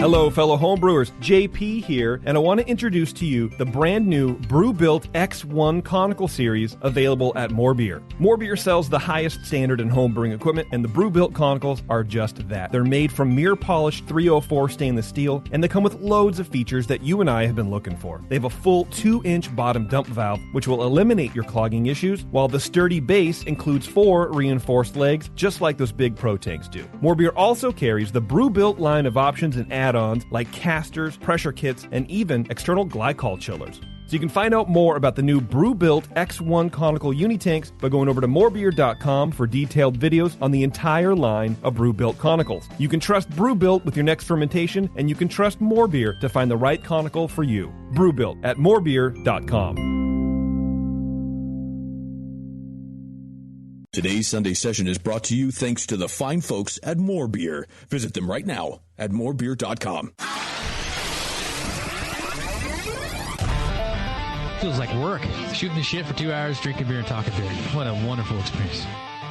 Hello, fellow homebrewers. JP here, and I want to introduce to you the brand new Brew-Built X1 Conical Series available at More Beer. More Beer sells the highest standard in homebrewing equipment, and the Brew-Built Conicals are just that. They're made from mirror-polished 304 stainless steel, and they come with loads of features that you and I have been looking for. They have a full 2-inch bottom dump valve, which will eliminate your clogging issues, while the sturdy base includes 4 reinforced legs, just like those big Pro tanks do. More Beer also carries the Brew-Built line of options and add-ons like casters, pressure kits, and even external glycol chillers. So you can find out more about the new Brew-Built X1 Conical Unitanks by going over to morebeer.com for detailed videos on the entire line of Brew-Built Conicals. You can trust Brew-Built with your next fermentation, and you can trust More Beer to find the right conical for you. Brew-Built at morebeer.com. Today's Sunday session is brought to you thanks to the fine folks at More Beer. Visit them right now at morebeer.com. Feels like work. Shooting the shit for 2 hours, drinking beer and talking beer. What a wonderful experience.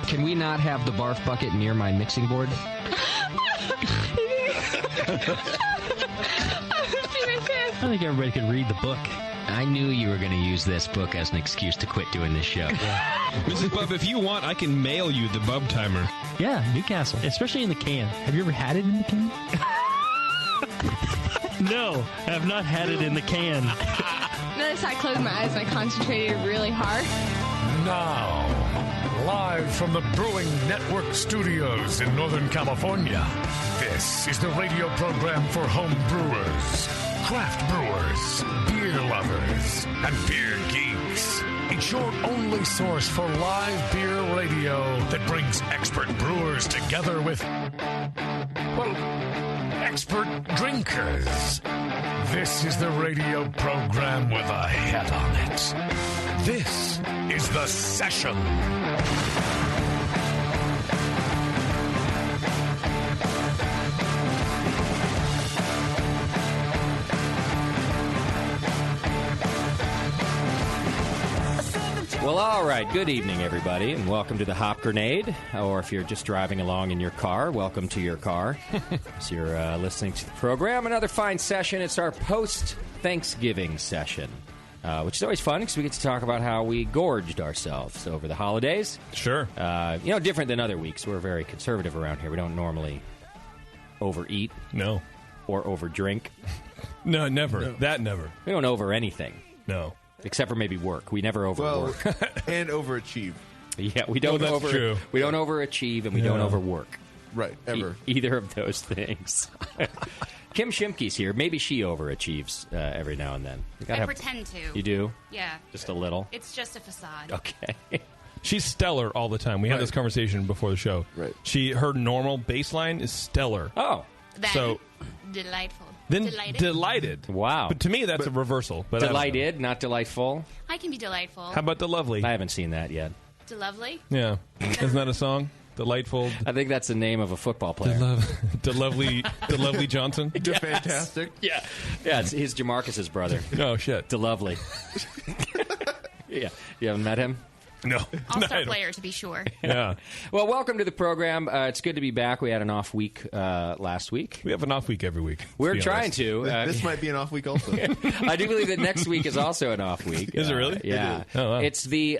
Can we not have the barf bucket near my mixing board? I think everybody could read the book. I knew you were going to use this book as an excuse to quit doing this show. Mrs. Bub, if you want, I can mail you the Bub Timer. Yeah, Newcastle, especially in the can. Have you ever had it in the can? No, I have not had it in the can. Notice I closed my eyes and I concentrated really hard. Now, live from the Brewing Network studios in Northern California, this is the radio program for home brewers, craft brewers, beer lovers, and beer geeks. It's your only source for live beer radio that brings expert brewers together with, well, expert drinkers. This is the radio program with a head on it. This is The Session. Well, all right. Good evening, everybody, and welcome to the Hop Grenade. Or if you're just driving along in your car, welcome to your car. As you're listening to the program, another fine session. It's our post-Thanksgiving session, which is always fun because we get to talk about how we gorged ourselves over the holidays. Sure. Different than other weeks. We're very conservative around here. We don't normally overeat. No. Or overdrink. No, never. No. That never. We don't over anything. No. Except for maybe work. We never overwork. Well, and overachieve. Yeah, we don't true. We don't overachieve and we don't overwork. Right, ever. Either of those things. Kim Shimke's here. Maybe she overachieves every now and then. I pretend to. You do? Yeah. Just a little? It's just a facade. Okay. She's stellar all the time. We had this conversation before the show. Right. Her normal baseline is stellar. Oh. Then, delightful. Then delighted. Wow. But to me, that's a reversal. But delighted, not delightful? I can be delightful. How about Delovely? I haven't seen that yet. Delovely? Yeah. Isn't that a song? Delightful. I think that's the name of a football player. Delovely Johnson? Yes. Fantastic. Yeah. Yeah, he's Jamarcus's brother. Oh, shit. Delovely. Yeah. You haven't met him? No. All-star player, to be sure. Yeah. Well, welcome to the program. It's good to be back. We had an off week last week. We have an off week every week. We're trying to. This might be an off week also. I do believe that next week is also an off week. Is it really? Yeah. Oh, wow. It's the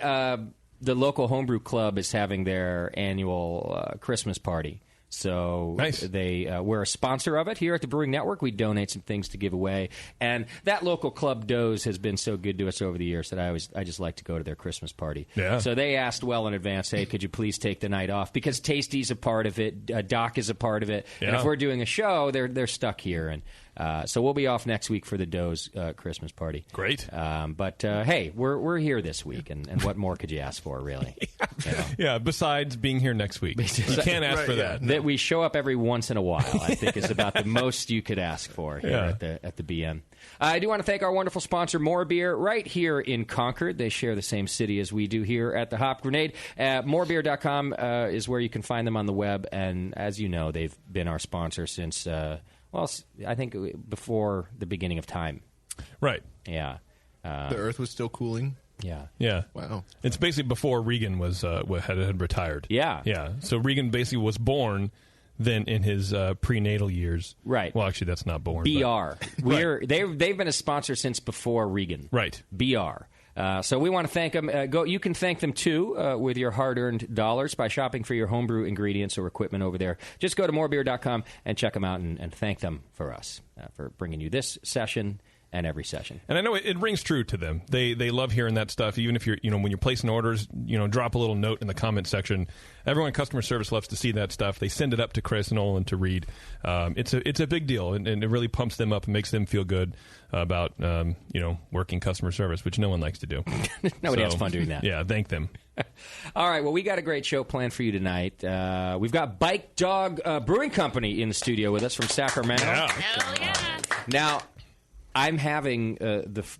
local homebrew club is having their annual Christmas party. So nice. We're a sponsor of it here at the Brewing Network. We donate some things to give away, and that local club Doze has been so good to us over the years that I just like to go to their Christmas party. Yeah. So they asked well in advance, hey, could you please take the night off, because Tasty's a part of it, Doc is a part of it, and if we're doing a show, they're stuck here, and so we'll be off next week for the Doze Christmas party. Great. But hey, we're here this week, and what more could you ask for, really? Yeah. Besides being here next week, you can't ask for that. That we show up every once in a while, I think, is about the most you could ask for here at the BN. I do want to thank our wonderful sponsor, More Beer, right here in Concord. They share the same city as we do here at the Hop Grenade. Morebeer.com is where you can find them on the web, and as you know, they've been our sponsor since, I think before the beginning of time. Right. Yeah. The Earth was still cooling? Yeah. Yeah. Wow. It's basically before Reagan had retired. Yeah. Yeah. So Reagan basically was born. than in his prenatal years. Right. Well, actually, that's not born. BR. They've been a sponsor since before Regan. Right. BR. So we want to thank them. You can thank them, too, with your hard-earned dollars by shopping for your homebrew ingredients or equipment over there. Just go to morebeer.com and check them out and thank them for us, for bringing you this session and every session. And I know it rings true to them. They love hearing that stuff. Even if you're, when you're placing orders, drop a little note in the comment section. Everyone in customer service loves to see that stuff. They send it up to Chris and Olin to read. It's a big deal, and it really pumps them up and makes them feel good about working customer service, which no one likes to do. Nobody has fun doing that. Yeah, thank them. All right, well, we got a great show planned for you tonight. We've got Bike Dog Brewing Company in the studio with us from Sacramento. Yeah. Hell yeah. Now, I'm having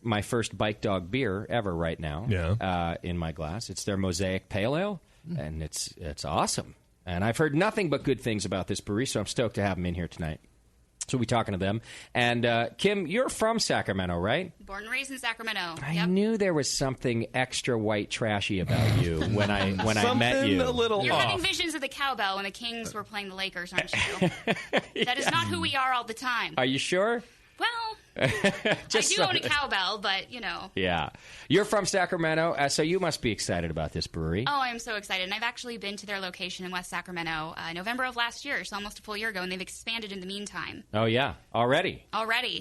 my first Bike Dog beer ever right now in my glass. It's their Mosaic Pale Ale, and it's awesome. And I've heard nothing but good things about this brewery, so I'm stoked to have them in here tonight. So we'll be talking to them. And, Kim, you're from Sacramento, right? Born and raised in Sacramento. I knew there was something extra white trashy about you when I met you. A little You're off. having visions of the cowbell when the Kings were playing the Lakers, aren't you? That is not who we are all the time. Are you sure? Well, I do own a cowbell, but, Yeah. You're from Sacramento, so you must be excited about this brewery. Oh, I'm so excited. And I've actually been to their location in West Sacramento November of last year, so almost a full year ago, and they've expanded in the meantime. Oh, yeah. Already?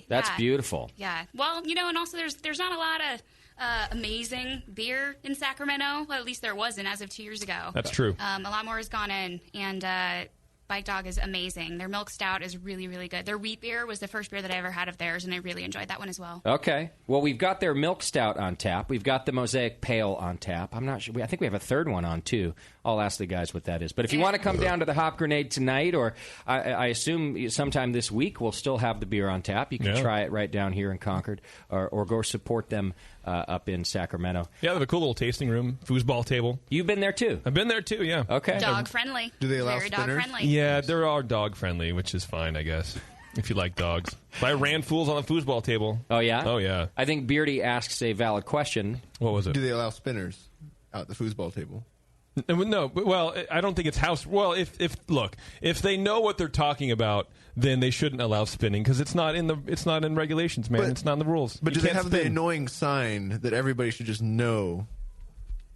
That's beautiful. Yeah. Well, and also there's not a lot of amazing beer in Sacramento. Well, at least there wasn't as of 2 years ago. That's true. A lot more has gone in, and Bike Dog is amazing. Their milk stout is really, really good. Their wheat beer was the first beer that I ever had of theirs, and I really enjoyed that one as well. Okay. Well, we've got their milk stout on tap. We've got the Mosaic Pale on tap. I'm not sure. I think we have a third one on, too. I'll ask the guys what that is. But if you want to come down to the Hop Grenade tonight, or I assume sometime this week, we'll still have the beer on tap. You can try it right down here in Concord, or go support them up in Sacramento. Yeah, they have a cool little tasting room, foosball table. You've been there, too? I've been there, too, yeah. Okay. Dog friendly. Do they allow Very spinners? dog friendly. Yeah, there are dog friendly, which is fine, I guess, if you like dogs. But I ran fools on the foosball table. Oh, yeah? Oh, yeah. I think Beardy asks a valid question. What was it? Do they allow spinners out the foosball table? No, well, I don't think it's house. Well, if they know what they're talking about, then they shouldn't allow spinning because it's not in regulations, man. It's not in the rules. But You do they can't have the spin. annoying sign that everybody should just know?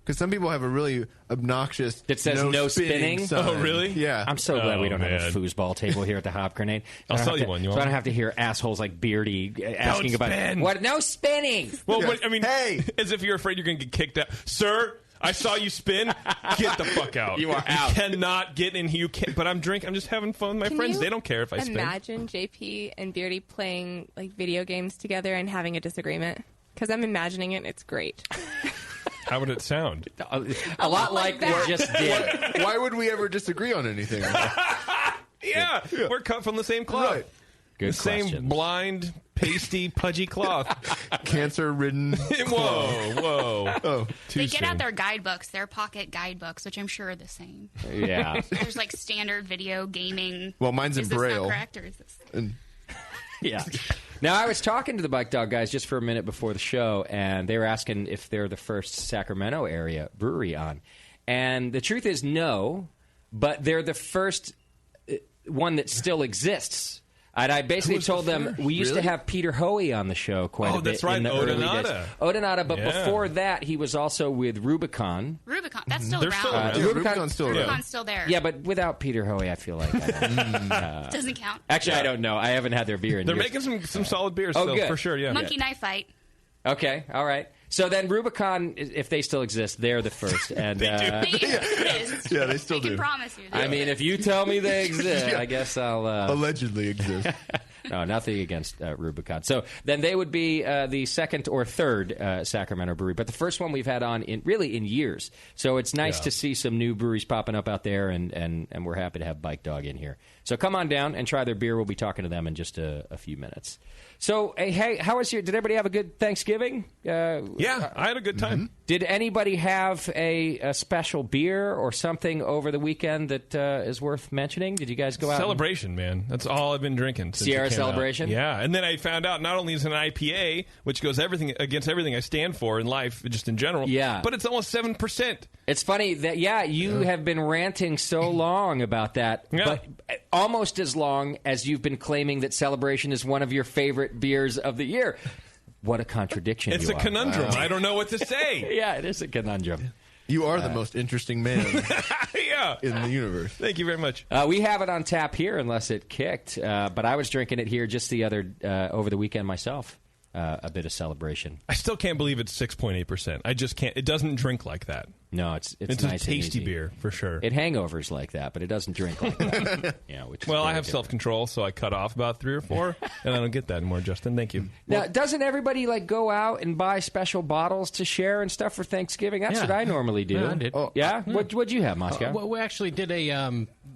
Because some people have a really obnoxious that says no spinning. Sign. Oh, really? Yeah. I'm so glad we don't have man. a foosball table here at the Hop Grenade. I'll sell you one. You So want I don't one? have to hear assholes like Beardy asking about spin. what? No spinning. Well, Yes. I mean, Hey! as if you're afraid you're going to get kicked out, sir. I saw you spin. Get the fuck out. You are out. You cannot get in here. You can't. But I'm drinking. I'm just having fun with my friends. They don't care if I spin. Imagine JP and Beardy playing like video games together and having a disagreement. Because I'm imagining it. It's great. How would it sound? A lot like we just did. Why would we ever disagree on anything? Yeah, we're cut from the same cloth. Right. Good The same questions. blind, pasty, pudgy cloth. Cancer-ridden. Whoa. Oh. Too They get soon. out their guidebooks, their pocket guidebooks, which I'm sure are the same. Yeah. There's like standard video gaming. Well, mine's in is this Braille. not correct, or is this? And Yeah. Now, I was talking to the Bike Dog guys just for a minute before the show, and they were asking if they're the first Sacramento area brewery on. And the truth is no, but they're the first one that still exists. And I basically told them we used to have Peter Hoey on the show quite a bit. that's right, in the early Odonata. days. Odonata, but Yeah. before that, he was also with Rubicon. Rubicon. That's still They're around. still around. yeah, Rubicon- Rubicon's still around. Rubicon's still there. Yeah, but without Peter Hoey, I feel like Doesn't count. actually, I don't know. I haven't had their beer in They're years. making some solid beers, Oh, still, good. for sure. Yeah. Monkey knife fight. Okay, all right. So then Rubicon, if they still exist, they're the first. And It is. Yeah, they still I can do. promise you. I mean, if you tell me they exist, Yeah. I guess I'll. Allegedly exist. No, nothing against Rubicon. So then they would be the second or third Sacramento brewery, but the first one we've had on in years. So it's nice to see some new breweries popping up out there, and we're happy to have Bike Dog in here. So come on down and try their beer. We'll be talking to them in just a few minutes. So, hey, how was did everybody have a good Thanksgiving? Yeah, I had a good time. Did anybody have a special beer or something over the weekend that is worth mentioning? Did you guys go out? Celebration, man. That's all I've been drinking. Since Sierra it came out. Celebration? Yeah, and then I found out not only is it an IPA, which goes against everything I stand for in life, just in general. Yeah. But it's almost 7%. It's funny that, you have been ranting so long about that, but almost as long as you've been claiming that Celebration is one of your favorite beers of the year. What a contradiction. It's a conundrum. I don't know what to say. Yeah, it is a conundrum. You are the most interesting man in the universe. Thank you very much. We have it on tap here unless it kicked, but I was drinking it here just over the weekend myself. A bit of Celebration. I still can't believe it's 6.8%. I just can't. It doesn't drink like that. No, it's nice a tasty beer for sure. It hangovers like that, but it doesn't drink like that. I have self-control, so I cut off about 3 or 4, and I don't get that anymore. Justin, thank you. Now, doesn't everybody go out and buy special bottles to share and stuff for Thanksgiving? That's what I normally do. Yeah, I did. Yeah? What'd you have, Moscow? Well, we actually did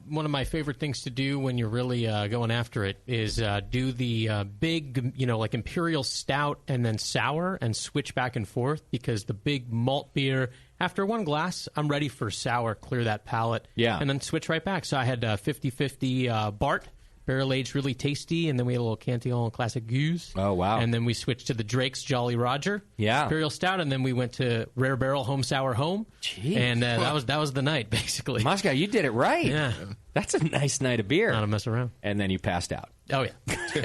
one of my favorite things to do when you're really going after it is do the big, like Imperial Stout and then sour and switch back and forth, because the big malt beer, after one glass, I'm ready for sour, clear that palate, and then switch right back. So I had 50-50 Bart, barrel-aged, really tasty, and then we had a little Cantillon Classic Goose. Oh, wow. And then we switched to the Drake's Jolly Roger, Yeah. Imperial Stout, and then we went to Rare Barrel Home Sour Home. Jeez. And that was the night, basically. Moscow, you did it right. Yeah. That's a nice night of beer. Not a mess around. And then you passed out. Oh,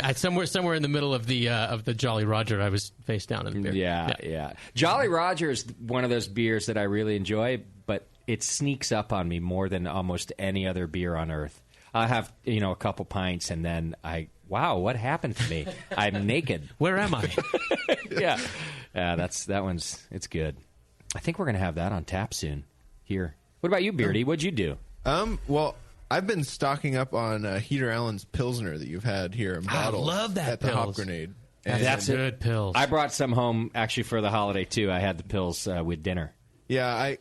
yeah. somewhere in the middle of the Jolly Roger, I was face down in the beer. Yeah. Jolly Roger is one of those beers that I really enjoy, but it sneaks up on me more than almost any other beer on earth. I have, a couple pints, and then wow, what happened to me? I'm naked. Where am I? Yeah, it's good. I think we're going to have that on tap soon here. What about you, Beardy? What'd you do? Well, I've been stocking up on Heater Allen's Pilsner that you've had here in bottles. I love that at the Hop Pils. Grenade. That's good pills. I brought some home, actually, for the holiday, too. I had the pills with dinner. Yeah,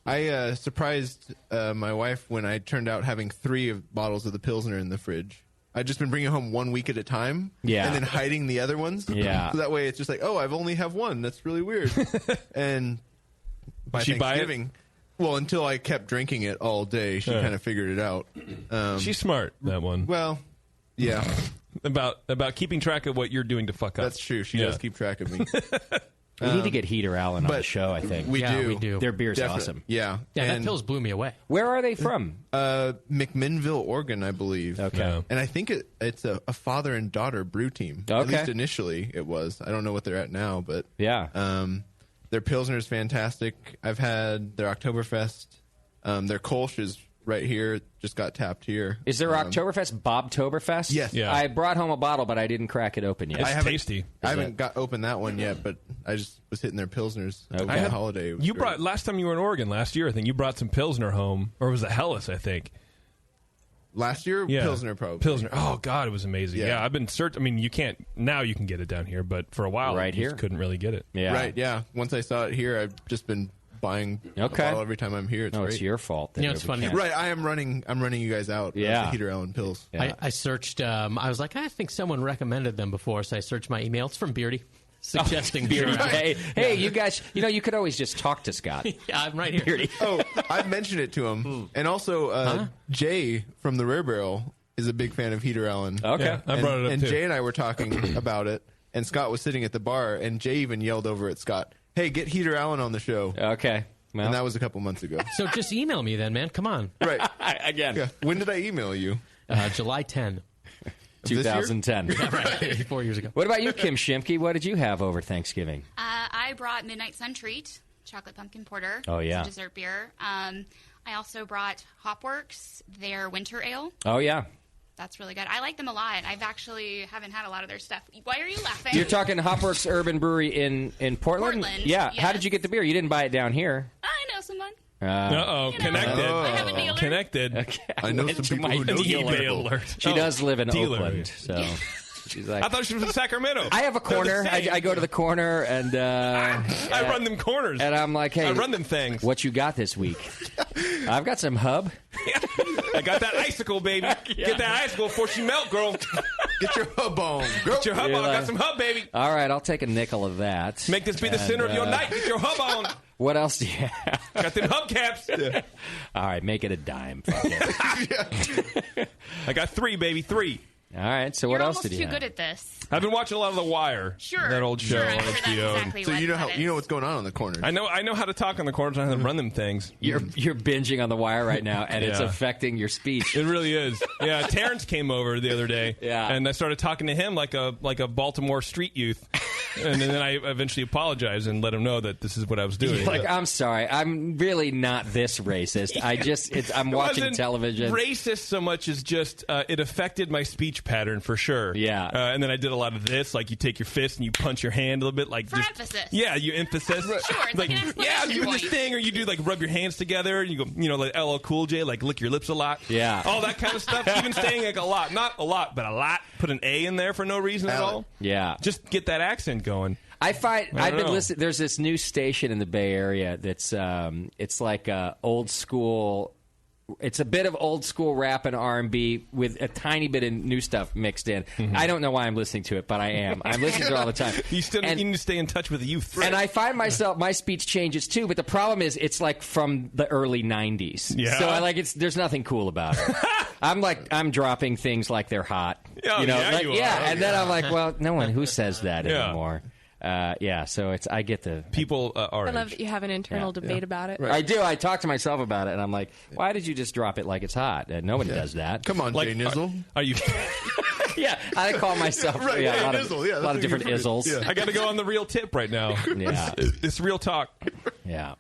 I surprised my wife when I turned out having 3 bottles of the Pilsner in the fridge. I'd just been bringing home 1 week at a time, and then hiding the other ones. Yeah. So that way it's just like, I've only have 1. That's really weird. And by Did she buy it? Thanksgiving, well, until I kept drinking it all day, she kind of figured it out. She's smart, that one. Well, yeah. about keeping track of what you're doing to fuck up. That's true. She does keep track of me. We need to get Heater Allen on the show, I think. We do. Their beer's Definitely. awesome. Yeah. Yeah, and that pills blew me away. Where are they from? McMinnville, Oregon, I believe. Okay. Yeah. And I think it's a father and daughter brew team. Okay. At least initially it was. I don't know what they're at now, but their Pilsner is fantastic. I've had their Oktoberfest. Their Kolsch is right here. Just got tapped here. Is there Oktoberfest, Bobtoberfest? Yes. Yeah. I brought home a bottle, but I didn't crack it open yet. It's tasty. I haven't got open that one yet, but I just was hitting their Pilsners over the holiday. It was great. Brought last time you were in Oregon last year. I think you brought some Pilsner home, or was it Hellas? I think last year. Yeah. Pilsner probably. Pilsner. Oh God, it was amazing. Yeah. I've been searching. I mean, you can't now. You can get it down here, but for a while, Right you here? just couldn't really get it. Yeah. Right. Yeah. Once I saw it here, I've just been buying a bottle every time I'm here. It's great. It's your fault. that it's funny. nobody Right, I'm running you guys out. Yeah. The Heater Allen pills. Yeah. I searched. I was like, I think someone recommended them before, so I searched my email. It's from Beardy, suggesting Beardy. Heater Allen. Hey, you guys, you could always just talk to Scott. Yeah, I'm right here. Beardy. I've mentioned it to him, and also Jay from the Rare Barrel is a big fan of Heater Allen. Okay. Yeah, I brought it up and too. Jay and I were talking about it, and Scott was sitting at the bar, and Jay even yelled over at Scott, "Hey, get Heater Allen on the show." Okay. Well, And that was a couple months ago. So just email me then, man. Come on. Right. again, Yeah. When did I email you? July 10. 2010. Right, 4 years ago. What about you, Kim Shimke? What did you have over Thanksgiving? I brought Midnight Sun Treat, chocolate pumpkin porter. Oh, yeah. It's a dessert beer. I also brought Hopworks, their winter ale. Oh, yeah. That's really good. I like them a lot. I've actually haven't had a lot of their stuff. Why are you laughing? You're talking Hopworks Urban Brewery in Portland? Portland, Yeah. yes. How did you get the beer? You didn't buy it down here. I know someone. Connected. I have a dealer. Connected. Okay. I know Went some to people my who know dealer. eBay alert. She does live in dealer. Oakland, so she's like. I thought she was in Sacramento. I have a corner. They're the same. I go to the corner and I run them corners. and I'm like, hey, I run them things. what you got this week? I've got some hub. I got that icicle, baby. Get that icicle before she melt, girl. Get your hub on. Get your hub You're on. like- Got some hub, baby. All right, I'll take a nickel of that. Make this be the center of your night. Get your hub on. What else do you have? Got them hubcaps. All right, make it a dime. Fuck it. I got 3, baby. 3. All right. So You're what else almost did you too have? good at this. I've been watching a lot of The Wire. Sure. That old show I'm on sure that's HBO. exactly So what you know that you know is. what's going on the corners. I know how to talk on the corners and how to run them things. You're binging on The Wire right now, and it's affecting your speech. It really is. Yeah, Terrence came over the other day, and I started talking to him like a Baltimore street youth, and then I eventually apologized and let him know that this is what I was doing. Like, I'm sorry, I'm really not this racist. I'm watching wasn't television. Racist so much as just it affected my speech pattern for sure. Yeah, and then I did a lot of this, like you take your fist and you punch your hand a little bit, like For emphasis. Yeah, you emphasis. Sure, it's like an exclamation yeah, I'm doing this point. thing, or you do like rub your hands together, and you go, like LL Cool J, like lick your lips a lot. Yeah, all that kind of stuff. Even saying like a lot, not a lot, but a lot. Put an A in there for no reason at all. Yeah, just get that accent going. I've been listening. There's this new station in the Bay Area that's it's like old school. It's a bit of old school rap and R&B with a tiny bit of new stuff mixed in. Mm-hmm. I don't know why I'm listening to it, but I am. I'm listening to it all the time. You need to stay in touch with the youth. And I find my speech changes too, but the problem is it's like from the early 90s. Yeah. So there's nothing cool about it. I'm dropping things like they're hot. Oh, you know, yeah, you are. and then I'm like, well, no one who says that anymore. So I get the people are. I love that you have an internal debate about it. Right. I do. I talk to myself about it, and I'm like, why did you just drop it like it's hot? Nobody does that. Come on, Like, Jay Nizzle. Are you? Yeah, I call myself Right, a lot Nizzle. of, lot of different izzles. I got to go on the real tip right now. Yeah. It's real talk. Yeah.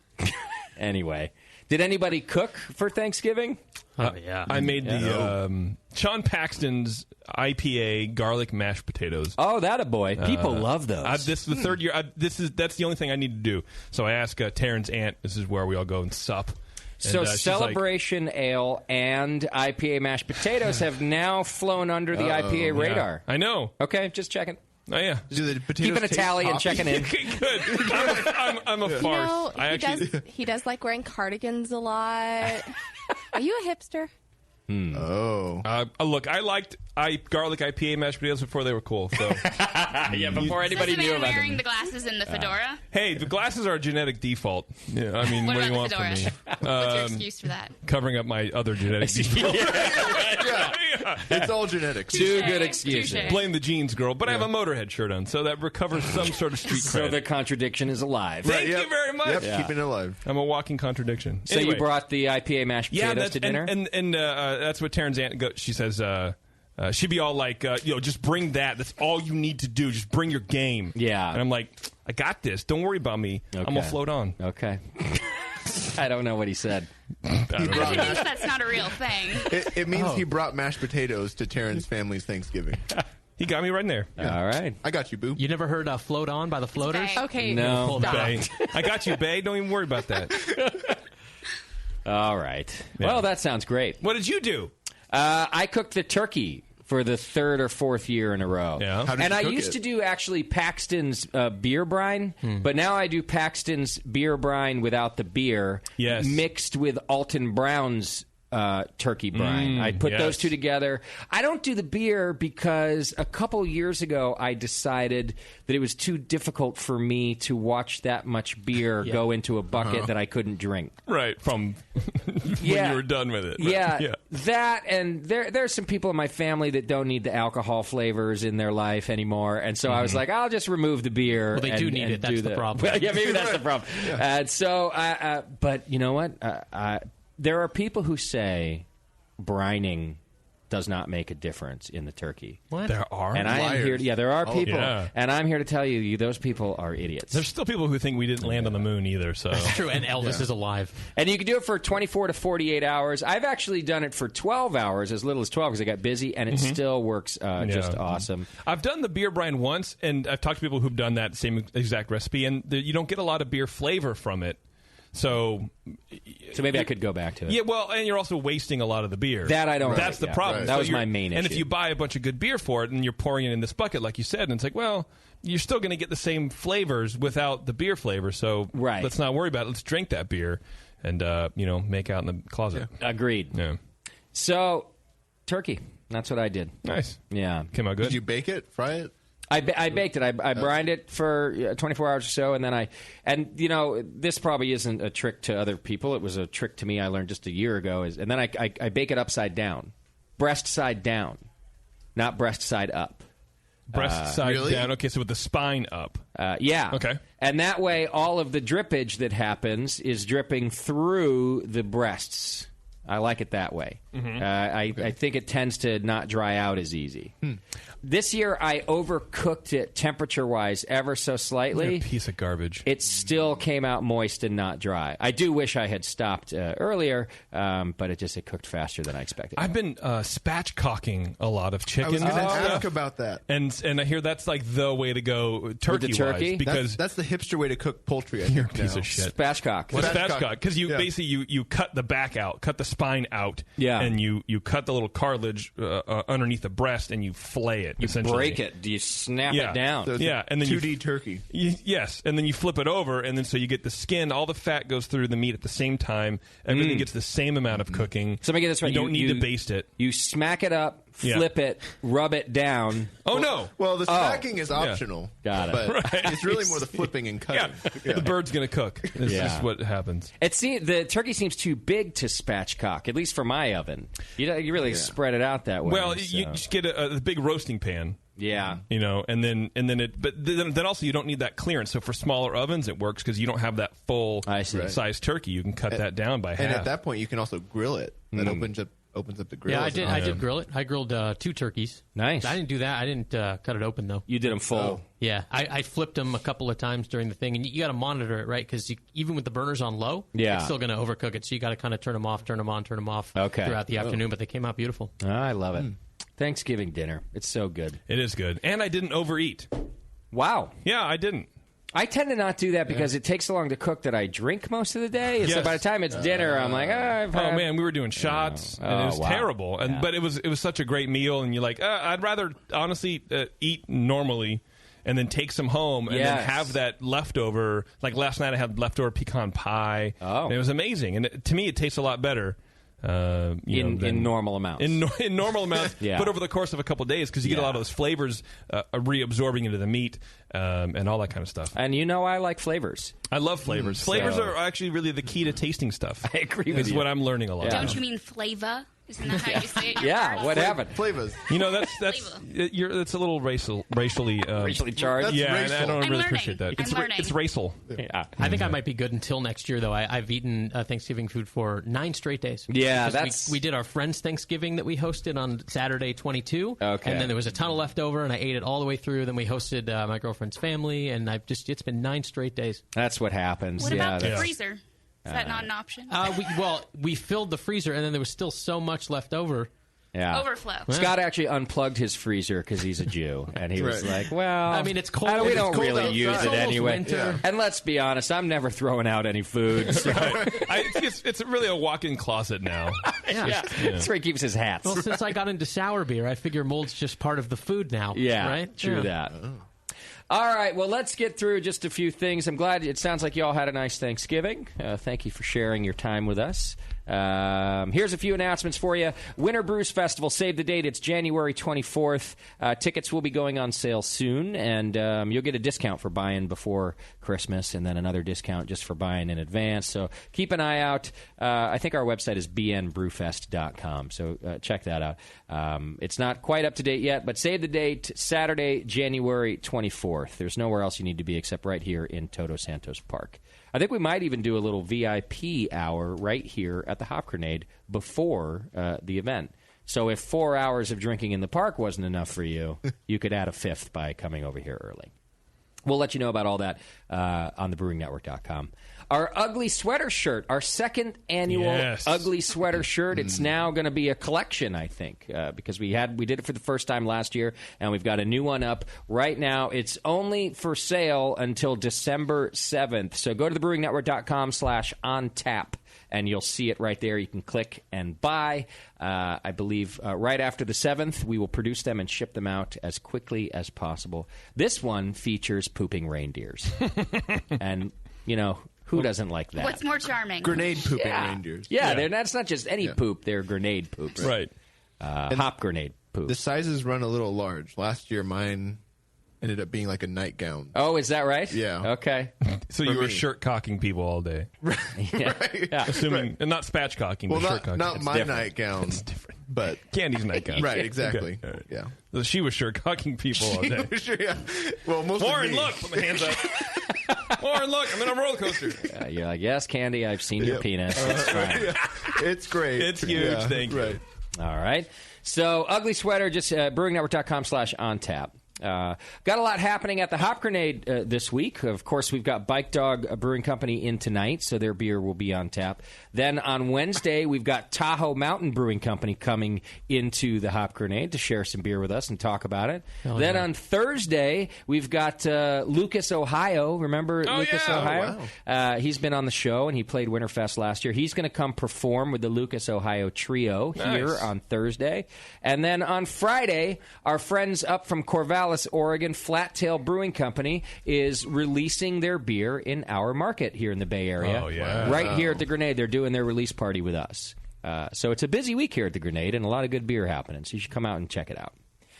Anyway, did anybody cook for Thanksgiving? Oh, yeah. I made the Sean Paxton's IPA garlic mashed potatoes. Oh, that a boy! People love those. This is the third year. That's the only thing I need to do. So I asked Taryn's aunt. This is where we all go and sup. So And, she's Celebration Ale and IPA mashed potatoes have now flown under the IPA radar. I know. Okay, just checking. Oh yeah. Do the potatoes Keeping a taste tally and hoppy? checking in. Good. I'm a farce. He does like wearing cardigans a lot. Are you a hipster? Oh. Look, I liked garlic IPA mashed potatoes before they were cool. So Yeah, before anybody Is the knew man about wearing them. the glasses and the fedora? hey, the glasses are a genetic default. Yeah, I mean, What what do you about the want from fedora? me? What's your excuse for that? Covering up my other genetic default. Yeah. It's all genetics. Two Touché. good excuses. Touché. Blame the jeans, girl. But I have a Motorhead shirt on, so that recovers some sort of street So cred. the contradiction is alive. Thank you very much. Yep, Yeah. keeping it alive. I'm a walking contradiction. So Anyway. you brought the IPA mashed potatoes to dinner? And that's what Taryn's aunt she says. She'd be all like, just bring that. That's all you need to do. Just bring your game. Yeah. And I'm like, I got this. Don't worry about me. I'm Okay. gonna float on. Okay. I don't know what he said. He thinks that's not a real thing. It means he brought mashed potatoes to Terrence's family's Thanksgiving. He got me right in there. All right. I got you, boo. You never heard Float On by the Floaters? Bay. Okay. No. Stop. Bay. I got you, Bay. Don't even worry about that. All right. Yeah. Well, that sounds great. What did you do? I cooked the turkey for the third or fourth year in a row. Yeah. How did And you I cook used it? to do actually Paxton's beer brine, but now I do Paxton's beer brine without the beer, Yes. mixed with Alton Brown's turkey brine. I put yes. those two together. I don't do the beer because a couple years ago I decided that it was too difficult for me to watch that much beer go into a bucket that I couldn't drink. Right from when Yeah. you were done with it. Yeah, that and there's some people in my family that don't need the alcohol flavors in their life anymore, and so I was like, I'll just remove the beer. Well, they do need it. That's do the problem. Well, yeah, maybe that's the problem. And so, but you know what? There are people who say brining does not make a difference in the turkey. What? There are. And I am Liars. here. Yeah, there are people, yeah. and I'm here to tell you, those people are idiots. There's still people who think we didn't land on the moon either. So True, and Elvis is alive. And you can do it for 24 to 48 hours. I've actually done it for 12 hours, as little as 12, because I got busy, and it still works just awesome. I've done the beer brine once, and I've talked to people who've done that same exact recipe, and you don't get a lot of beer flavor from it. So maybe I could go back to it. yeah, well, and you're also wasting a lot of the beer. That I don't That's like, the problem. Right. That was my main And issue. if you buy a bunch of good beer for it, and you're pouring it in this bucket, like you said, and it's like, well, you're still going to get the same flavors without the beer flavor. So Right. let's not worry about it. Let's drink that beer and make out in the closet. Agreed. Yeah. So, turkey. That's what I did. Nice. Yeah. Came out good. Did you bake it? Fry it? I baked it. I brined it for 24 hours or so, and then this probably isn't a trick to other people. It was a trick to me I learned just a year ago. And then I bake it upside down, breast side down. not breast side up. Breast side down. Okay, so with the spine up. Yeah. Okay. And that way, all of the drippage that happens is dripping through the breasts. I like it that way. Mm-hmm. I think it tends to not dry out as easy. This year, I overcooked it temperature-wise ever so slightly. You're a piece of garbage. It still came out moist and not dry. I do wish I had stopped earlier, but it cooked faster than I expected. I've been spatchcocking a lot of chicken. I was going to ask about that. And I hear that's like the way to go turkey-wise. Because that's the hipster way to cook poultry, I you're a think piece now. of shit. Spatchcock. What's spatchcock? Because you basically you cut the back out, cut the spine out, and you cut the little cartilage underneath the breast, and you fillet it. You break it. Do you snap it down? So and then 2D turkey. Yes, and then you flip it over, and then so you get the skin. All the fat goes through the meat at the same time. Everything gets the same amount of cooking. So let me get this right. You don't need to baste it. You smack it up, flip it, rub it down. Oh, no. Well, the smacking is optional. Got it. But it's really more the flipping and cutting. The bird's going to cook. It's just what happens. The turkey seems too big to spatchcock, at least for my oven. You really spread it out that way. Well, you just get a big roasting pan. Yeah, and then also you don't need that clearance. So for smaller ovens, it works because you don't have that full size turkey. You can cut that down by half. And at that point, you can also grill it. That opens up the grill. Yeah, I did grill it. I grilled 2 turkeys. Nice. I didn't do that. I didn't cut it open though. You did them full. Oh. Yeah, I flipped them a couple of times during the thing, and you got to monitor it, right? Because even with the burners on low, it's still going to overcook it. So you got to kind of turn them off, turn them on, turn them off throughout the afternoon. But they came out beautiful. Oh, I love it. Thanksgiving dinner. It's so good. It is good. And I didn't overeat. Wow. Yeah, I didn't. I tend to not do that because it takes so long to cook that I drink most of the day. So by the time it's dinner, I'm like, man, we were doing shots, and it was terrible. But it was such a great meal, and you're like, I'd rather honestly eat normally and then take some home and then have that leftover. Like last night, I had leftover pecan pie. And it was amazing, and to me, it tastes a lot better. In normal amounts. In normal amounts, but over the course of a couple of days, because you get a lot of those flavors reabsorbing into the meat and all that kind of stuff. And I like flavors. I love flavors. Flavors are actually really the key to tasting stuff. I agree with you. That's what I'm learning a lot. Don't you mean flavor? Isn't that how you say it? What happened? Flavors. That's a little racially charged. Yeah, and I don't really learning. Appreciate that. It's racial. Yeah. I think I might be good until next year, though. I've eaten Thanksgiving food for 9 straight days. Yeah, we did our friends' Thanksgiving that we hosted on Saturday 22. Okay. And then there was a ton of leftover, and I ate it all the way through. Then we hosted my girlfriend's family, and it's been 9 straight days. That's what happens. What about the freezer? Is that not an option? We filled the freezer, and then there was still so much left over. Yeah. Overflow. Scott actually unplugged his freezer because he's a Jew, and he was like, "Well, I mean, it's cold. We don't really outside. use it anyway." Yeah. And let's be honest, I'm never throwing out any food. So. It's really a walk-in closet now. That's where he keeps his hats. Well, since I got into sour beer, I figure mold's just part of the food now. Yeah, right. True that. All right, well, let's get through just a few things. I'm glad it sounds like you all had a nice Thanksgiving. Thank you for sharing your time with us. Here's a few announcements for you. Winter Brews Festival, save the date. It's January 24th. Tickets will be going on sale soon, and you'll get a discount for buying before Christmas and then another discount just for buying in advance. So keep an eye out. I think our website is bnbrewfest.com, so check that out. It's not quite up to date yet, but save the date, Saturday, January 24th. There's nowhere else you need to be except right here in Todos Santos Park. I think we might even do a little VIP hour right here at the Hop Grenade before the event. So if 4 hours of drinking in the park wasn't enough for you, you could add a 5th by coming over here early. We'll let you know about all that on thebrewingnetwork.com. Our Ugly Sweater shirt, our second annual Ugly Sweater shirt. It's now going to be a collection, I think, because we did it for the first time last year, and we've got a new one up right now. It's only for sale until December 7th. So go to thebrewingnetwork.com/on-tap, and you'll see it right there. You can click and buy. I believe right after the 7th, we will produce them and ship them out as quickly as possible. This one features pooping reindeers. And, who doesn't like that? What's more charming? Grenade pooping reindeers. Yeah, that's not just any poop. They're grenade poops. Right. Hop grenade poop. The sizes run a little large. Last year, mine ended up being like a nightgown. Oh, is that right? Yeah. Okay. So you were shirt cocking people all day. Yeah. Assuming, and not spatch cocking, but shirt cocking. Not my nightgown. It's different. but Candy's night gown. Right, exactly. Okay. Yeah. So she was sure cucking people all day. Sure, yeah. Well, most Warren, of me. look! Put my hands up. Warren, look! I'm in a roller coaster. You're like, yes, Candy, I've seen your penis. It's fine. It's great. It's huge. Thank you. Right. All right. So, Ugly Sweater, just brewingnetwork.com/ontap. Got a lot happening at the Hop Grenade this week. Of course, we've got Bike Dog Brewing Company in tonight, so their beer will be on tap. Then on Wednesday, we've got Tahoe Mountain Brewing Company coming into the Hop Grenade to share some beer with us and talk about it. Then on Thursday, we've got Lucas, Ohio. Remember Lucas, Ohio? Oh, wow. He's been on the show, and he played Winterfest last year. He's going to come perform with the Lucas, Ohio Trio here on Thursday. And then on Friday, our friends up from Corvallis, Oregon, Flat Tail Brewing Company is releasing their beer in our market here in the Bay Area. Oh, yeah. Right here at the Grenade. They're doing their release party with us. So it's a busy week here at the Grenade and a lot of good beer happening. So you should come out and check it out.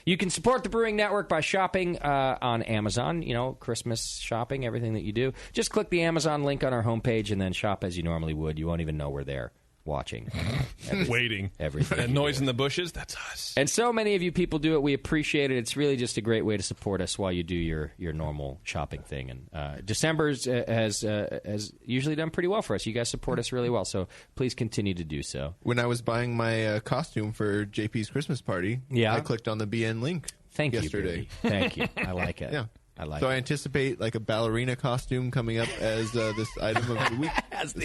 You can support the Brewing Network by shopping on Amazon, Christmas shopping, everything that you do. Just click the Amazon link on our homepage and then shop as you normally would. You won't even know we're there. Watching. Waiting. Everything. That noise in the bushes, that's us. And so many of you people do it. We appreciate it. It's really just a great way to support us while you do your normal shopping thing. And December has usually done pretty well for us. You guys support us really well, so please continue to do so. When I was buying my costume for JP's Christmas party, I clicked on the BN link yesterday. Thank you. I like it. Yeah. I anticipate like a ballerina costume coming up as this item of the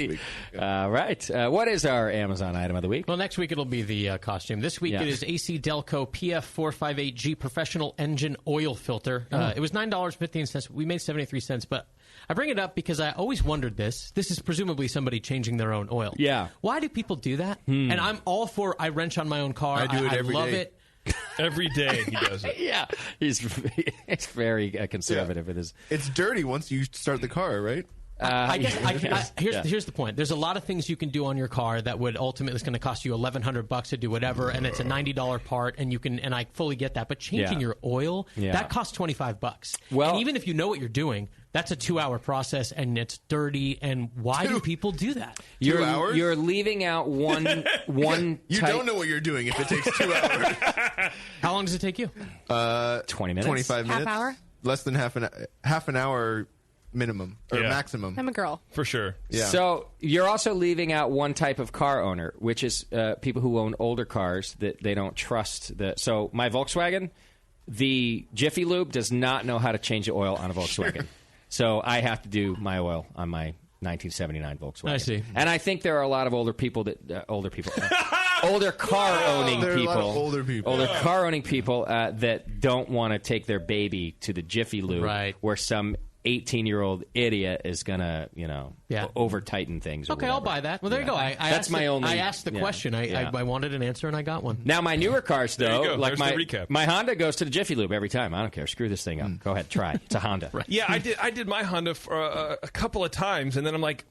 week. Right. What is our Amazon item of the week? Well, next week it'll be the costume. This week it is AC Delco PF458G Professional Engine Oil Filter. It was $9.15. We made 73 cents, but I bring it up because I always wondered this. This is presumably somebody changing their own oil. Yeah. Why do people do that? And I'm all for I wrench on my own car. I do it every love day. it. Every day he does it. Yeah. He's very conservative with his... It's dirty once you start the car, right? I guess here's the point. There's a lot of things you can do on your car that would ultimately it's going to cost you $1,100 to do whatever, and it's a $90 part, and I fully get that. But changing your oil that costs $25. Well, and even if you know what you're doing, that's a 2-hour process, and it's dirty. And why do people do that? 2 hours? You're leaving out one. You don't know what you're doing if it takes 2 hours. How long does it take you? 20 minutes, 25 minutes, Half hour? less than half an hour. Minimum or maximum. I'm a girl. For sure. Yeah. So you're also leaving out one type of car owner, which is people who own older cars that they don't trust. So my Volkswagen, the Jiffy Lube does not know how to change the oil on a Volkswagen. So I have to do my oil on my 1979 Volkswagen. I see. And I think there are a lot of older people older car owning there are people. A lot of older people. Older car owning people that don't want to take their baby to the Jiffy Lube, Right. where some 18-year-old idiot is gonna, over tighten things. Or Okay, whatever. I'll buy that. Well, there you go. That's my only. I asked the question. I wanted an answer, and I got one. Now my newer cars, There you though, go. like There's the recap. my Honda goes to the Jiffy Lube every time. I don't care. Screw this thing up. Go ahead, try. It's a Honda. Right. Yeah, I did my Honda for a couple of times, and then I'm like,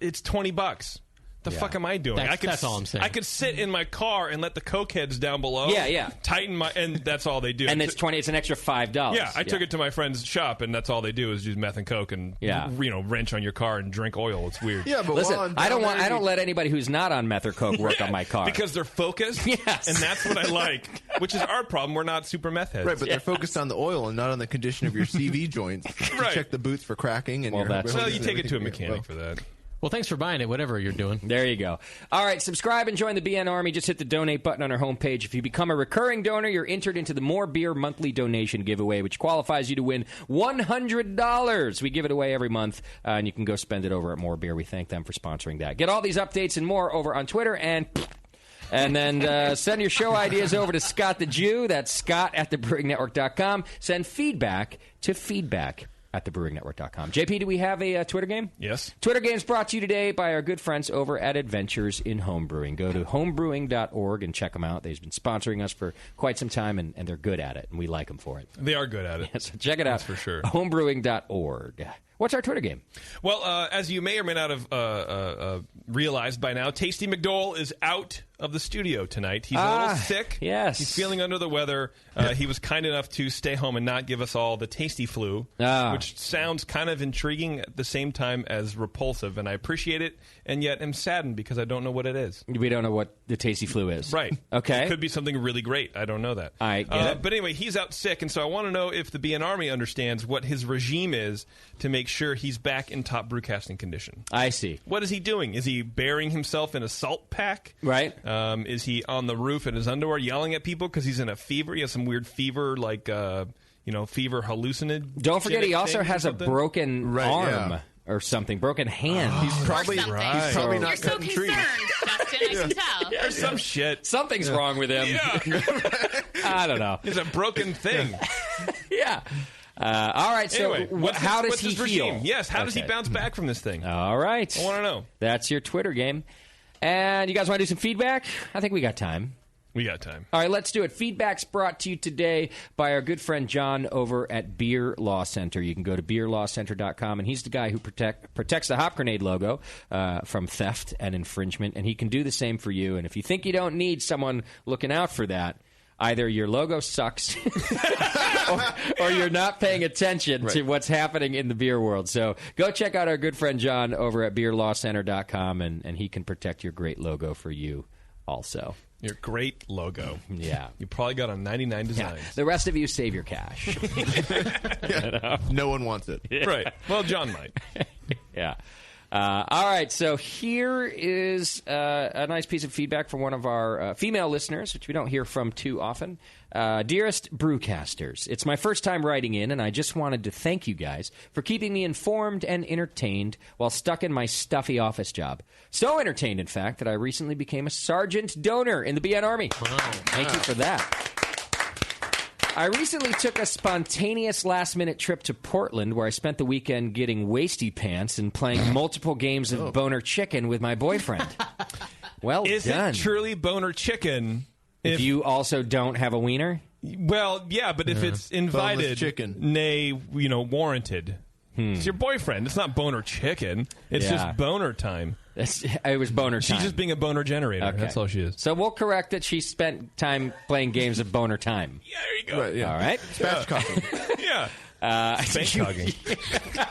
it's $20. The fuck am I doing? That's all I'm saying. I could sit in my car and let the cokeheads down below. Yeah. Tighten my, and that's all they do. And it's an extra $5. Yeah, I took it to my friend's shop, and that's all they do is use meth and coke and wrench on your car and drink oil. It's weird. Yeah, but listen, I don't let anybody who's not on meth or coke work on my car because they're focused. Yes, and that's what I like, which is our problem. We're not super meth heads, right? But they're focused on the oil and not on the condition of your CV joints. Right. Check the boots for cracking, and you take it to a mechanic for that. Well, thanks for buying it, whatever you're doing. There you go. All right, subscribe and join the BN Army. Just hit the donate button on our homepage. If you become a recurring donor, you're entered into the More Beer monthly donation giveaway, which qualifies you to win $100. We give it away every month, and you can go spend it over at More Beer. We thank them for sponsoring that. Get all these updates and more over on Twitter, and then send your show ideas over to Scott the Jew. That's Scott@thebrewingnetwork.com. Send feedback to feedback@thebrewingnetwork.com. JP, do we have a Twitter game? Yes. Twitter game's brought to you today by our good friends over at Adventures in Homebrewing. Go to homebrewing.org and check them out. They've been sponsoring us for quite some time, and they're good at it, and we like them for it. They are good at it. So check it out. That's for sure. Homebrewing.org. What's our Twitter game? Well, as you may or may not have realized by now, Tasty McDole is out of the studio tonight. He's a little sick. Yes. He's feeling under the weather. He was kind enough to stay home and not give us all the tasty flu, which sounds kind of intriguing at the same time as repulsive, and I appreciate it, and yet am saddened because I don't know what it is. We don't know what the tasty flu is. Right. Okay. It could be something really great. I don't know that. I get it. But anyway, he's out sick, and so I want to know if the BN Army understands what his regime is to make sure he's back in top brewcasting condition. I see. What is he doing? Is he burying himself in a salt pack? Right. Is he on the roof in his underwear yelling at people because he's in a fever? He has some weird fever, like, fever hallucinant. Don't forget, he also has a broken arm or something, broken hand. He's probably He's not You're so concerned, Dustin, I can tell. There's some shit. Something's wrong with him. Yeah. I don't know. It's a broken thing. Yeah. All right, so anyway, how does he heal? Regime? Yes, how does he bounce back from this thing? All right. I want to know. That's your Twitter game. And you guys want to do some feedback? I think we got time. We got time. All right, let's do it. Feedback's brought to you today by our good friend John over at Beer Law Center. You can go to beerlawcenter.com, and he's the guy who protects the Hop Grenade logo from theft and infringement, and he can do the same for you. And if you think you don't need someone looking out for that, either your logo sucks or you're not paying attention to what's happening in the beer world. So go check out our good friend John over at beerlawcenter.com, and he can protect your great logo for you also. Your great logo. Yeah. You probably got on 99 designs. Yeah. The rest of you, save your cash. No one wants it. Right. Well, John might. Yeah. All right, so here is a nice piece of feedback from one of our female listeners, which we don't hear from too often. Dearest Brewcasters, it's my first time writing in, and I just wanted to thank you guys for keeping me informed and entertained while stuck in my stuffy office job. So entertained, in fact, that I recently became a sergeant donor in the BN Army. Wow. Thank you for that. I recently took a spontaneous last-minute trip to Portland where I spent the weekend getting wasty pants and playing multiple games of Boner Chicken with my boyfriend. Well Is done. It truly Boner Chicken if you also don't have a wiener? Well, yeah, but if it's invited, nay, warranted. It's your boyfriend. It's not Boner Chicken. It's just boner time. It was boner time. She's just being a boner generator. Okay. That's all she is. So we'll correct that she spent time playing games of boner time. Yeah, there you go. Right, yeah. All right. Spatchcocking. Yeah. Spatchcocking.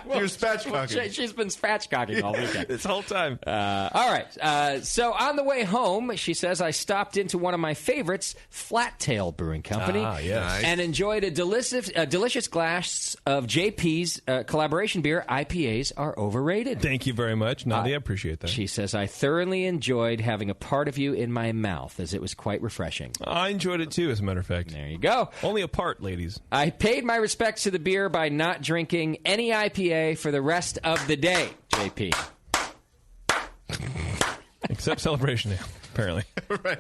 You're spatchcocking. She's been spatchcocking all weekend. This whole time. All right. So on the way home, she says, I stopped into one of my favorites, Flat Tail Brewing Company, yes. and enjoyed a delicious glass of JP's collaboration beer. IPAs are overrated. Thank you very much, Nadia. I appreciate that. She says, I thoroughly enjoyed having a part of you in my mouth, as it was quite refreshing. I enjoyed it, too, as a matter of fact. There you go. Only a part, ladies. I paid my respects to the beer by not drinking any IPA for the rest of the day, JP. Except Celebration Ale, apparently. Right.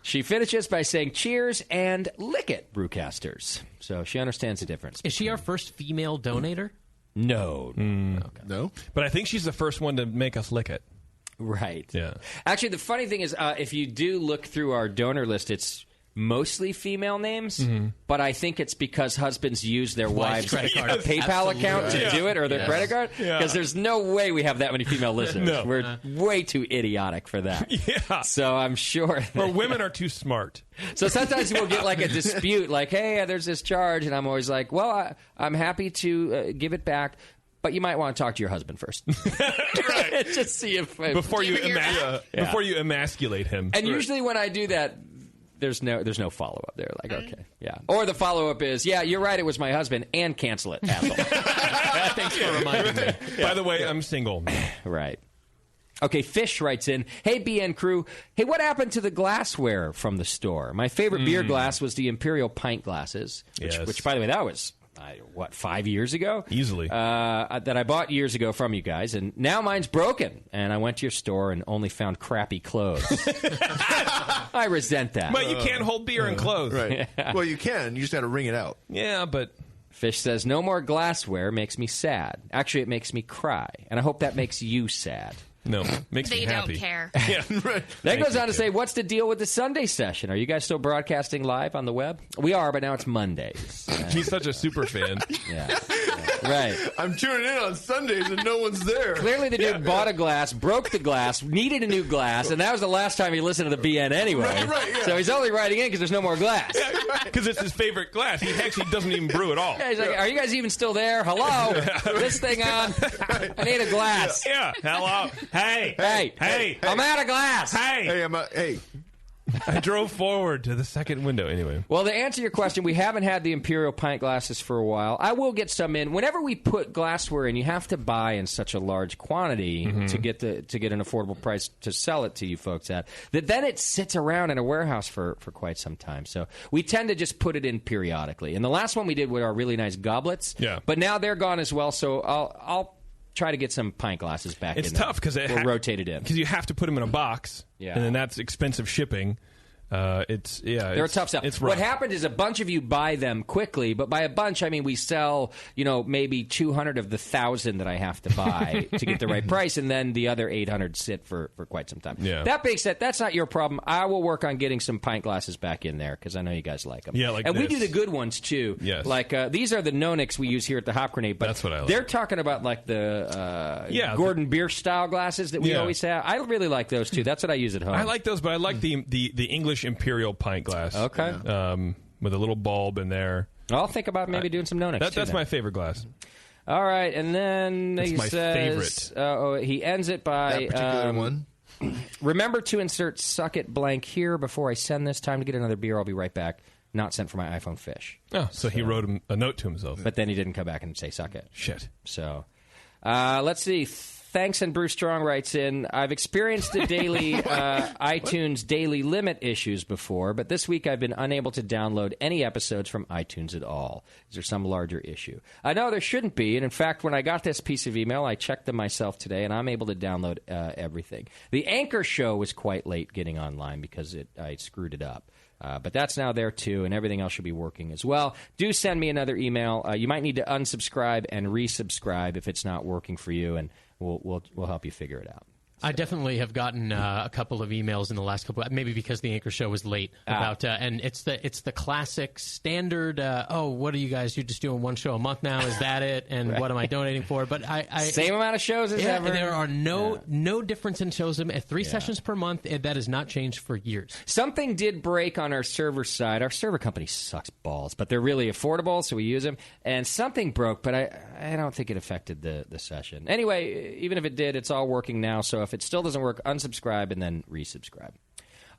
She finishes by saying cheers and lick it, Brewcasters. So she understands the difference. Is she our first female donator? No. Okay. No? But I think she's the first one to make us lick it. Right. Yeah. Actually, the funny thing is, if you do look through our donor list, it's mostly female names, but I think it's because husbands use their wives' credit card. PayPal account to do it, or their credit card, because there's no way we have that many female listeners. No. We're way too idiotic for that. Yeah. So I'm sure Or women are too smart. So sometimes we'll get like a dispute, like, hey, there's this charge, and I'm always like, well, I'm happy to give it back, but you might want to talk to your husband first. Right. Just see if... Before you emasculate him. And usually when I do that, there's no follow-up there. Like, okay, yeah. Or the follow-up is, yeah, you're right, it was my husband, and cancel it, asshole. Thanks for reminding me. By the way, I'm single. Right. Okay, Fish writes in, hey, BN crew, hey, what happened to the glassware from the store? My favorite beer glass was the Imperial pint glasses, which by the way, that was... 5 years ago? Easily. That I bought years ago from you guys, and now mine's broken. And I went to your store and only found crappy clothes. I resent that. But you can't hold beer in clothes. Right. Yeah. Well, you can. You just got to wring it out. Yeah, but... Fish says, no more glassware makes me sad. Actually, it makes me cry. And I hope that makes you sad. No, makes me happy. They don't care. Yeah, right. Then goes on to say, what's the deal with the Sunday session? Are you guys still broadcasting live on the web? We are, but now it's Mondays. He's such a super fan. Yeah. Right. I'm tuning in on Sundays and no one's there. Clearly, the dude bought a glass, broke the glass, needed a new glass, and that was the last time he listened to the BN anyway. Right, yeah. So he's only writing in because there's no more glass. Because it's his favorite glass. He actually doesn't even brew at all. Yeah, he's like, are you guys even still there? Hello? This thing on? I need a glass. Yeah. Hello. Hey. I'm out of glass. Hey. I drove forward to the second window anyway. Well, to answer your question, we haven't had the Imperial pint glasses for a while. I will get some in. Whenever we put glassware in, you have to buy in such a large quantity to get an affordable price to sell it to you folks at, that then it sits around in a warehouse for quite some time. So we tend to just put it in periodically. And the last one we did with our really nice goblets. Yeah. But now they're gone as well, so I'll try to get some pint glasses back in. It's tough because we'll rotate it in. Because you have to put them in a box, and then that's expensive shipping. They're a tough sell. It's rough. What happened is a bunch of you buy them quickly, but by a bunch I mean we sell, maybe 200 of the 1,000 that I have to buy to get the right price, and then the other 800 sit for quite some time. Yeah. That being said, that's not your problem. I will work on getting some pint glasses back in there because I know you guys like them. Yeah, and we do the good ones too. Yes. Like these are the no-nicks we use here at the Hop Grenade. But that's what I like. They're talking about like the Gordon Beer style glasses that we always have. I really like those too. That's what I use at home. I like those, but I like the English Imperial pint glass. Okay. With a little bulb in there. I'll think about maybe doing some no-nicks. That's my favorite glass. All right, and then that's he my says, he ends it by that particular one. Remember to insert "suck it" blank here before I send this. Time to get another beer. I'll be right back. Not sent for my iPhone fish. Oh, so he wrote a note to himself. But then he didn't come back and say "suck it." Shit. So let's see. Thanks, and Bruce Strong writes in, I've experienced the daily iTunes daily limit issues before, but this week I've been unable to download any episodes from iTunes at all. Is there some larger issue? No, there shouldn't be, and in fact, when I got this piece of email, I checked them myself today, and I'm able to download everything. The Anchor show was quite late getting online because I screwed it up. But that's now there, too, and everything else should be working as well. Do send me another email. You might need to unsubscribe and resubscribe if it's not working for you, and we'll help you figure it out. I definitely have gotten a couple of emails in the last couple, maybe because the Anchor show was late about, and it's the classic standard. What are you guys? You're just doing one show a month now? Is that it? And right. What am I donating for? But same amount of shows as ever. There are no difference in shows. At 3 sessions per month, that has not changed for years. Something did break on our server side. Our server company sucks balls, but they're really affordable, so we use them. And something broke, but I don't think it affected the session. Anyway, even if it did, it's all working now. So if it still doesn't work, unsubscribe and then resubscribe.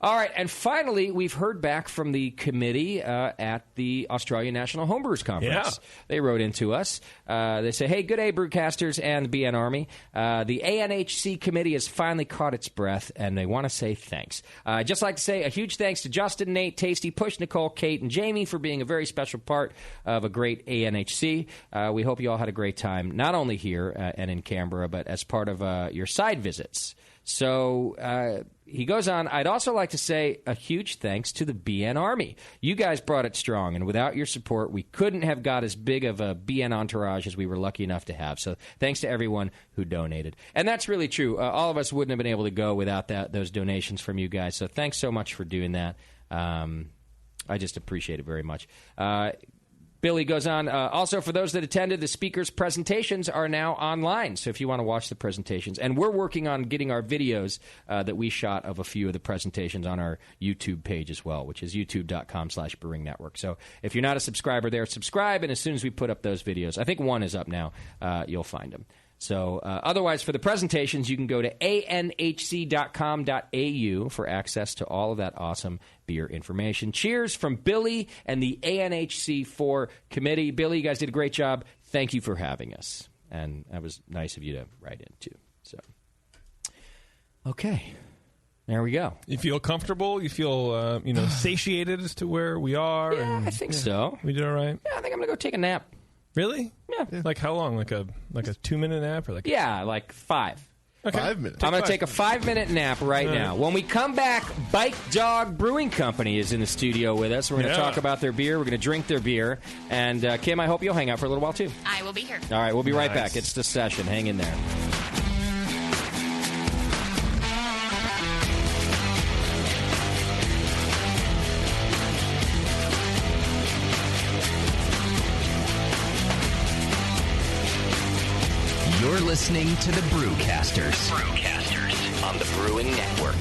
All right, and finally, we've heard back from the committee at the Australian National Homebrewers Conference. Yeah. They wrote into us. They say, hey, good day, Brewcasters and the BN Army. The ANHC committee has finally caught its breath, and they want to say thanks. I'd just like to say a huge thanks to Justin, Nate, Tasty, Push, Nicole, Kate, and Jamie for being a very special part of a great ANHC. We hope you all had a great time, not only here and in Canberra, but as part of your side visits. So he goes on, I'd also like to say a huge thanks to the BN Army. You guys brought it strong, and without your support, we couldn't have got as big of a BN entourage as we were lucky enough to have. So thanks to everyone who donated. And that's really true. All of us wouldn't have been able to go without those donations from you guys. So thanks so much for doing that. I just appreciate it very much. Billy goes on, also for those that attended, the speakers' presentations are now online. So if you want to watch the presentations, and we're working on getting our videos that we shot of a few of the presentations on our YouTube page as well, which is youtube.com/Brewing Network. So if you're not a subscriber there, subscribe, and as soon as we put up those videos, I think one is up now, you'll find them. So otherwise, for the presentations, you can go to anhc.com.au for access to all of that awesome beer information. Cheers from Billy and the ANHC4 committee. Billy, you guys did a great job. Thank you for having us. And that was nice of you to write in, too. So, okay. There we go. You feel comfortable? You feel, satiated as to where we are? Yeah, I think so. We did all right? Yeah, I think I'm going to go take a nap. Really? Yeah. Like how long? Like a 2-minute nap or like? Yeah, like 5. Okay. 5 minutes. I'm going to take a 5-minute nap right now. When we come back, Bike Dog Brewing Company is in the studio with us. We're going to talk about their beer. We're going to drink their beer. And Kim, I hope you'll hang out for a little while too. I will be here. All right, we'll be right back. It's the session. Hang in there. listening to the Brewcasters. On the Brewing Network.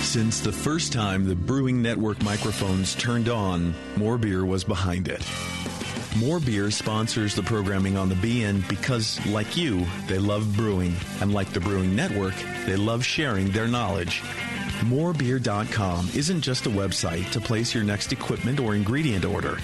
Since the first time the Brewing Network microphones turned on, More Beer was behind it. More Beer sponsors the programming on the BN because, like you, they love brewing. And like the Brewing Network, they love sharing their knowledge. Morebeer.com isn't just a website to place your next equipment or ingredient order.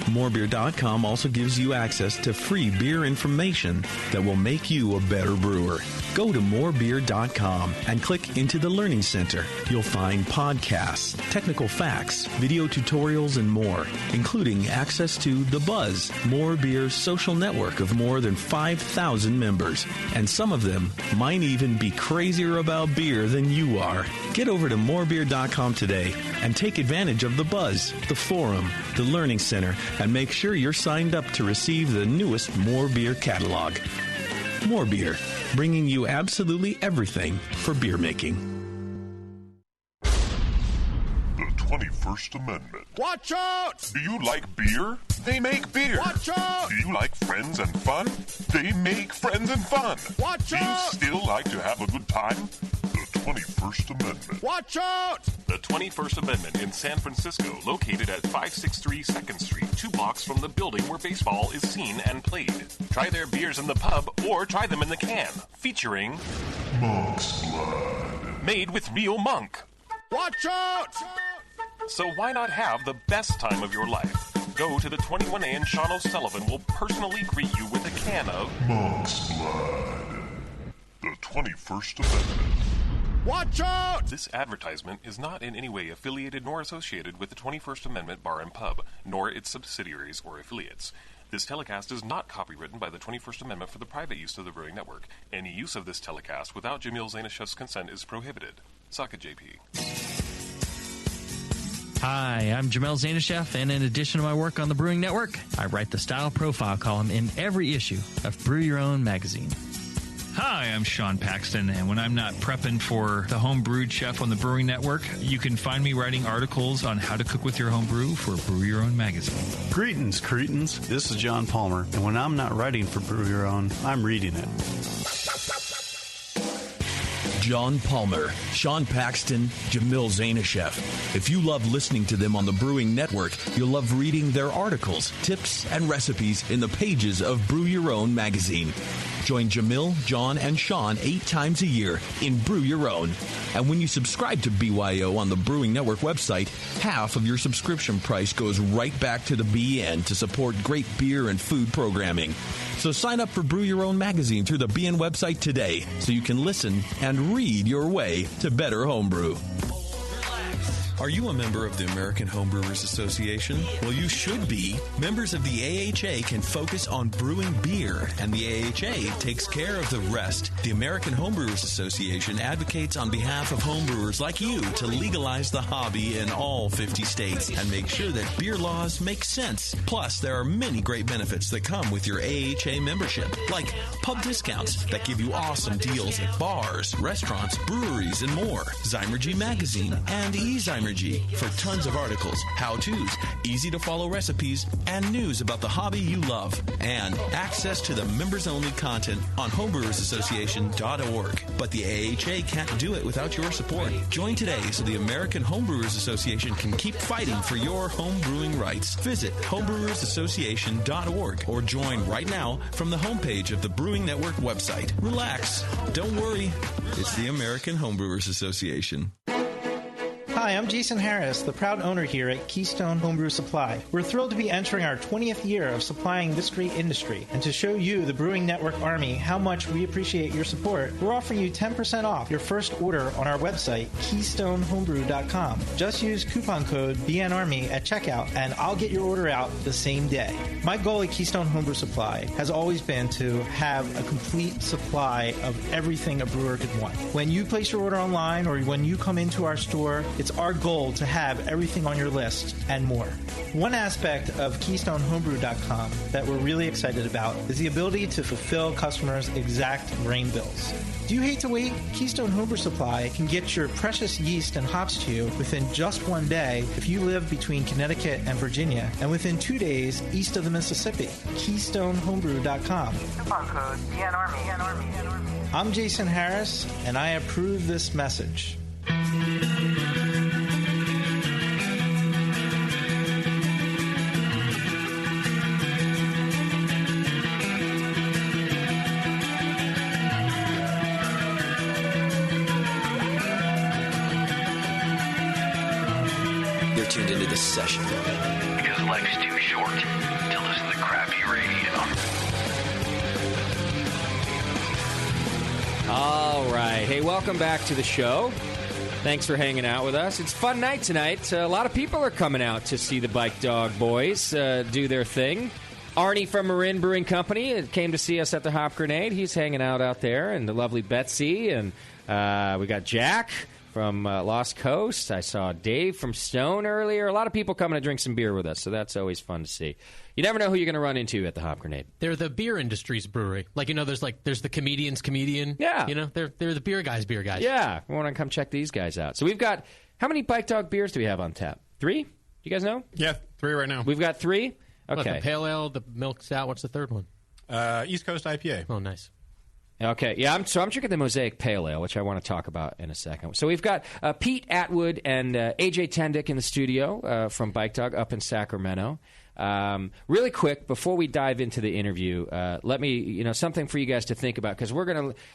Morebeer.com also gives you access to free beer information that will make you a better brewer. Go to morebeer.com and click into the Learning Center. You'll find podcasts, technical facts, video tutorials, and more, including access to The Buzz, More Beer's social network of more than 5,000 members. And some of them might even be crazier about beer than you are. Get over to morebeer.com today and take advantage of The Buzz, the forum, the Learning Center, and make sure you're signed up to receive the newest More Beer catalog. More Beer, bringing you absolutely everything for beer making. The 21st Amendment. Watch out! Do you like beer? They make beer. Watch out! Do you like friends and fun? They make friends and fun. Watch out! Do you still like to have a good time? The 21st Amendment. Watch out! The 21st Amendment in San Francisco, located at 563 2nd Street, 2 blocks from the building where baseball is seen and played. Try their beers in the pub or try them in the can, featuring Monk's Blood. Made with real monk. Watch out! So why not have the best time of your life? Go to the 21A and Sean O'Sullivan will personally greet you with a can of Monk's Blood. The 21st Amendment. Watch out! This advertisement is not in any way affiliated nor associated with the 21st Amendment Bar and Pub, nor its subsidiaries or affiliates. This telecast is not copywritten by the 21st Amendment for the private use of the Brewing Network. Any use of this telecast without Jamil Zainashev's consent is prohibited. Suck it, JP. Hi, I'm Jamel Zainashev, and in addition to my work on the Brewing Network, I write the style profile column in every issue of Brew Your Own magazine. Hi, I'm Sean Paxton, and when I'm not prepping for the Home Brewed Chef on the Brewing Network, you can find me writing articles on how to cook with your home brew for Brew Your Own magazine. Greetings, cretins. This is John Palmer, and when I'm not writing for Brew Your Own, I'm reading it. John Palmer, Sean Paxton, Jamil Zainashev. If you love listening to them on the Brewing Network, you'll love reading their articles, tips, and recipes in the pages of Brew Your Own magazine. Join Jamil, John, and Sean 8 times a year in Brew Your Own. And when you subscribe to BYO on the Brewing Network website, half of your subscription price goes right back to the BN to support great beer and food programming. So sign up for Brew Your Own magazine through the BN website today so you can listen and read your way to better homebrew. Are you a member of the American Homebrewers Association? Well, you should be. Members of the AHA can focus on brewing beer, and the AHA takes care of the rest. The American Homebrewers Association advocates on behalf of homebrewers like you to legalize the hobby in all 50 states and make sure that beer laws make sense. Plus, there are many great benefits that come with your AHA membership, like pub discounts that give you awesome deals at bars, restaurants, breweries, and more. Zymergy Magazine and eZymergy for tons of articles, how-tos, easy-to-follow recipes, and news about the hobby you love. And access to the members-only content on homebrewersassociation.org. But the AHA can't do it without your support. Join today so the American Homebrewers Association can keep fighting for your home brewing rights. Visit homebrewersassociation.org or join right now from the homepage of the Brewing Network website. Relax. Don't worry. It's the American Homebrewers Association. Hi, I'm Jason Harris, the proud owner here at Keystone Homebrew Supply. We're thrilled to be entering our 20th year of supplying this great industry. And to show you, the Brewing Network Army, how much we appreciate your support, we're offering you 10% off your first order on our website, KeystoneHomebrew.com. Just use coupon code BNARMY at checkout, and I'll get your order out the same day. My goal at Keystone Homebrew Supply has always been to have a complete supply of everything a brewer could want. When you place your order online or when you come into our store, it's It's our goal to have everything on your list and more. One aspect of KeystoneHomebrew.com that we're really excited about is the ability to fulfill customers' exact grain bills. Do you hate to wait? Keystone Homebrew Supply can get your precious yeast and hops to you within just one day if you live between Connecticut and Virginia, and within 2 days east of the Mississippi. KeystoneHomebrew.com. Coupon code PNARMY. I'm Jason Harris, and I approve this message. You're tuned into this session because life's too short to listen to crappy radio. All right. Hey, welcome back to the show. Thanks for hanging out with us. It's a fun night tonight. A lot of people are coming out to see the Bike Dog Boys do their thing. Arnie from Marin Brewing Company came to see us at the Hop Grenade. He's hanging out there, and the lovely Betsy. And we got Jack from Lost Coast. I saw Dave from Stone earlier. A lot of people coming to drink some beer with us, so that's always fun to see. You never know who you're going to run into at the Hop Grenade. They're the beer industry's brewery. There's the comedian's comedian. Yeah. They're the beer guys' beer guys. Yeah. We want to come check these guys out. So we've got, how many Bike Dog beers do we have on tap? 3? Do you guys know? Yeah, 3 right now. We've got 3? Okay. What, the Pale Ale, the Milk Stout, what's the third one? East Coast IPA. Oh, nice. Okay, yeah, I'm drinking the Mosaic Pale Ale, which I want to talk about in a second. So we've got Pete Atwood and AJ Tendick in the studio from Bike Dog up in Sacramento. Really quick, before we dive into the interview, let me, something for you guys to think about, because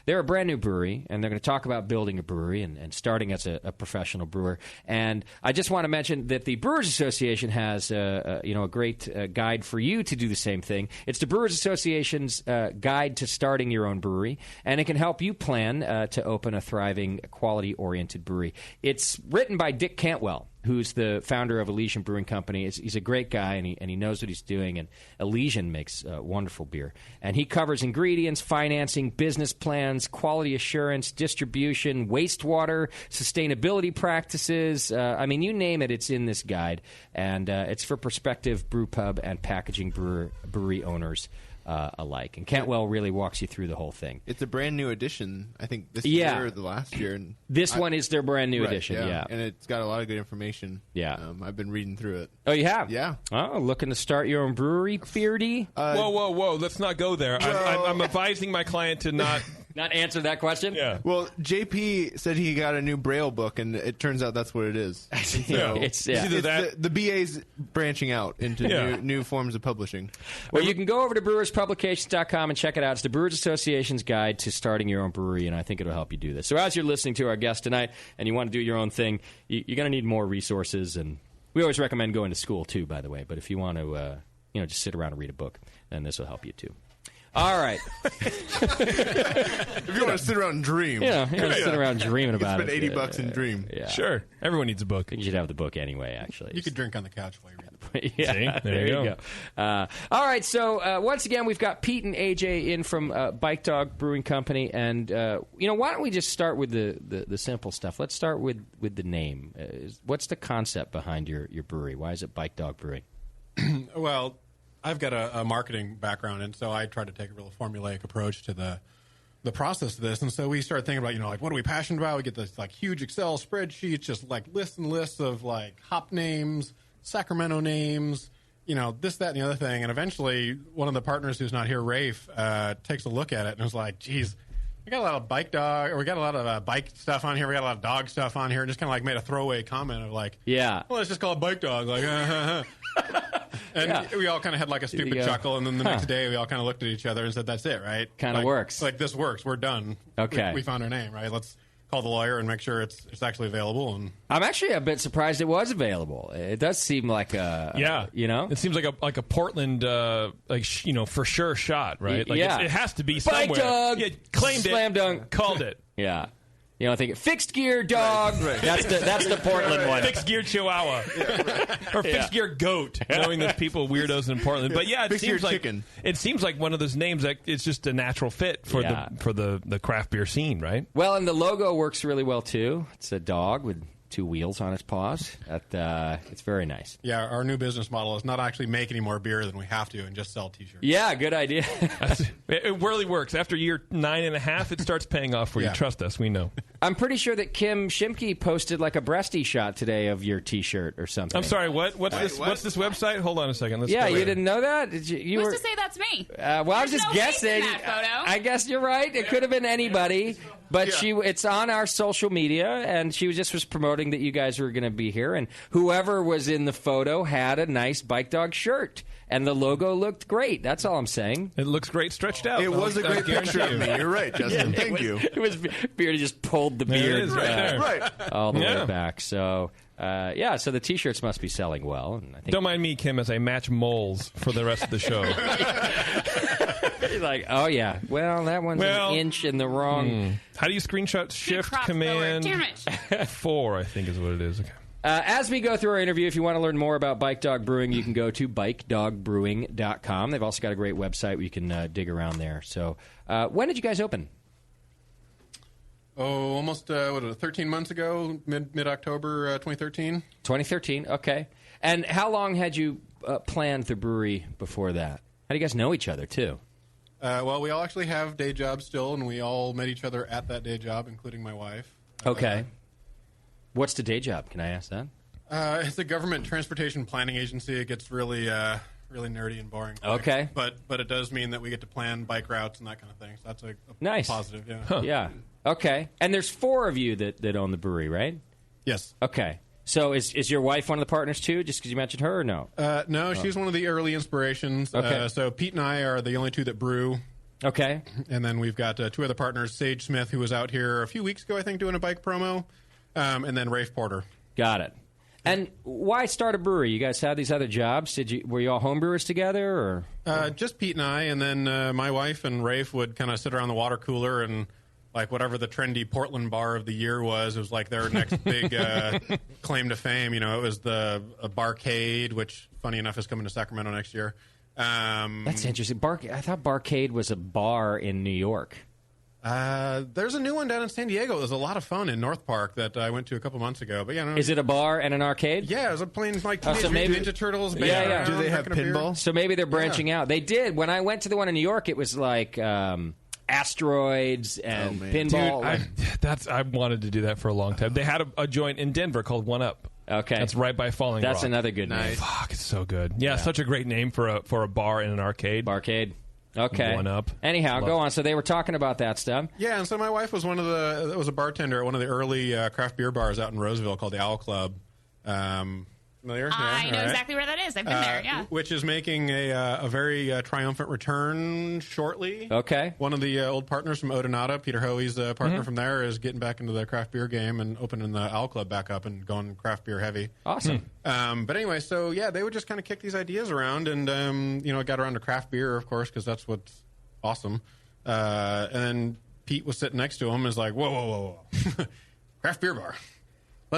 they're a brand new brewery, and they're going to talk about building a brewery and starting as a professional brewer. And I just want to mention that the Brewers Association has, a great guide for you to do the same thing. It's the Brewers Association's guide to starting your own brewery, and it can help you plan to open a thriving, quality-oriented brewery. It's written by Dick Cantwell, who's the founder of Elysian Brewing Company. He's a great guy, and he knows what he's doing, and Elysian makes wonderful beer. And he covers ingredients, financing, business plans, quality assurance, distribution, wastewater, sustainability practices. You name it, it's in this guide. And it's for prospective brew pub and packaging brewery owners alike. And Cantwell really walks you through the whole thing. It's a brand new edition, I think, this year or the last year. And this one is their brand new edition, yeah. And it's got a lot of good information. Yeah. I've been reading through it. Oh, you have? Yeah. Oh, looking to start your own brewery, Beardy? Whoa. Let's not go there. I'm advising my client to not... Not answer that question? Yeah. Well, JP said he got a new Braille book, and it turns out that's what it is. So it's the BA's branching out into new forms of publishing. Well, you can go over to brewerspublications.com and check it out. It's the Brewers Association's guide to starting your own brewery, and I think it'll help you do this. So as you're listening to our guest tonight and you want to do your own thing, you're going to need more resources, and we always recommend going to school, too, by the way. But if you want to just sit around and read a book, then this will help you, too. All right. If you want to sit around and dream. Yeah, sit around dreaming about it. Spend $80 and dream. Yeah. Sure. Everyone needs a book. You should have the book anyway, actually. You could drink on the couch while you read the book. Yeah, See? There you go. All right, so once again, we've got Pete and AJ in from Bike Dog Brewing Company. And, why don't we just start with the simple stuff? Let's start with the name. What's the concept behind your brewery? Why is it Bike Dog Brewing? Well, I've got a marketing background, and so I try to take a real formulaic approach to the process of this. And so we started thinking about, what are we passionate about? We get this huge Excel spreadsheets, just lists and lists of hop names, Sacramento names, this, that, and the other thing. And eventually, one of the partners who's not here, Rafe, takes a look at it and was like, "Geez, we got a lot of bike dog, or we got a lot of bike stuff on here. We got a lot of dog stuff on here." And just kind of made a throwaway comment of "Yeah, well, let's just call it Bike Dog." And we all kind of had a stupid chuckle, and then the next day we all kind of looked at each other and said, "That's it, right? Kind of works. This works. We're done. Okay, we found our name, right? Let's call the lawyer and make sure it's actually available." And I'm actually a bit surprised it was available. It does seem like it seems like a Portland for sure shot, right? It has to be somewhere. Bike Dog, claimed slam it, dunk, called it. Yeah. I think fixed gear dog. Right. That's the Portland one. Fixed gear Chihuahua, or fixed gear goat. Knowing there's people weirdos in Portland, but it seems like one of those names that it's just a natural fit for the craft beer scene, right? Well, and the logo works really well too. It's a dog with 2 wheels on its paws. It's very nice. Yeah, our new business model is not actually make any more beer than we have to and just sell T-shirts. Yeah, good idea. It really works. After year 9.5, it starts paying off for you. Trust us, we know. I'm pretty sure that Kim Shimke posted like a breasty shot today of your T-shirt or something. I'm sorry, what? What's this website? Hold on a second. Let's yeah, go you didn't know that? You Who's to say that's me? Well, I was There's just no face guessing. in that photo. I guess you're right. It could have been anybody, but it's on our social media, and she was promoting that you guys were going to be here, and whoever was in the photo had a nice Bike Dog shirt, and the logo looked great. That's all I'm saying. It looks great stretched out. It was a great picture of me. You're right, Justin. Thank you. It was Beardy just pulled the beard all the way back. So. So the T-shirts must be selling well. And I think don't mind me, Kim, as I match moles for the rest of the show. You're like, oh yeah, well that one's an inch in the wrong. How do you screenshot? Shift Command 4, I think is what it is. Okay. As we go through our interview, if you want to learn more about Bike Dog Brewing, you can go to bikedogbrewing.com. They've also got a great website where you can dig around there. So, when did you guys open? Oh, almost 13 months ago, mid-October 2013. 2013, okay. And how long had you planned the brewery before that? How do you guys know each other, too? Well, we all actually have day jobs still, and we all met each other at that day job, including my wife. Okay. What's the day job? Can I ask that? It's a government transportation planning agency. It gets really nerdy and boring. Okay. But it does mean that we get to plan bike routes and that kind of thing. So that's a nice positive, yeah. Huh. Yeah. Okay. And there's 4 of you that own the brewery, right? Yes. Okay. So is your wife one of the partners, too, just because you mentioned her, or no? No, she's one of the early inspirations. Okay. So Pete and I are the only 2 that brew. Okay. And then we've got 2 other partners, Sage Smith, who was out here a few weeks ago, I think, doing a bike promo, and then Rafe Porter. Got it. And why start a brewery? You guys had these other jobs. Were you all homebrewers together, or just Pete and I? And then my wife and Rafe would kind of sit around the water cooler and like whatever the trendy Portland bar of the year was. It was like their next big claim to fame. You know, it was the Barcade, which funny enough is coming to Sacramento next year. That's interesting. I thought Barcade was a bar in New York. There's a new one down in San Diego. It was a lot of fun in North Park that I went to a couple months ago. But yeah, no, is it a bar and an arcade? Yeah, it was playing like Teenage Mutant Ninja Turtles. Yeah. Do they have pinball? So maybe they're branching out. They did. When I went to the one in New York, it was like asteroids and pinball. Dude, I wanted to do that for a long time. They had a joint in Denver called One Up. Okay, that's right by Falling Rock. That's another good name. Fuck, it's so good. Yeah, such a great name for a bar and an arcade. Barcade. Okay. One Up. Anyhow, go on. So they were talking about that stuff. Yeah, and so my wife was was a bartender at one of the early craft beer bars out in Roseville called the Owl Club. Familiar? I know exactly where that is. I've been there, yeah. Which is making a very triumphant return shortly. Okay. One of the old partners from Odonata, Peter Hoey's partner from there, is getting back into the craft beer game and opening the Owl Club back up and going craft beer heavy. Awesome. But anyway, so yeah, they would just kind of kick these ideas around, and it got around to craft beer, of course, because that's what's awesome. And then Pete was sitting next to him and was like, whoa. Craft beer bar.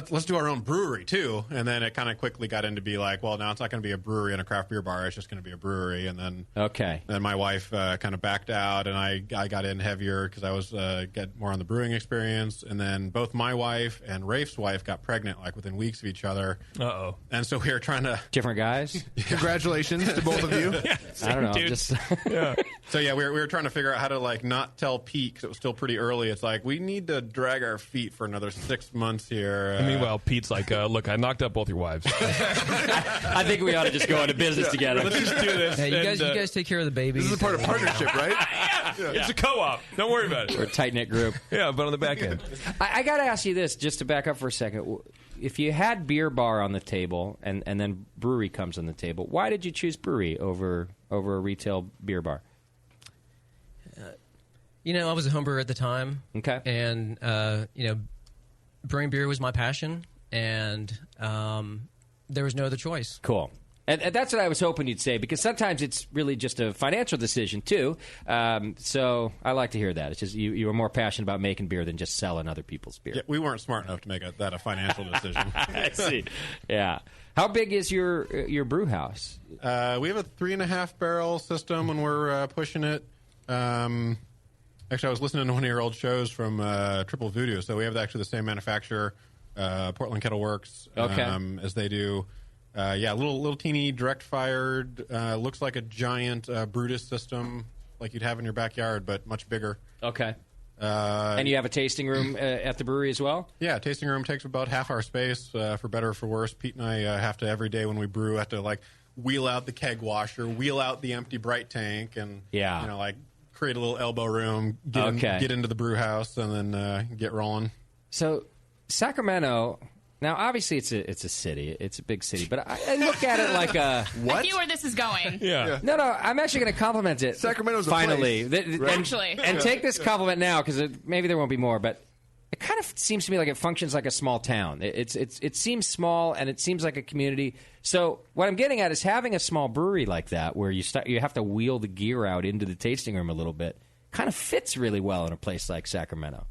Let's do our own brewery, too. And then it kind of quickly got into be like, well, now it's not going to be a brewery and a craft beer bar. It's just going to be a brewery. And then then my wife kind of backed out, and I got in heavier because I was get more on the brewing experience. And then both my wife and Rafe's wife got pregnant like within weeks of each other. Uh-oh. And so we were trying to... Different guys? Congratulations to both of you. I don't know. So yeah, we were trying to figure out how to like not tell Pete because it was still pretty early. It's like, we need to drag our feet for another 6 months here. Meanwhile, Pete's like, look, I knocked up both your wives. I think we ought to just go into business together. Let's just do this. Hey, you guys take care of the babies. This is a part of partnership, right? It's a co-op. Don't worry about it. We're a tight-knit group. Yeah, but on the back end. I got to ask you this, just to back up for a second. If you had beer bar on the table and then brewery comes on the table, why did you choose brewery over a retail beer bar? I was a home brewer at the time. Okay. And, brewing beer was my passion, and there was no other choice. Cool. And that's what I was hoping you'd say, because sometimes it's really just a financial decision, too. So I like to hear that. It's just you were more passionate about making beer than just selling other people's beer. Yeah, we weren't smart enough to make that a financial decision. I see. Yeah. How big is your brew house? We have a 3.5 barrel system when we're pushing it. Actually, I was listening to one of your old shows from Triple Voodoo, so we have actually the same manufacturer. Portland Kettle Works. Okay. As they do. Little teeny direct fired. Looks like a giant Brutus system, like you'd have in your backyard, but much bigger. Okay. And you have a tasting room at the brewery as well? Yeah, tasting room takes about half our space, for better or for worse. Pete and I have to, every day when we brew, have to like wheel out the keg washer, wheel out the empty bright tank, and create a little elbow room, get into the brew house, and then get rolling. So Sacramento. Now, obviously, it's a city. It's a big city. But I look at it like a... What? I see where this is going. Yeah. No, I'm actually going to compliment it. Sacramento's finally. a place. Right? Actually. And take this compliment now, because maybe there won't be more, but it kind of seems to me like it functions like a small town. It seems small, and it seems like a community. So what I'm getting at is having a small brewery like that, where you have to wheel the gear out into the tasting room a little bit, kind of fits really well in a place like Sacramento.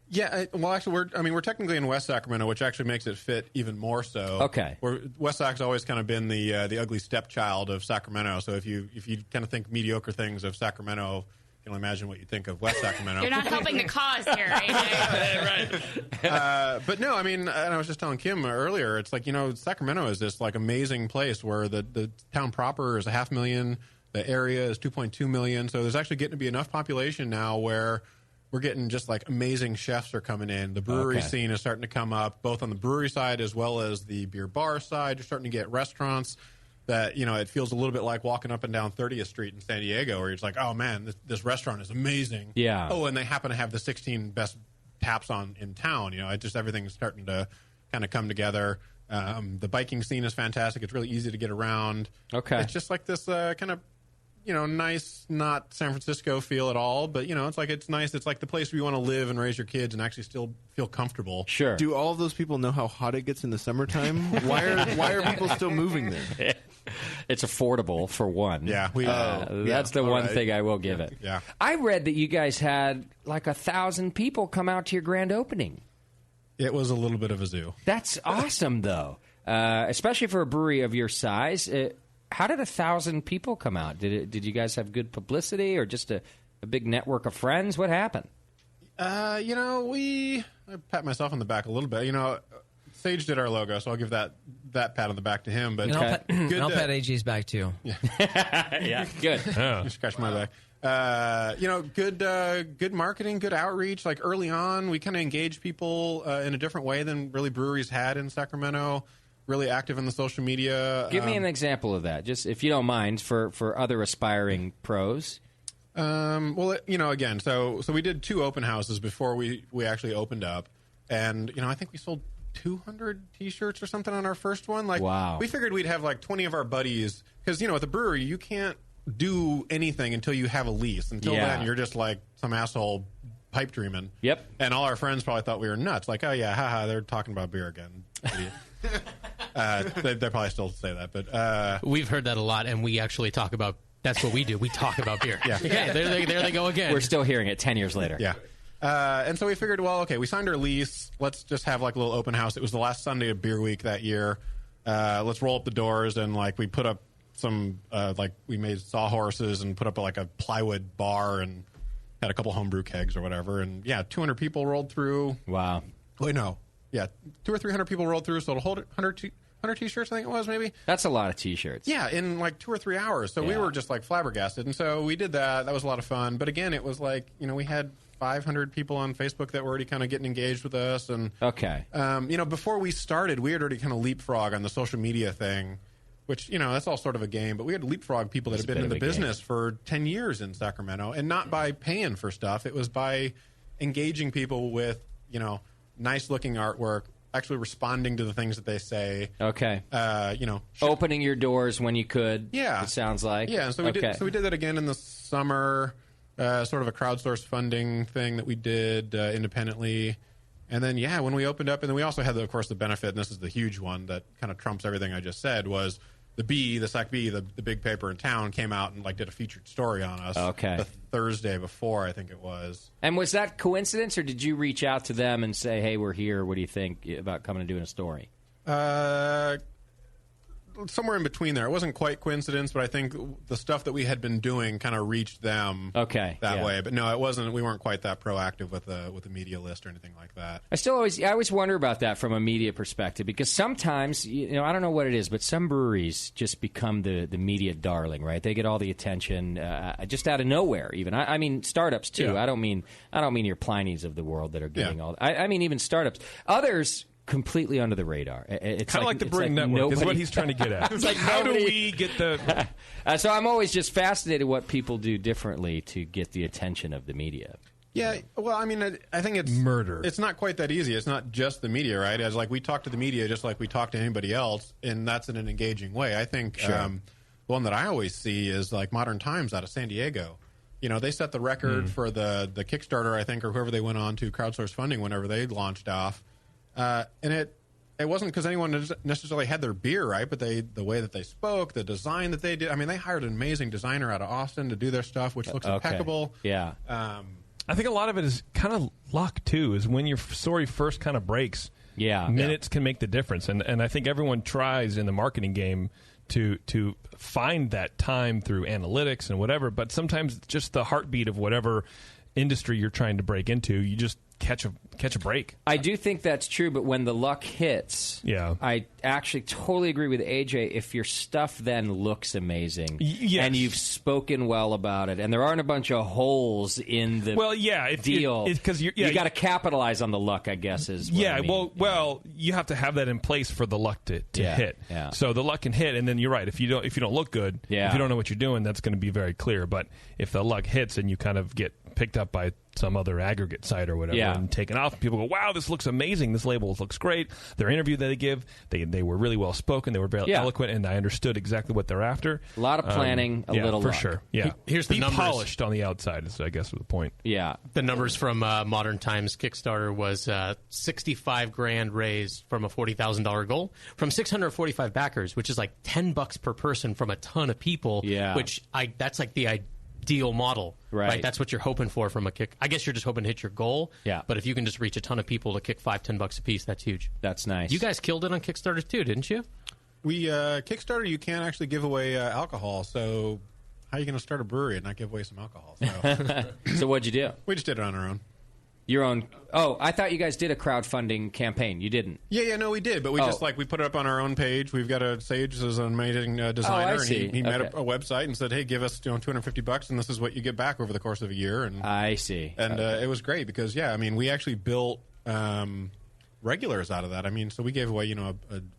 Yeah, well, actually, we're technically in West Sacramento, which actually makes it fit even more so. Okay. West Sac's always kind of been the ugly stepchild of Sacramento. So if you kind of think mediocre things of Sacramento, you can only imagine what you think of West Sacramento. You're not helping the cause here, AJ. Right. But no, and I was just telling Kim earlier, it's like, Sacramento is this like amazing place where the town proper is 500,000, the area is 2.2 million. So there's actually getting to be enough population now where we're getting just like amazing chefs are coming in. The brewery scene is starting to come up, both on the brewery side as well as the beer bar side. You're starting to get restaurants that, it feels a little bit like walking up and down 30th Street in San Diego, where you're just like, oh man, this restaurant is amazing. Yeah. Oh, and they happen to have the 16 best taps in town. Everything's starting to kind of come together. The biking scene is fantastic. It's really easy to get around. Okay. It's just like this kind of, nice, not San Francisco feel at all, but, it's nice. It's like the place where you want to live and raise your kids and actually still feel comfortable. Sure. Do all of those people know how hot it gets in the summertime? Why are people still moving there? It's affordable, for one. Yeah. That's the one thing I will give it. Yeah. I read that you guys had like 1,000 people come out to your grand opening. It was a little bit of a zoo. That's awesome, though, especially for a brewery of your size. How did 1,000 people come out? Did you guys have good publicity or just a big network of friends? What happened? I pat myself on the back a little bit. Sage did our logo, so I'll give that pat on the back to him. But and I'll pat AG's back too. Yeah, yeah, good. You scratch my back. Good marketing, good outreach. Like early on, we kind of engaged people in a different way than really breweries had in Sacramento. Really active in the social media. Give me an example of that, just if you don't mind, for other aspiring pros. Again, so we did 2 open houses before we actually opened up, and I think we sold 200 T-shirts or something on our first one. Like, wow. We figured we'd have like 20 of our buddies, because at the brewery you can't do anything until you have a lease. Until then, you're just like some asshole pipe dreaming. Yep. And all our friends probably thought we were nuts. Like, oh yeah, haha, they're talking about beer again. They probably still say that, but we've heard that a lot, and we actually talk about. That's what we do. We talk about beer. Yeah. Okay, there they go again. We're still hearing it 10 years later. Yeah. And so we figured, well, okay, we signed our lease. Let's just have like a little open house. It was the last Sunday of Beer Week that year. Let's roll up the doors, and like we put up some we made sawhorses and put up like a plywood bar and had a couple homebrew kegs or whatever. And 200 people rolled through. Wow. Wait, no. Yeah, 200 or 300 people rolled through, so it'll hold 100 T-shirts, I think it was, maybe. That's a lot of T-shirts. Yeah, in like 2 or 3 hours. So we were just like flabbergasted, and so we did that. That was a lot of fun. But again, it was like we had 500 people on Facebook that were already kind of getting engaged with us, and before we started, we had already kind of leapfrog on the social media thing, which that's all sort of a game. But we had leapfrog people that had been in the business for 10 years in Sacramento, and not by paying for stuff. It was by engaging people with nice looking artwork, actually responding to the things that they say. Okay. Opening your doors when you could. Yeah. It sounds like. Yeah. And so we did that again in the summer, sort of a crowdsourced funding thing that we did independently. And then, when we opened up, and then we also had, of course, the benefit, and this is the huge one that kind of trumps everything I just said, was the Sac Bee, the big paper in town, came out and did a featured story on us. Okay. The Thursday before, I think it was. And was that coincidence, or did you reach out to them and say, hey, we're here, what do you think about coming and doing a story? A somewhere in between there. It wasn't quite coincidence, but I think the stuff that we had been doing kind of reached them that way. But no, it wasn't. We weren't quite that proactive with a media list or anything like that. I always wonder about that from a media perspective, because sometimes, I don't know what it is, but some breweries just become the media darling, right? They get all the attention just out of nowhere. Even I mean startups too. Yeah. I don't mean your Pliny's of the world that are getting all. I mean even startups. Others completely under the radar. It's kind of like the Brewing Network is what he's trying to get at. It's like, how do we get the... So I'm always just fascinated what people do differently to get the attention of the media. Yeah, well, I mean, I think it's... Murder. It's not quite that easy. It's not just the media, right? As like we talk to the media just like we talk to anybody else, and that's in an engaging way. I think the one that I always see is like Modern Times out of San Diego. They set the record for the Kickstarter, I think, or whoever they went on to crowdsource funding whenever they launched off. And it wasn't because anyone necessarily had their beer, right? But the way that they spoke, the design that they did. I mean, they hired an amazing designer out of Austin to do their stuff, which looks impeccable. Yeah. I think a lot of it is kind of luck, too, is when your story first kind of breaks. Yeah. Minutes can make the difference. And I think everyone tries in the marketing game to find that time through analytics and whatever. But sometimes just the heartbeat of whatever industry you're trying to break into, you just catch a break. I do think that's true, but when the luck hits, I actually totally agree with AJ. If your stuff then looks amazing, and you've spoken well about it, and there aren't a bunch of holes in the deal, because you got to capitalize on the luck, I guess. Is what I mean. Well, you have to have that in place for the luck to hit. Yeah. So the luck can hit, and then you're right. If you don't look good, if you don't know what you're doing, that's going to be very clear. But if the luck hits and you kind of get picked up by some other aggregate site or whatever and taken off, and people go, wow, this looks amazing, this label looks great, their interview that they give, they were really well spoken, they were very eloquent, and I understood exactly what they're after. A lot of planning, a little for luck. Sure. Here's the numbers. Polished on the outside is, I guess, the point. The numbers from Modern Times Kickstarter was $65,000 raised from a $40,000 goal from 645 backers, which is like $10 per person from a ton of people. Which that's like the ideal model, right? That's what you're hoping for from a kick. I guess you're just hoping to hit your goal. But if you can just reach a ton of people to kick $5-10 a piece, that's huge. That's nice. You guys killed it on Kickstarter too, didn't you? We Kickstarter, you can't actually give away alcohol, so how are you going to start a brewery and not give away some alcohol? So, so what'd you do? We just did it on our own. Your own? Oh, I thought you guys did a crowdfunding campaign. You didn't? No, we did, but we just we put it up on our own page. We've got Sage is an amazing designer, and he made a website and said, "Hey, give us $250, and this is what you get back over the course of a year." And I see, and it was great because we actually built regulars out of that. I mean, so we gave away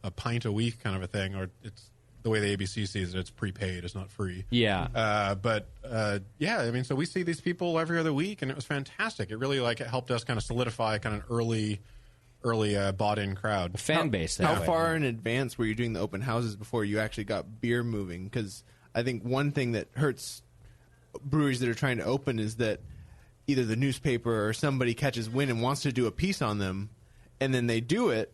a pint a week kind of a thing, or it's the way the ABC sees it, it's prepaid, it's not free. I mean, so we see these people every other week, and it was fantastic. It really it helped us kind of solidify kind of early bought-in crowd. Fan base. How far in advance were you doing the open houses before you actually got beer moving? Because I think one thing that hurts breweries that are trying to open is that either the newspaper or somebody catches wind and wants to do a piece on them, and then they do it,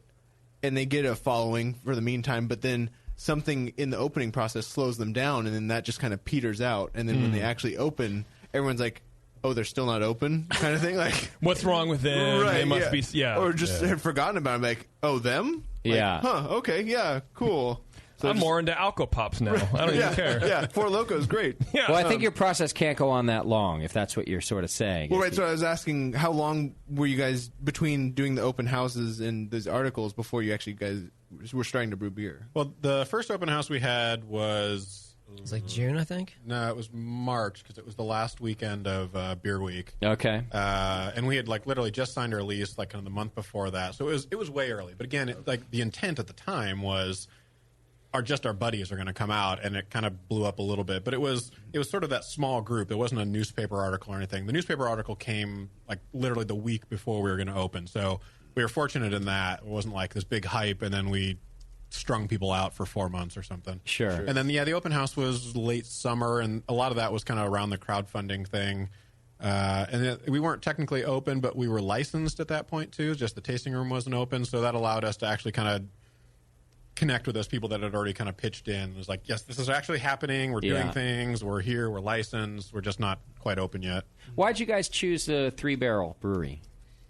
and they get a following for the meantime, but then something in the opening process slows them down, and then that just kind of peters out. And then when they actually open, everyone's like, oh, they're still not open, kind of thing. Like, what's wrong with them? Right, they must be, or just have forgotten about them. Like, oh, them? Okay, cool. So I'm more into Alco Pops now. I don't even care. Four Locos, great. Well, I think your process can't go on that long, if that's what you're sort of saying. Well, right, so I was asking, how long were you guys between doing the open houses and those articles before you actually guys were starting to brew beer? Well, the first open house we had was... It was like June, I think? No, it was March, because it was the last weekend of Beer Week. Okay. And we had literally just signed our lease kind of the month before that. So it was way early. But again, the intent at the time was... our buddies are going to come out, and it kind of blew up a little bit. But it was sort of that small group. It wasn't a newspaper article or anything. The newspaper article came literally the week before we were going to open. So we were fortunate in that. It wasn't like this big hype, and then we strung people out for 4 months or something. Sure. And then, the open house was late summer, and a lot of that was kind of around the crowdfunding thing. And we weren't technically open, but we were licensed at that point, too. Just the tasting room wasn't open, so that allowed us to actually kind of connect with those people that had already kind of pitched in. It was like, yes, this is actually happening. We're doing things. We're here. We're licensed. We're just not quite open yet. Why'd you guys choose the 3 Barrel Brewery?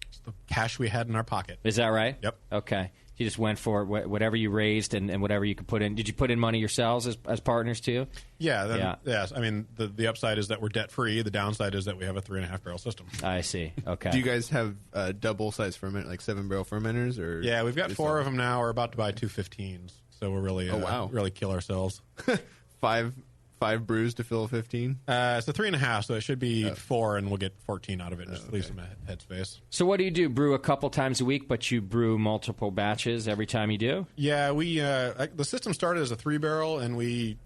It's the cash we had in our pocket. Is that right? Yep. Okay. You just went for whatever you raised and whatever you could put in. Did you put in money yourselves as partners too? Yeah. Yes. I mean, the upside is that we're debt free. The downside is that we have a 3.5 barrel system. I see. Okay. Do you guys have double size ferment, like 7-barrel fermenters? Or yeah, we've got 4 of them now. We're about to buy 2 15s. So we're really really kill ourselves. Five brews to fill 15? It's a 3.5, so it should be 4, and we'll get 14 out of it. Just leave some headspace. So what do you do? Brew a couple times a week, but you brew multiple batches every time you do? Yeah, we the system started as a 3-barrel, and we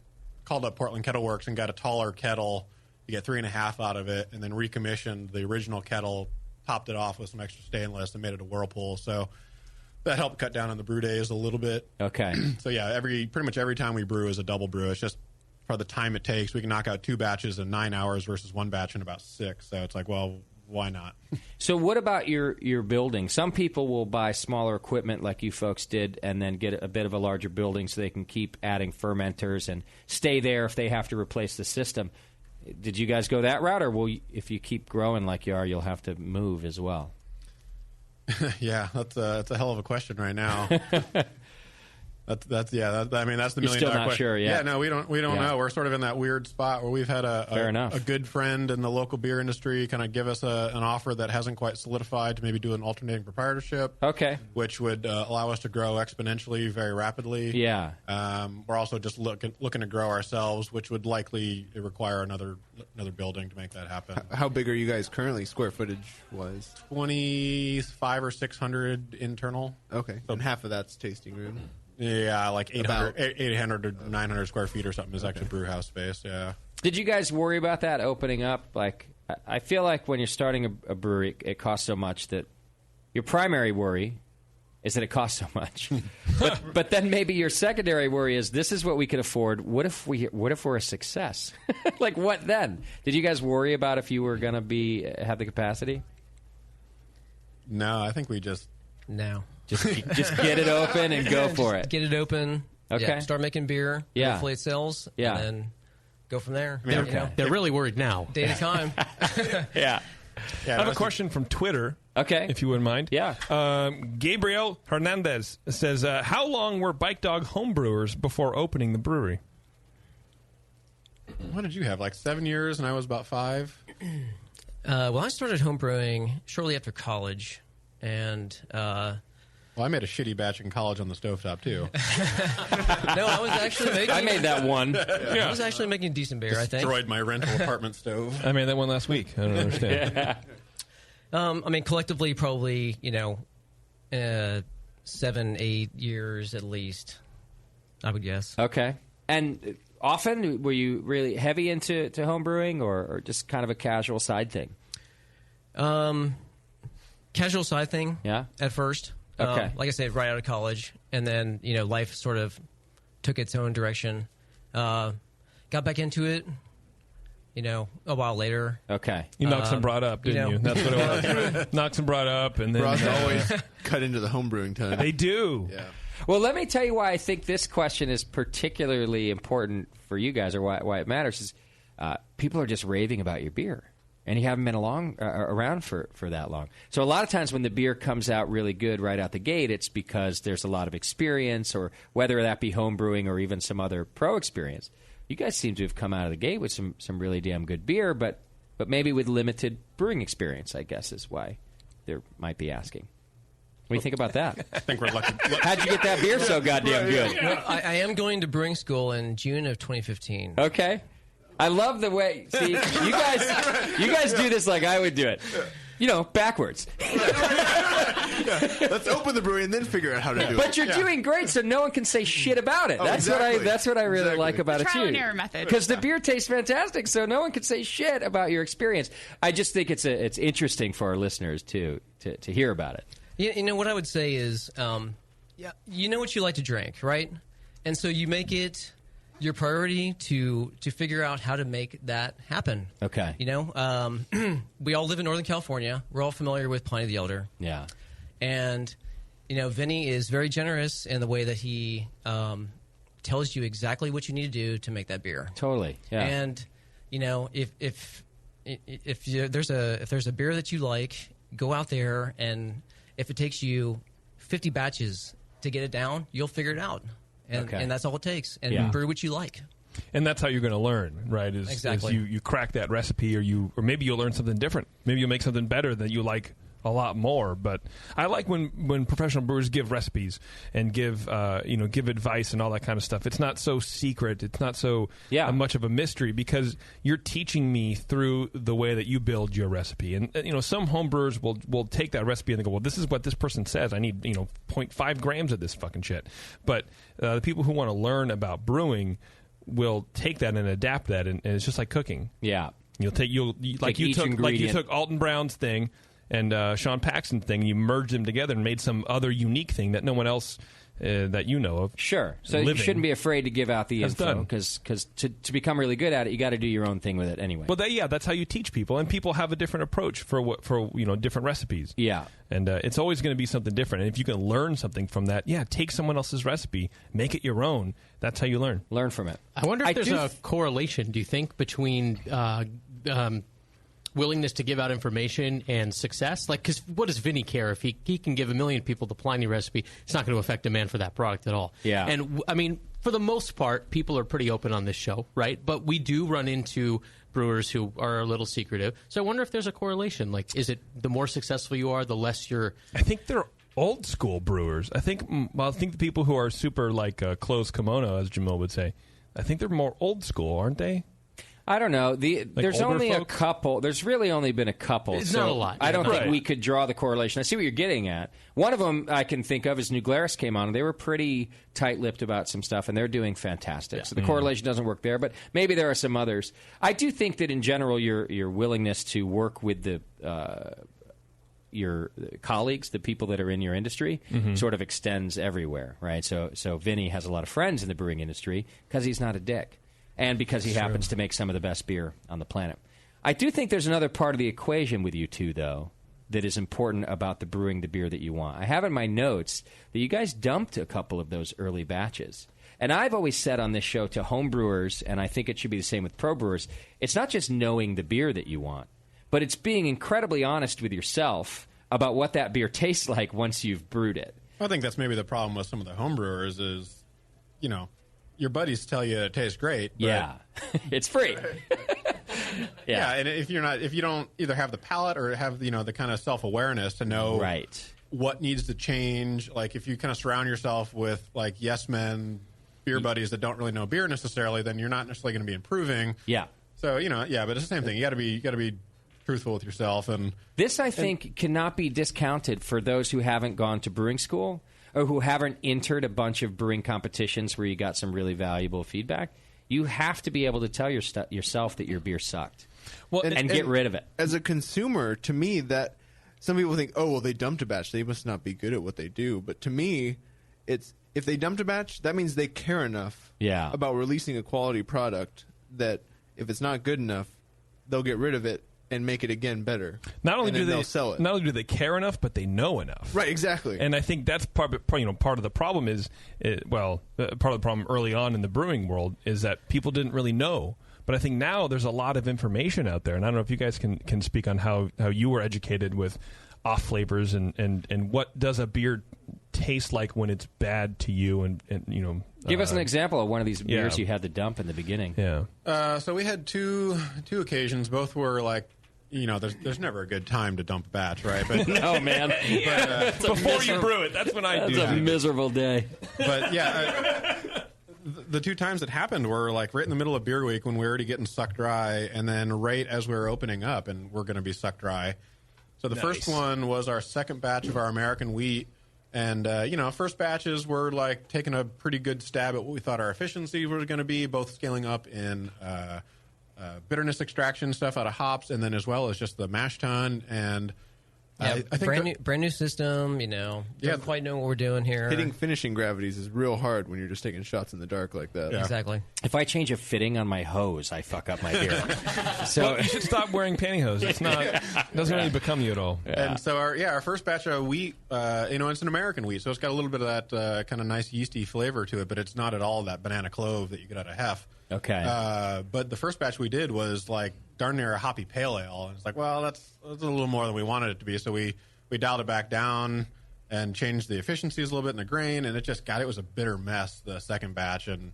called up Portland Kettle Works and got a taller kettle to get 3.5 out of it, and then recommissioned the original kettle, topped it off with some extra stainless, and made it a whirlpool. So that helped cut down on the brew days a little bit. Okay. So yeah, pretty much every time we brew is a double brew. It's just for the time it takes. We can knock out 2 batches in 9 hours versus 1 batch in about 6. So it's like, well, why not? So what about your building? Some people will buy smaller equipment like you folks did and then get a bit of a larger building so they can keep adding fermenters and stay there if they have to replace the system. Did you guys go that route, or if you keep growing like you are, you'll have to move as well? Yeah, that's a hell of a question right now. That's the $1 million You're still not question. sure, yeah. Yeah, no, we don't know. We're sort of in that weird spot where we've had a good friend in the local beer industry kind of give us an offer that hasn't quite solidified to maybe do an alternating proprietorship. Okay, which would allow us to grow exponentially very rapidly. Yeah, we're also just looking to grow ourselves, which would likely require another building to make that happen. How big are you guys currently, square footage wise? 2,500 or 600 internal. Okay, and half of that's tasting room. Yeah, like 800 or 900 square feet or something is actually brew house space, yeah. Did you guys worry about that opening up? Like, I feel like when you're starting a brewery, it costs so much that your primary worry is that it costs so much. but then maybe your secondary worry is, this is what we can afford. What if we're a success? Like, what then? Did you guys worry about if you were going to have the capacity? No, I think we just... No. Just get it open and go for it. Get it open. Okay. Yeah, start making beer. Yeah. Hopefully it sells. Yeah. And then go from there. They're really worried now. Day at a time. Yeah. I have a question from Twitter. Okay. If you wouldn't mind. Yeah. Gabriel Hernandez says, how long were Bike Dog homebrewers before opening the brewery? What did you have, like 7 years, and I was about 5? Well, I started homebrewing shortly after college. And... Well, I made a shitty batch in college on the stovetop, too. No, I was actually making... I made that one. Yeah. I was actually making decent beer, I think. Destroyed my rental apartment stove. I made that one last week. I don't understand. Yeah. I mean, collectively, probably, 7, 8 years at least, I would guess. Okay. And often, were you really heavy into homebrewing or just kind of a casual side thing? Casual side thing. Yeah. At first. Okay. Like I said, right out of college. And then, life sort of took its own direction. Got back into it, a while later. Okay. You knocked and brought up, didn't you? That's what it was. Knocked and brought up. And then Bros always cut into the homebrewing ton. They do. Yeah. Well, let me tell you why I think this question is particularly important for you guys, or why it matters, is people are just raving about your beer. And you haven't been around for that long. So a lot of times when the beer comes out really good right out the gate, it's because there's a lot of experience, or whether that be home brewing or even some other pro experience. You guys seem to have come out of the gate with some really damn good beer, but maybe with limited brewing experience, I guess, is why they might be asking. What do you think about that? I think we're lucky. How'd you get that beer so goddamn good? Well, I am going to brewing school in June of 2015. Okay. I love the way, see, you guys do this like I would do it. Backwards. Let's open the brewery and then figure out how to do it. But you're doing great, so no one can say shit about it. That's what I really like about it, too. Trial and error method. Because the beer tastes fantastic, so no one can say shit about your experience. I just think it's interesting for our listeners, to hear about it. What I would say is, you know what you like to drink, right? And so you make it your priority to figure out how to make that happen. Okay. We all live in Northern California. We're all familiar with Pliny the Elder. Yeah. And, Vinny is very generous in the way that he tells you exactly what you need to do to make that beer. Totally. Yeah. And, if there's a beer that you like, go out there, and if it takes you 50 batches to get it down, you'll figure it out. And, Okay. and that's all it takes. And Yeah. brew what you like. And that's how you're going to learn, right? Exactly. Is you crack that recipe, or maybe you'll learn something different. Maybe you'll make something better that you like a lot more. But I like when professional brewers give recipes and give advice and all that kind of stuff. It's not so secret. It's not so much of a mystery, because you're teaching me through the way that you build your recipe. And some home brewers will take that recipe and they go, well, this is what this person says. I need 0.5 grams of this fucking shit. But the people who want to learn about brewing will take that and adapt that, and it's just like cooking. Yeah, you took Alton Brown's thing and Sean Paxton's thing, and you merged them together and made some other unique thing that no one else that you know of. Sure. So you shouldn't be afraid to give out the info, because to become really good at it, you got to do your own thing with it anyway. Well, that's how you teach people, and people have a different approach for different recipes. Yeah. And it's always going to be something different. And if you can learn something from that, take someone else's recipe, make it your own. That's how you learn. Learn from it. I wonder if there's a correlation, do you think, between willingness to give out information and success? Like, because what does Vinny care if he can give 1 million people the Pliny recipe? It's not going to affect demand for that product at all. Yeah. And I mean, for the most part, people are pretty open on this show, right? But we do run into brewers who are a little secretive. So I wonder if there's a correlation. Like, is it the more successful you are, the less you're... I think they're old school brewers. I think the people who are super closed kimono, as Jamil would say, I think they're more old school, aren't they? I don't know. There's only a couple. There's really only been a couple. It's not a lot. I don't think we could draw the correlation. I see what you're getting at. One of them I can think of is New Glarus came on, and they were pretty tight-lipped about some stuff, and they're doing fantastic. So the correlation doesn't work there, but maybe there are some others. I do think that in general your willingness to work with your colleagues, the people that are in your industry, sort of extends everywhere, right? So Vinny has a lot of friends in the brewing industry because he's not a dick. And because he happens to make some of the best beer on the planet. I do think there's another part of the equation with you two, though, that is important about the brewing the beer that you want. I have in my notes that you guys dumped a couple of those early batches. And I've always said on this show to home brewers, and I think it should be the same with pro brewers, it's not just knowing the beer that you want, but it's being incredibly honest with yourself about what that beer tastes like once you've brewed it. I think that's maybe the problem with some of the home brewers is, your buddies tell you it tastes great. But it's free. Yeah, and if you don't either have the palate or have the kind of self-awareness to know what needs to change, like if you kind of surround yourself with yes men beer buddies that don't really know beer necessarily, then you're not necessarily going to be improving. Yeah. So but it's the same thing. You got to be truthful with yourself, and this I think cannot be discounted for those who haven't gone to brewing school or who haven't entered a bunch of brewing competitions where you got some really valuable feedback. You have to be able to tell yourself that your beer sucked, and get rid of it. As a consumer, to me, that some people think, oh, well, they dumped a batch, they must not be good at what they do. But to me, it's if they dumped a batch, that means they care enough about releasing a quality product that if it's not good enough, they'll get rid of it and make it again better. Not only do they sell it, not only do they care enough, but they know enough. Right, exactly. And I think that's part of the problem is, part of the problem early on in the brewing world is that people didn't really know. But I think now there's a lot of information out there, and I don't know if you guys can speak on how you were educated with off flavors and what does a beer taste like when it's bad to you, and give us an example of one of these beers you had to dump in the beginning. So we had two occasions. Both were there's never a good time to dump a batch, right? But no, man. But, before you brew it, that's when I do. That's a miserable day. But the two times it happened were right in the middle of beer week when we were already getting sucked dry, and then right as we were opening up and we're going to be sucked dry. So the first one was our second batch of our American wheat. And, first batches were taking a pretty good stab at what we thought our efficiency was going to be, both scaling up in bitterness extraction stuff out of hops, and then as well as just the mash tun. And I think brand new system, don't quite know what we're doing here. Hitting finishing gravities is real hard when you're just taking shots in the dark like that. Yeah. Exactly. If I change a fitting on my hose, I fuck up my beer. So you should stop wearing pantyhose. It doesn't really become you at all. Yeah. And so our first batch of wheat, it's an American wheat, so it's got a little bit of that kind of nice yeasty flavor to it, but it's not at all that banana clove that you get out of hef. Okay. But the first batch we did was darn near a hoppy pale ale. And it's well, that's a little more than we wanted it to be. So we dialed it back down, and changed the efficiencies a little bit in the grain, and it was a bitter mess, the second batch. And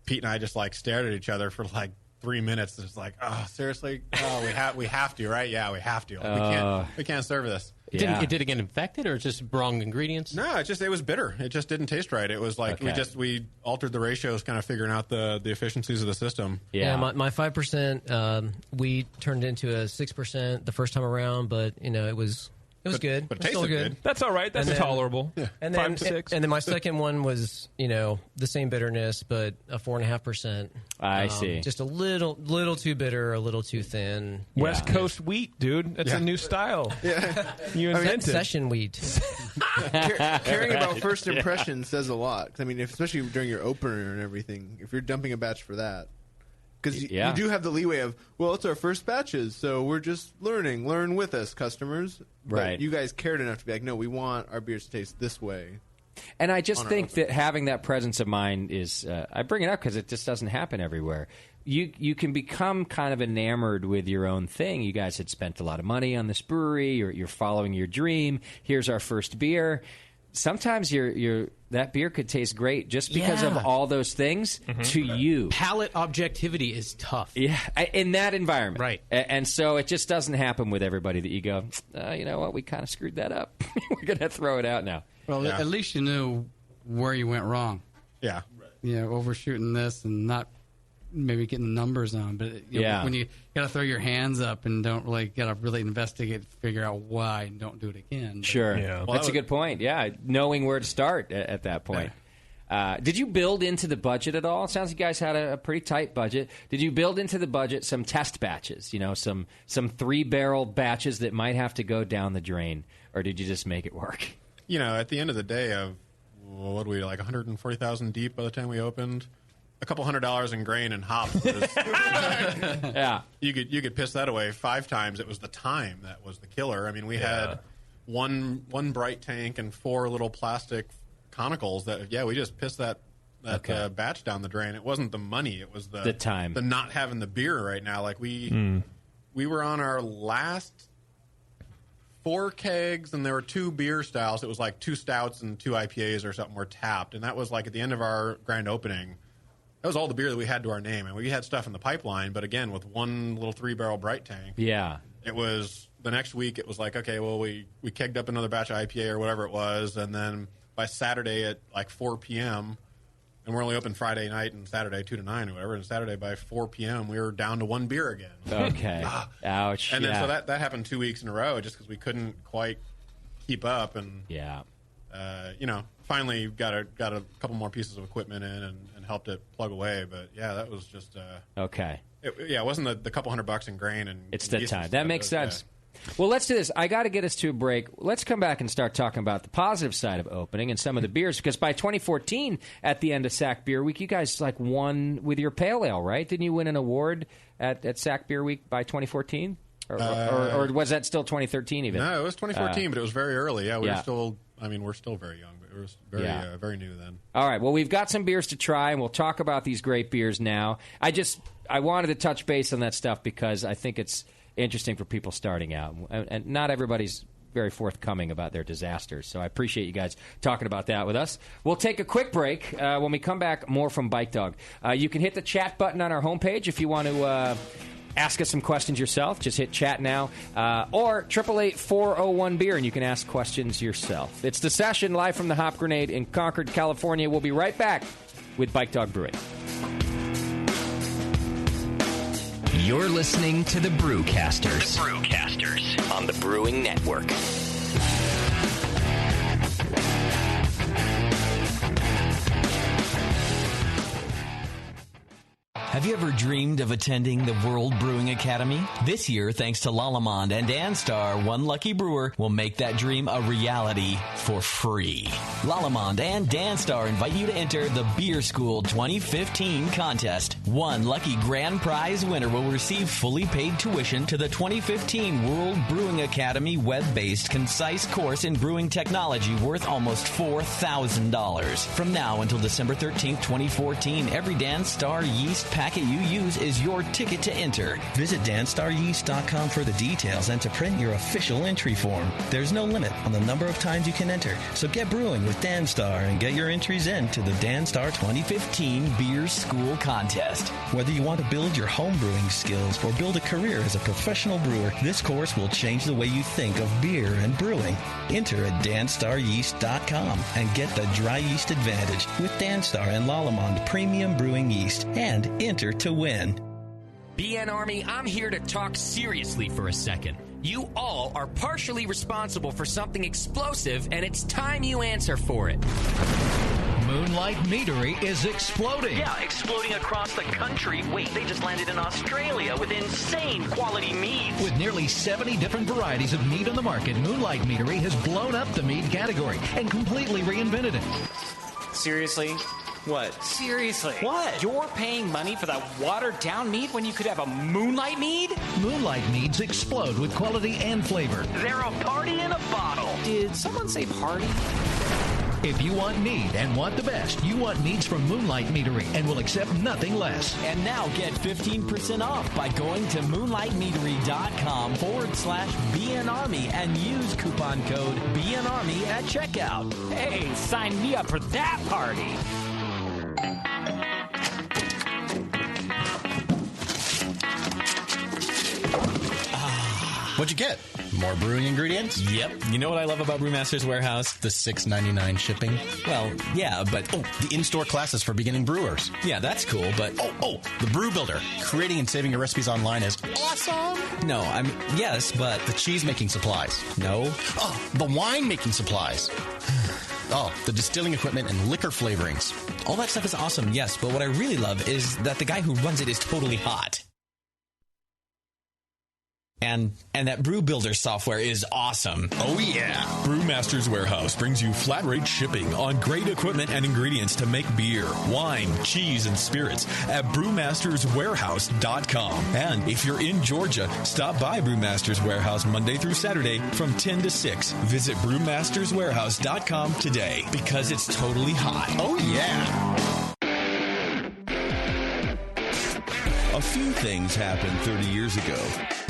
Pete and I just like stared at each other for like 3 minutes. It's like, oh, seriously? Oh, we have to, right? Yeah, we have to. We can't serve this. Did it get infected, or just wrong ingredients? No, it was bitter. It just didn't taste right. It was like we altered the ratios, kind of figuring out the efficiencies of the system. Yeah, my 5% we turned into a 6% the first time around, but it was good. But it tasted good. That's all right. That's tolerable. Yeah. And 5 to 6. And then my second one was, the same bitterness, but a 4.5%. I see. Just a little too bitter, a little too thin. West Coast wheat, dude. That's a new style. Yeah. You invented session wheat. Caring about first impression says a lot. I mean, especially during your opener and everything, if you're dumping a batch for that. Because you do have the leeway of, well, it's our first batches, so we're just learning. Learn with us, customers. Right. But you guys cared enough to be like, no, we want our beers to taste this way. And I just think that having that presence of mind is, I bring it up because it just doesn't happen everywhere. You can become kind of enamored with your own thing. You guys had spent a lot of money on this brewery. You're following your dream. Here's our first beer. Sometimes that beer could taste great just because of all those things to you. Palate objectivity is tough. Yeah, in that environment. Right. And so it just doesn't happen with everybody that you go, you know what, we kind of screwed that up. We're going to throw it out now. Well, at least you knew where you went wrong. Yeah. Overshooting this and not maybe getting the numbers on. But when you got to throw your hands up and don't got to really investigate, figure out why, and don't do it again. But, sure. Yeah. Well, that's a good point. Yeah, knowing where to start at that point. Did you build into the budget at all? It sounds like you guys had a pretty tight budget. Did you build into the budget some test batches, some 3-barrel batches that might have to go down the drain, or did you just make it work? At the end of the day, what were we, like 140,000 deep by the time we opened? A couple $100 in grain and hops. You could piss that away 5 times. It was the time that was the killer. I mean, we had one bright tank and 4 little plastic conicals that we just pissed that batch down the drain. It wasn't the money; it was the time, the not having the beer right now. Like we were on our last 4 kegs, and there were 2 beer styles. It was like 2 stouts and 2 IPAs or something were tapped, and that was like at the end of our grand opening. That was all the beer that we had to our name, and we had stuff in the pipeline. But again, with one little 3-barrel bright tank, it was the next week. It was like, okay, well, we kegged up another batch of IPA or whatever it was, and then by Saturday at like 4 p.m., and we're only open Friday night and Saturday 2 to 9 or whatever. And Saturday by 4 p.m. we were down to 1 beer again. Okay, ouch. And then so that happened 2 weeks in a row just because we couldn't quite keep up. And finally got a couple more pieces of equipment in and helped it plug away. But that was just okay. It wasn't the couple $100 in grain and it's the time. That makes sense. Well, let's do this. I got to get us to a break. Let's come back and start talking about the positive side of opening and some of the beers. Because by 2014, at the end of SAC Beer Week, you guys won with your pale ale, right? Didn't you win an award at SAC Beer Week by 20worth or was that still 2013 even? No, it was 2014, but it was very early. Yeah, we're still very young, but it was very new then. All right. Well, we've got some beers to try, and we'll talk about these great beers now. I wanted to touch base on that stuff because I think it's interesting for people starting out, and not everybody's very forthcoming about their disasters. So I appreciate you guys talking about that with us. We'll take a quick break. When we come back, more from Bike Dog. You can hit the chat button on our homepage if you want to ask us some questions yourself. Just hit chat now. Or 888-401-BEER, and you can ask questions yourself. It's The Session, live from the Hop Grenade in Concord, California. We'll be right back with Bike Dog Brewing. You're listening to the Brewcasters. The Brewcasters on the Brewing Network. Have you ever dreamed of attending the World Brewing Academy? This year, thanks to Lallemand and Danstar, one lucky brewer will make that dream a reality for free. Lallemand and Danstar invite you to enter the Beer School 2015 contest. One lucky grand prize winner will receive fully paid tuition to the 2015 World Brewing Academy web-based concise course in brewing technology worth almost $4,000. From now until December 13th, 2014, every Danstar yeast pack packet you use is your ticket to enter. Visit danstaryeast.com for the details and to print your official entry form. There's no limit on the number of times you can enter, so get brewing with Danstar and get your entries in to the Danstar 2015 Beer School Contest. Whether you want to build your home brewing skills or build a career as a professional brewer, this course will change the way you think of beer and brewing. Enter at danstaryeast.com and get the dry yeast advantage with Danstar and Lallemand Premium Brewing Yeast, and enter to win. BN Army, I'm here to talk seriously for a second. You all are partially responsible for something explosive, and it's time you answer for it. Moonlight Meadery is exploding. Yeah, exploding across the country. Wait, they just landed in Australia with insane quality mead. With nearly 70 different varieties of mead on the market, Moonlight Meadery has blown up the mead category and completely reinvented it. Seriously? What? Seriously? What? You're paying money for that watered-down mead when you could have a Moonlight mead? Moonlight meads explode with quality and flavor. They're a party in a bottle. Did someone say party? If you want mead and want the best, you want meads from Moonlight Meadery and will accept nothing less. And now get 15% off by going to moonlightmeadery.com/BNArmy and use coupon code BNArmy at checkout. Hey, sign me up for that party. What'd you get? More brewing ingredients? Yep. You know what I love about Brewmaster's Warehouse? The $6.99 shipping? Well, yeah, but... Oh, the in-store classes for beginning brewers. Yeah, that's cool, but... Oh, the Brew Builder. Creating and saving your recipes online is awesome! No, yes, but... The cheese-making supplies. No. Oh, the wine-making supplies. Oh, the distilling equipment and liquor flavorings. All that stuff is awesome, yes, but what I really love is that the guy who runs it is totally hot. And that Brew Builder software is awesome. Oh, yeah. Brewmaster's Warehouse brings you flat rate shipping on great equipment and ingredients to make beer, wine, cheese, and spirits at brewmasterswarehouse.com. And if you're in Georgia, stop by Brewmaster's Warehouse Monday through Saturday from 10 to 6. Visit brewmasterswarehouse.com today because it's totally hot. Oh, yeah. A few things happened 30 years ago.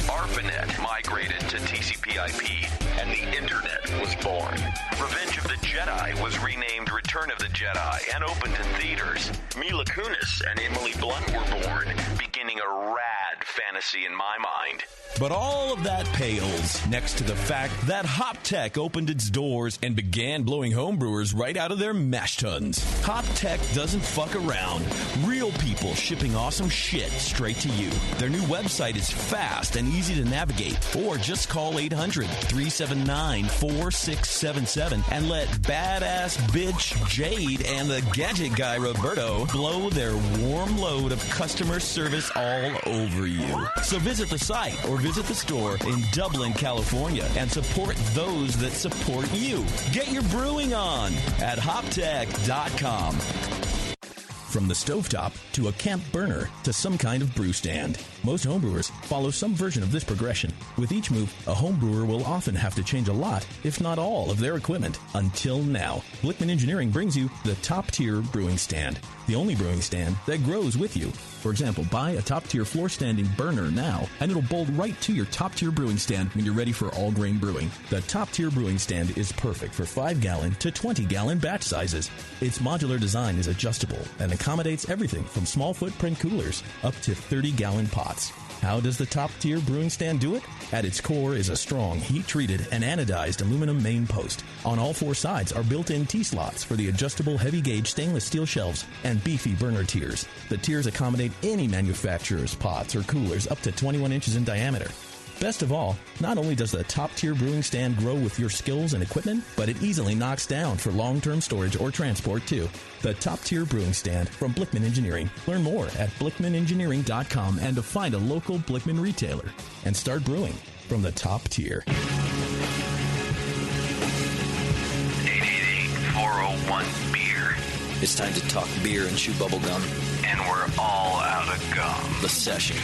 ARPANET migrated to TCP/IP, and the Internet was born. Revenge of the Jedi was renamed Return of the Jedi and opened in theaters. Mila Kunis and Emily Blunt were born, beginning a rad fantasy in my mind. But all of that pales next to the fact that HopTech opened its doors and began blowing homebrewers right out of their mash tuns. HopTech doesn't fuck around. Real people shipping awesome shit straight to you. Their new website is fast and easy to navigate. Or just call 800-379-4677 and let badass bitch Jade and the gadget guy Roberto blow their warm load of customer service all over you. So visit the site or visit the store in Dublin, California, and support those that support you. Get your brewing on at hoptech.com. From the stovetop to a camp burner to some kind of brew stand, most homebrewers follow some version of this progression. With each move, a homebrewer will often have to change a lot, if not all, of their equipment. Until now, Blickman Engineering brings you the top-tier brewing stand, the only brewing stand that grows with you. For example, buy a top-tier floor-standing burner now, and it'll bolt right to your top-tier brewing stand when you're ready for all-grain brewing. The top-tier brewing stand is perfect for 5-gallon to 20-gallon batch sizes. Its modular design is adjustable and accommodates everything from small footprint coolers up to 30-gallon pots. How does the top-tier brewing stand do it? At its core is a strong, heat-treated, and anodized aluminum main post. On all four sides are built-in T-slots for the adjustable heavy-gauge stainless steel shelves and beefy burner tiers. The tiers accommodate any manufacturer's pots or coolers up to 21 inches in diameter. Best of all, not only does the top-tier brewing stand grow with your skills and equipment, but it easily knocks down for long-term storage or transport, too. The top-tier brewing stand from Blickman Engineering. Learn more at blickmanengineering.com and to find a local Blickman retailer. And start brewing from the top tier. 888-401-BEER. It's time to talk beer and chew bubble gum. And we're all out of gum. The Session.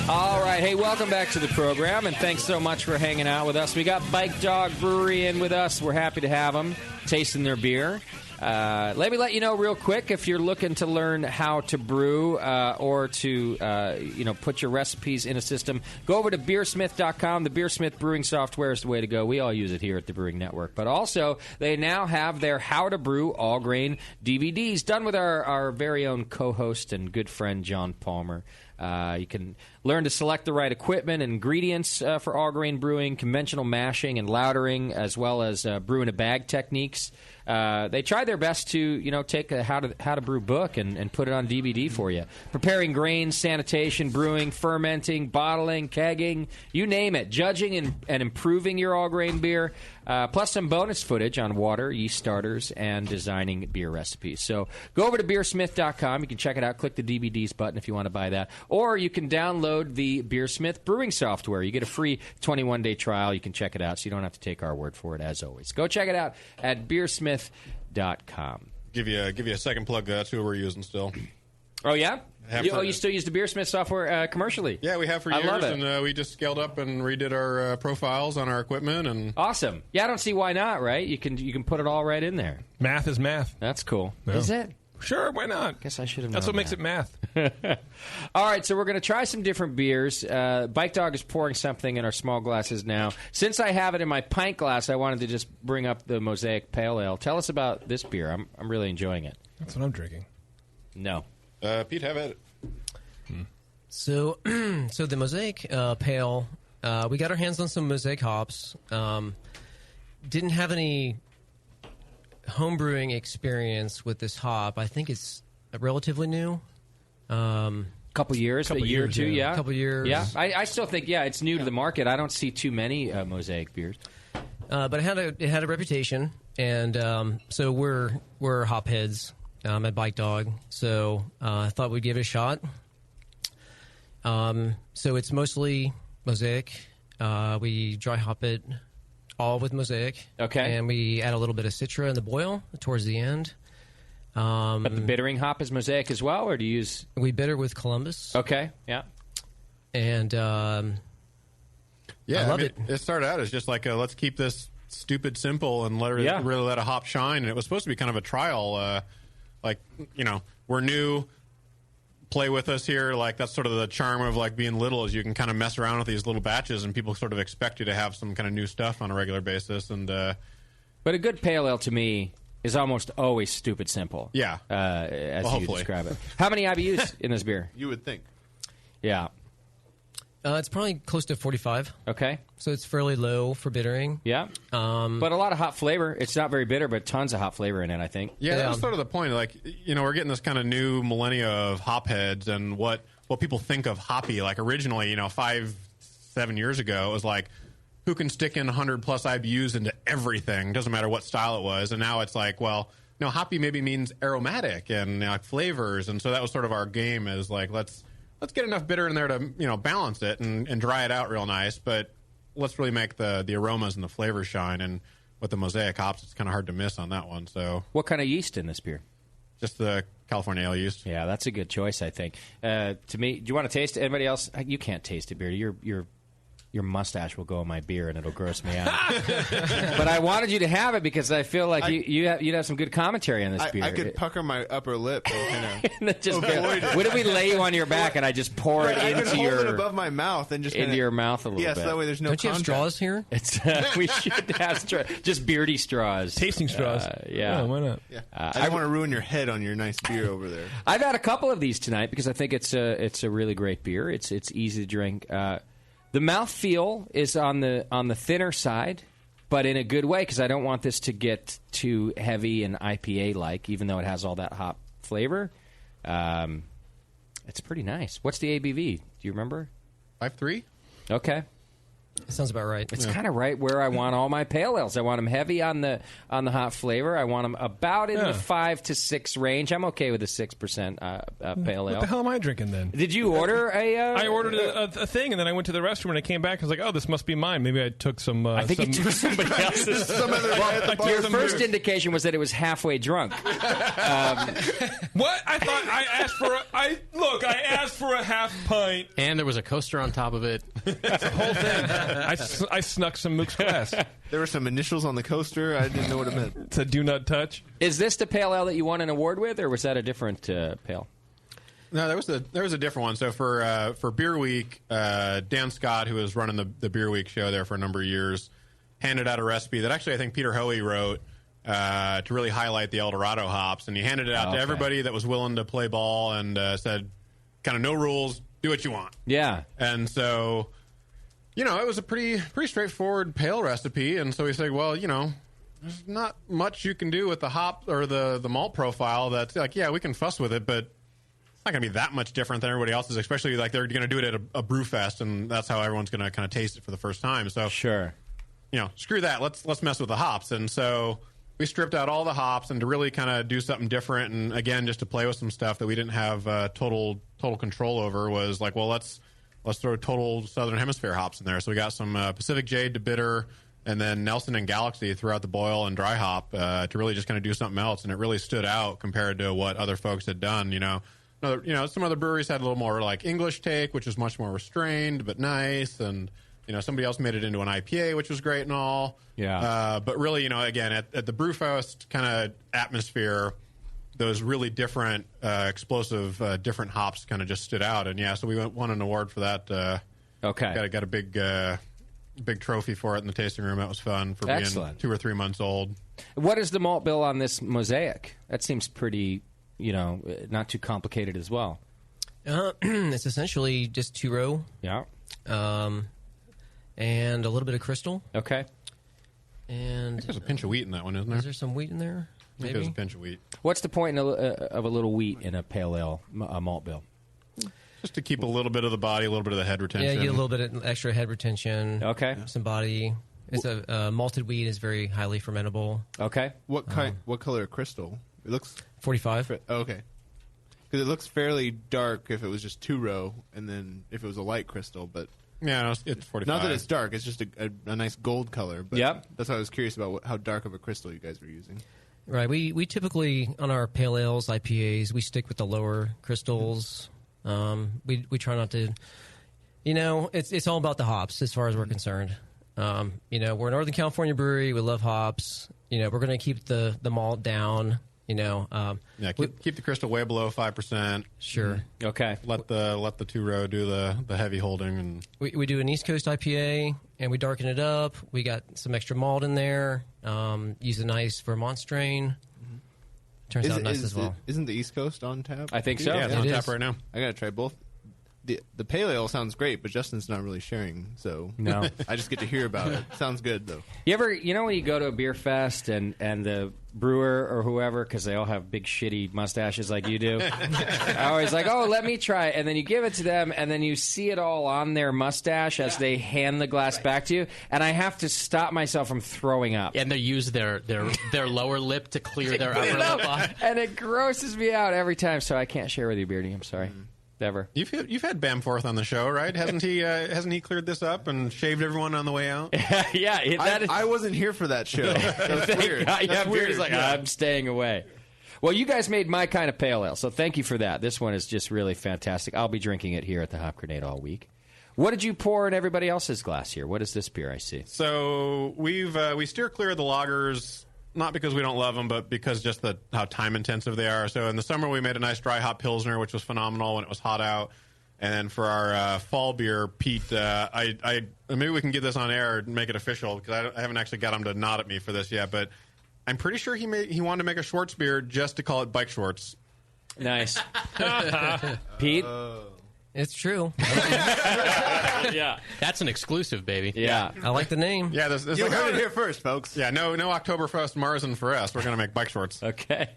All right. Hey, welcome back to the program, and thanks so much for hanging out with us. We got Bike Dog Brewery in with us. We're happy to have them, tasting their beer. Let me let you know real quick if you're looking to learn how to brew or to put your recipes in a system. Go over to beersmith.com. The Beersmith brewing software is the way to go. We all use it here at the Brewing Network. But also, they now have their How to Brew All Grain DVDs done with our very own co-host and good friend John Palmer. You can learn to select the right equipment and ingredients for all grain brewing, conventional mashing and lautering, as well as brew in a bag techniques. They try their best to take a how to brew book and put it on DVD for you. Preparing grains, sanitation, brewing, fermenting, bottling, kegging, you name it. Judging and improving your all grain beer. Plus some bonus footage on water, yeast starters, and designing beer recipes. So go over to beersmith.com. You can check it out. Click the DVDs button if you want to buy that. Or you can download the Beersmith brewing software. You get a free 21-day trial. You can check it out, so you don't have to take our word for it, as always. Go check it out at beersmith.com. Give you a second plug. That's who we're using still. Oh, yeah? You still use the Beersmith software commercially? Yeah, we have for years. I love it. And we just scaled up and redid our profiles on our equipment. And awesome. Yeah, I don't see why not, right? You can put it all right in there. Math is math. That's cool. No. Is it? Sure, why not? Guess I should have known. That's what makes it math. All right, so we're going to try some different beers. Bike Dog is pouring something in our small glasses now. Since I have it in my pint glass, I wanted to just bring up the Mosaic Pale Ale. Tell us about this beer. I'm really enjoying it. That's what I'm drinking. No. Pete, have at it. So the Mosaic Pale, we got our hands on some Mosaic hops. Didn't have any homebrewing experience with this hop. I think it's relatively new. Couple years, a year or two, yeah. Couple years. Yeah, I still think, it's new to the market. I don't see too many Mosaic beers. But it had a reputation, and so we're hop heads at Bike Dog, so I thought we'd give it a shot. So it's mostly Mosaic. We dry hop it all with Mosaic. Okay. And we add a little bit of Citra in the boil towards the end. But the bittering hop is Mosaic as well, or do you use... We bitter with Columbus. Okay, yeah. And I love it. It started out as just like, let's keep this stupid simple and really let a hop shine. And it was supposed to be kind of a trial. We're new... Play with us here. Like, that's sort of the charm of like being little, is you can kind of mess around with these little batches and people sort of expect you to have some kind of new stuff on a regular basis. And but a good pale ale to me is almost always stupid simple. Yeah. As you describe it. How many IBUs in this beer? You would think. Yeah. It's probably close to 45. Okay. So it's fairly low for bittering. Yeah. But a lot of hop flavor. It's not very bitter, but tons of hop flavor in it, I think. Yeah, that was sort of the point. Like, we're getting this kind of new millennia of hop heads and what people think of hoppy. Like, originally, 5-7 years ago, it was like, who can stick in 100-plus IBUs into everything? Doesn't matter what style it was. And now it's like, well, hoppy maybe means aromatic and flavors. And so that was sort of our game, is like, let's get enough bitter in there to balance it and dry it out real nice, but let's really make the aromas and the flavors shine. And with the Mosaic hops, it's kind of hard to miss on that one. So, what kind of yeast in this beer? Just the California ale yeast. Yeah, that's a good choice, I think. To me, do you want to taste it? Anybody else? You can't taste it, beer. Your mustache will go in my beer and it'll gross me out. But I wanted you to have it because I feel like you'd have some good commentary on this beer. I could pucker my upper lip and kind of just avoid it. What if we lay you on your back and I just pour it into I could hold it above my mouth and just into your mouth a little bit? Yes, that way there's no Don't contact. You have straws here? We should have just beardy straws. Tasting straws. Yeah. Why not? Yeah. I don't want to ruin your head on your nice beer over there. I've had a couple of these tonight because I think it's a really great beer. It's easy to drink. The mouthfeel is on the thinner side, but in a good way, because I don't want this to get too heavy and IPA-like, even though it has all that hop flavor. It's pretty nice. What's the ABV? Do you remember? 5.3. Okay. That sounds about right. It's kind of right where I want all my pale ales. I want them heavy on the hop flavor. I want them about in the 5 to 6 range. I'm okay with a 6% pale ale. What the hell am I drinking then? Did you order a? I ordered a thing, and then I went to the restroom, and I came back. I was like, "Oh, this must be mine." Maybe I took some. I think you took somebody else's. Your first indication was that it was halfway drunk. What? I thought I asked for. I asked for a half pint, and there was a coaster on top of it. That's the whole thing. I snuck some Mook's Quest. There were some initials on the coaster. I didn't know what it meant. It said "Do not touch." Is this the pale ale that you won an award with, or was that a different pale? No, there was a different one. So for Beer Week, Dan Scott, who was running the Beer Week show there for a number of years, handed out a recipe that actually I think Peter Hoey wrote to really highlight the El Dorado hops, and he handed it out to everybody that was willing to play ball, and said, kind of no rules, do what you want. Yeah, and so. It was a pretty straightforward pale recipe, and so we said, well, there's not much you can do with the hop or the malt profile that's like, yeah, we can fuss with it, but it's not going to be that much different than everybody else's, especially like they're going to do it at a brew fest, and that's how everyone's going to kind of taste it for the first time. So sure, screw that. Let's mess with the hops, and so we stripped out all the hops and to really kind of do something different, and again, just to play with some stuff that we didn't have total control over was like, well, let's throw total Southern Hemisphere hops in there. So we got some Pacific Jade to bitter, and then Nelson and Galaxy throughout the boil and dry hop to really just kind of do something else. And it really stood out compared to what other folks had done. Some other breweries had a little more like English take, which is much more restrained but nice. And somebody else made it into an IPA, which was great and all. Yeah. But really, again, at the Brewfest kind of atmosphere, those really different, explosive, different hops kind of just stood out, and so we won an award for that. Okay, got a big trophy for it in the tasting room. That was fun for Excellent. being 2 or 3 months old. What is the malt bill on this mosaic? That seems pretty, not too complicated as well. It's essentially just 2-row. Yeah, and a little bit of crystal. Okay, I and think there's a pinch of wheat in that one, isn't there? Is there some wheat in there? I think there's a pinch of wheat. What's the point of a little wheat in a pale ale malt bill? Just to keep a little bit of the body, a little bit of the head retention. Yeah, you get a little bit of extra head retention. Okay, some body. It's a malted wheat is very highly fermentable. Okay, what color crystal? It looks 45. Oh, okay, because it looks fairly dark if it was just 2-row, and then if it was a light crystal, but. Yeah, no, it's 45. Not that it's dark; it's just a nice gold color. But yep. That's why I was curious about how dark of a crystal you guys were using. Right. We typically on our pale ales, IPAs, we stick with the lower crystals. We try not to. It's all about the hops as far as we're concerned. We're a Northern California brewery. We love hops. We're going to keep the malt down. Keep the crystal way below 5%. Sure. Okay. Let the 2-row do the heavy holding, and we do an East Coast IPA and we darken it up. We got some extra malt in there. Use a nice Vermont strain. Turns out nice as well. Isn't the East Coast on tap? I think so. Yeah, it's on tap right now. I gotta try both. The pale ale sounds great, but Justin's not really sharing, so no. I just get to hear about it. Sounds good though. You ever, when you go to a beer fest and the brewer or whoever, because they all have big shitty mustaches like you do, are always like, oh, let me try it, and then you give it to them, and then you see it all on their mustache as they hand the glass back to you, and I have to stop myself from throwing up. And they use their lower lip to clear their upper lip off, and it grosses me out every time. So I can't share with you, Beardy. I'm sorry. Ever. You've had Bamforth on the show, right? Hasn't he cleared this up and shaved everyone on the way out? Yeah, I wasn't here for that show. That's weird. That's weird. He's like, I'm staying away. Well, you guys made my kind of pale ale, so thank you for that. This one is just really fantastic. I'll be drinking it here at the Hop Grenade all week. What did you pour in everybody else's glass here? What is this beer I see? So we steer clear of the lagers. Not because we don't love them, but because just how time intensive they are. So in the summer, we made a nice dry hop Pilsner, which was phenomenal when it was hot out. And then for our fall beer, Pete, maybe we can get this on air and make it official, because I haven't actually got him to nod at me for this yet. But I'm pretty sure he wanted to make a Schwartz beer just to call it Bike Schwartz. Nice. Pete? It's true. Yeah, that's an exclusive, baby. Yeah, I like the name. Yeah, you heard it here first, folks. Yeah, no Oktoberfest Marzen for us. We're going to make Bike Shorts. Okay.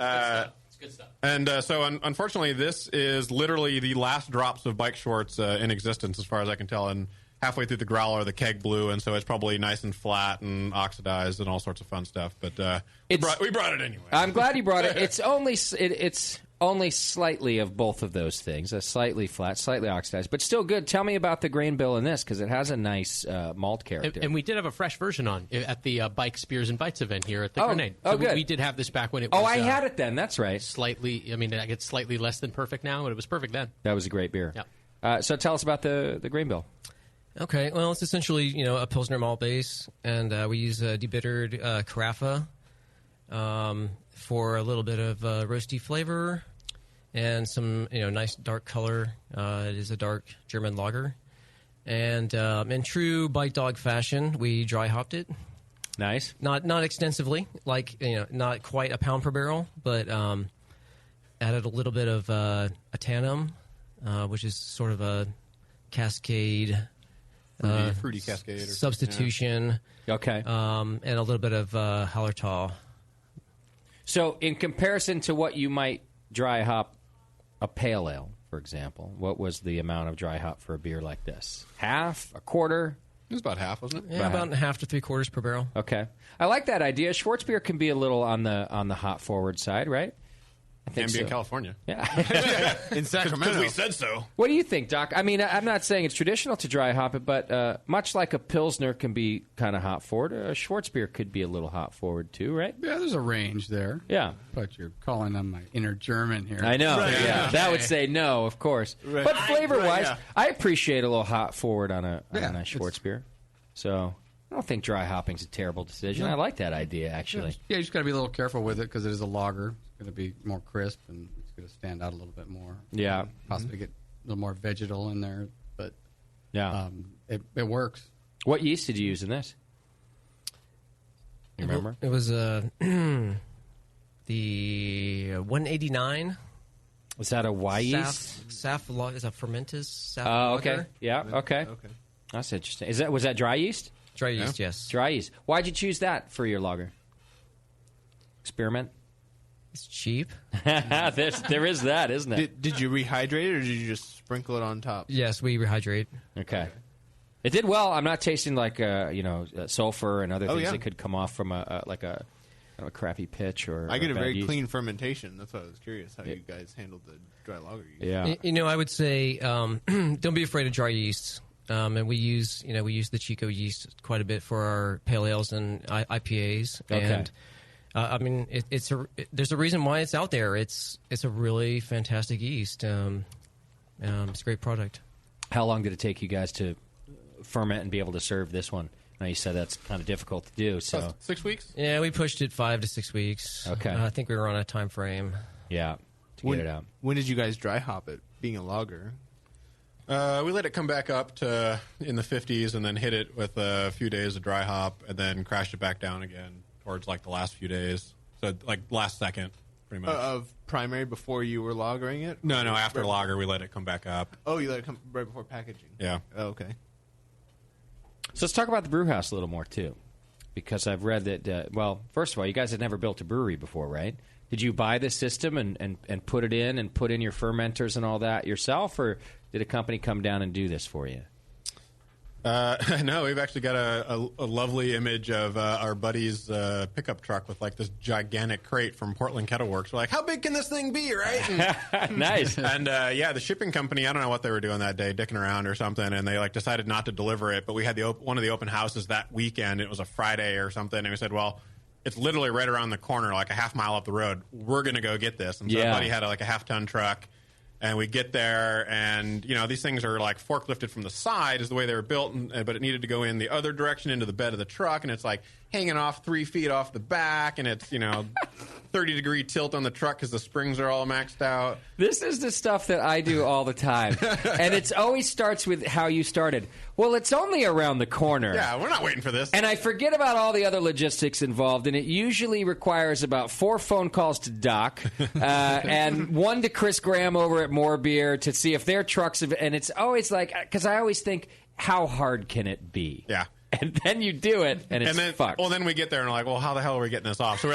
It's good stuff. And so, unfortunately, this is literally the last drops of Bike Shorts in existence, as far as I can tell. And halfway through the growler, the keg blew, and so it's probably nice and flat and oxidized and all sorts of fun stuff. But we brought it anyway. I'm glad you brought it. It's only slightly of both of those things, a slightly flat, slightly oxidized, but still good. Tell me about the grain bill in this, because it has a nice malt character. And we did have a fresh version on at the Bike Spears and Bites event here at the Grenade. Oh, so good. We did have this back when it was... Oh, I had it then. That's right. Slightly, I it's slightly less than perfect now, but it was perfect then. That was a great beer. Yeah. So tell us about the grain bill. Okay, well, it's essentially a Pilsner malt base, and we use debittered Carafa for a little bit of roasty flavor and some nice dark color. It is a dark German lager, and in true Bite Dog fashion, we dry hopped it. Nice, not extensively, not quite a pound per barrel, but added a little bit of a tannum, which is sort of a cascade. Fruity cascade or substitution. Yeah. Okay. And a little bit of Hallertau. So, in comparison to what you might dry hop a pale ale, for example, what was the amount of dry hop for a beer like this? Half? A quarter? It was about half, wasn't it? Yeah, about half to 3/4 per barrel. Okay. I like that idea. Schwarzbier can be a little on the hot forward side, right? I think Can be in so. California. Yeah. In Sacramento. Because we said so. What do you think, Doc? I mean, I'm not saying it's traditional to dry hop it, but much like a Pilsner can be kind of hot forward, a Schwarzbier could be a little hot forward too, right? Yeah, there's a range there. Yeah. But you're calling on my inner German here. I know. Right. Yeah. That would say no, of course. Right. But flavor-wise, Right, yeah. I appreciate a little hot forward on a Schwarzbier. So I don't think dry hopping's a terrible decision. No. I like that idea, actually. Yeah, you just got to be a little careful with it because it is a lager. It's going to be more crisp and it's going to stand out a little bit more. Yeah. Possibly get a little more vegetal in there, but yeah, it works. What yeast did you use in this? You remember? It was the 189. Was that a Y yeast? Saf is a fermented Saf Oh, okay. lager. Yeah, okay. That's interesting. Was that dry yeast? Dry yeast, yes. Dry yeast. Why'd you choose that for your lager? Experiment? It's cheap. there is that, isn't it? Did you rehydrate it or did you just sprinkle it on top? Yes, we rehydrate. Okay. It did well. I'm not tasting like sulfur and other things that could come off from a crappy pitch or. I get a bad very yeast. clean fermentation. That's why I was curious how you guys handled the dry lager yeast. Yeah. I would say don't be afraid of dry yeast. And we use the Chico yeast quite a bit for our pale ales and IPAs. Okay. And there's a reason why it's out there. It's a really fantastic yeast. It's a great product. How long did it take you guys to ferment and be able to serve this one? I know you said that's kind of difficult to do. So 6 weeks? Yeah, we pushed it 5 to 6 weeks. Okay. I think we were on a time frame. Yeah, to get it out. When did you guys dry hop it, being a lager? We let it come back up to in the 50s and then hit it with a few days of dry hop and then crashed it back down again towards like the last few days. So like last second, pretty much. Of primary before you were lagering it? No, after lager we let it come back up. Oh, you let it come right before packaging? Yeah. Oh, okay. So let's talk about the brew house a little more, too. Because I've read that, first of all, you guys had never built a brewery before, right? Did you buy this system and put it in and put in your fermenters and all that yourself, or did a company come down and do this for you? No, we've actually got a lovely image of our buddy's pickup truck with like this gigantic crate from Portland Kettle Works. We're like, how big can this thing be, right? And, nice. And the shipping company, I don't know what they were doing that day, dicking around or something, and they like decided not to deliver it. But we had one of the open houses that weekend. It was a Friday or something, and we said, well, it's literally right around the corner, like a half mile up the road. We're going to go get this. And so our buddy had like a half-ton truck. And we get there, and, these things are, like, forklifted from the side is the way they were built, but it needed to go in the other direction into the bed of the truck, and it's, like, hanging off 3 feet off the back, and it's, 30-degree tilt on the truck because the springs are all maxed out. This is the stuff that I do all the time. And it always starts with how you started. Well, it's only around the corner. Yeah, we're not waiting for this. And I forget about all the other logistics involved, and it usually requires about 4 phone calls to Doc and 1 to Chris Graham over at More Beer to see if their trucks have... And it's always like... Because I always think, how hard can it be? Yeah. And then you do it, and it's fucked. Well, then we get there, and we're like, well, how the hell are we getting this off? So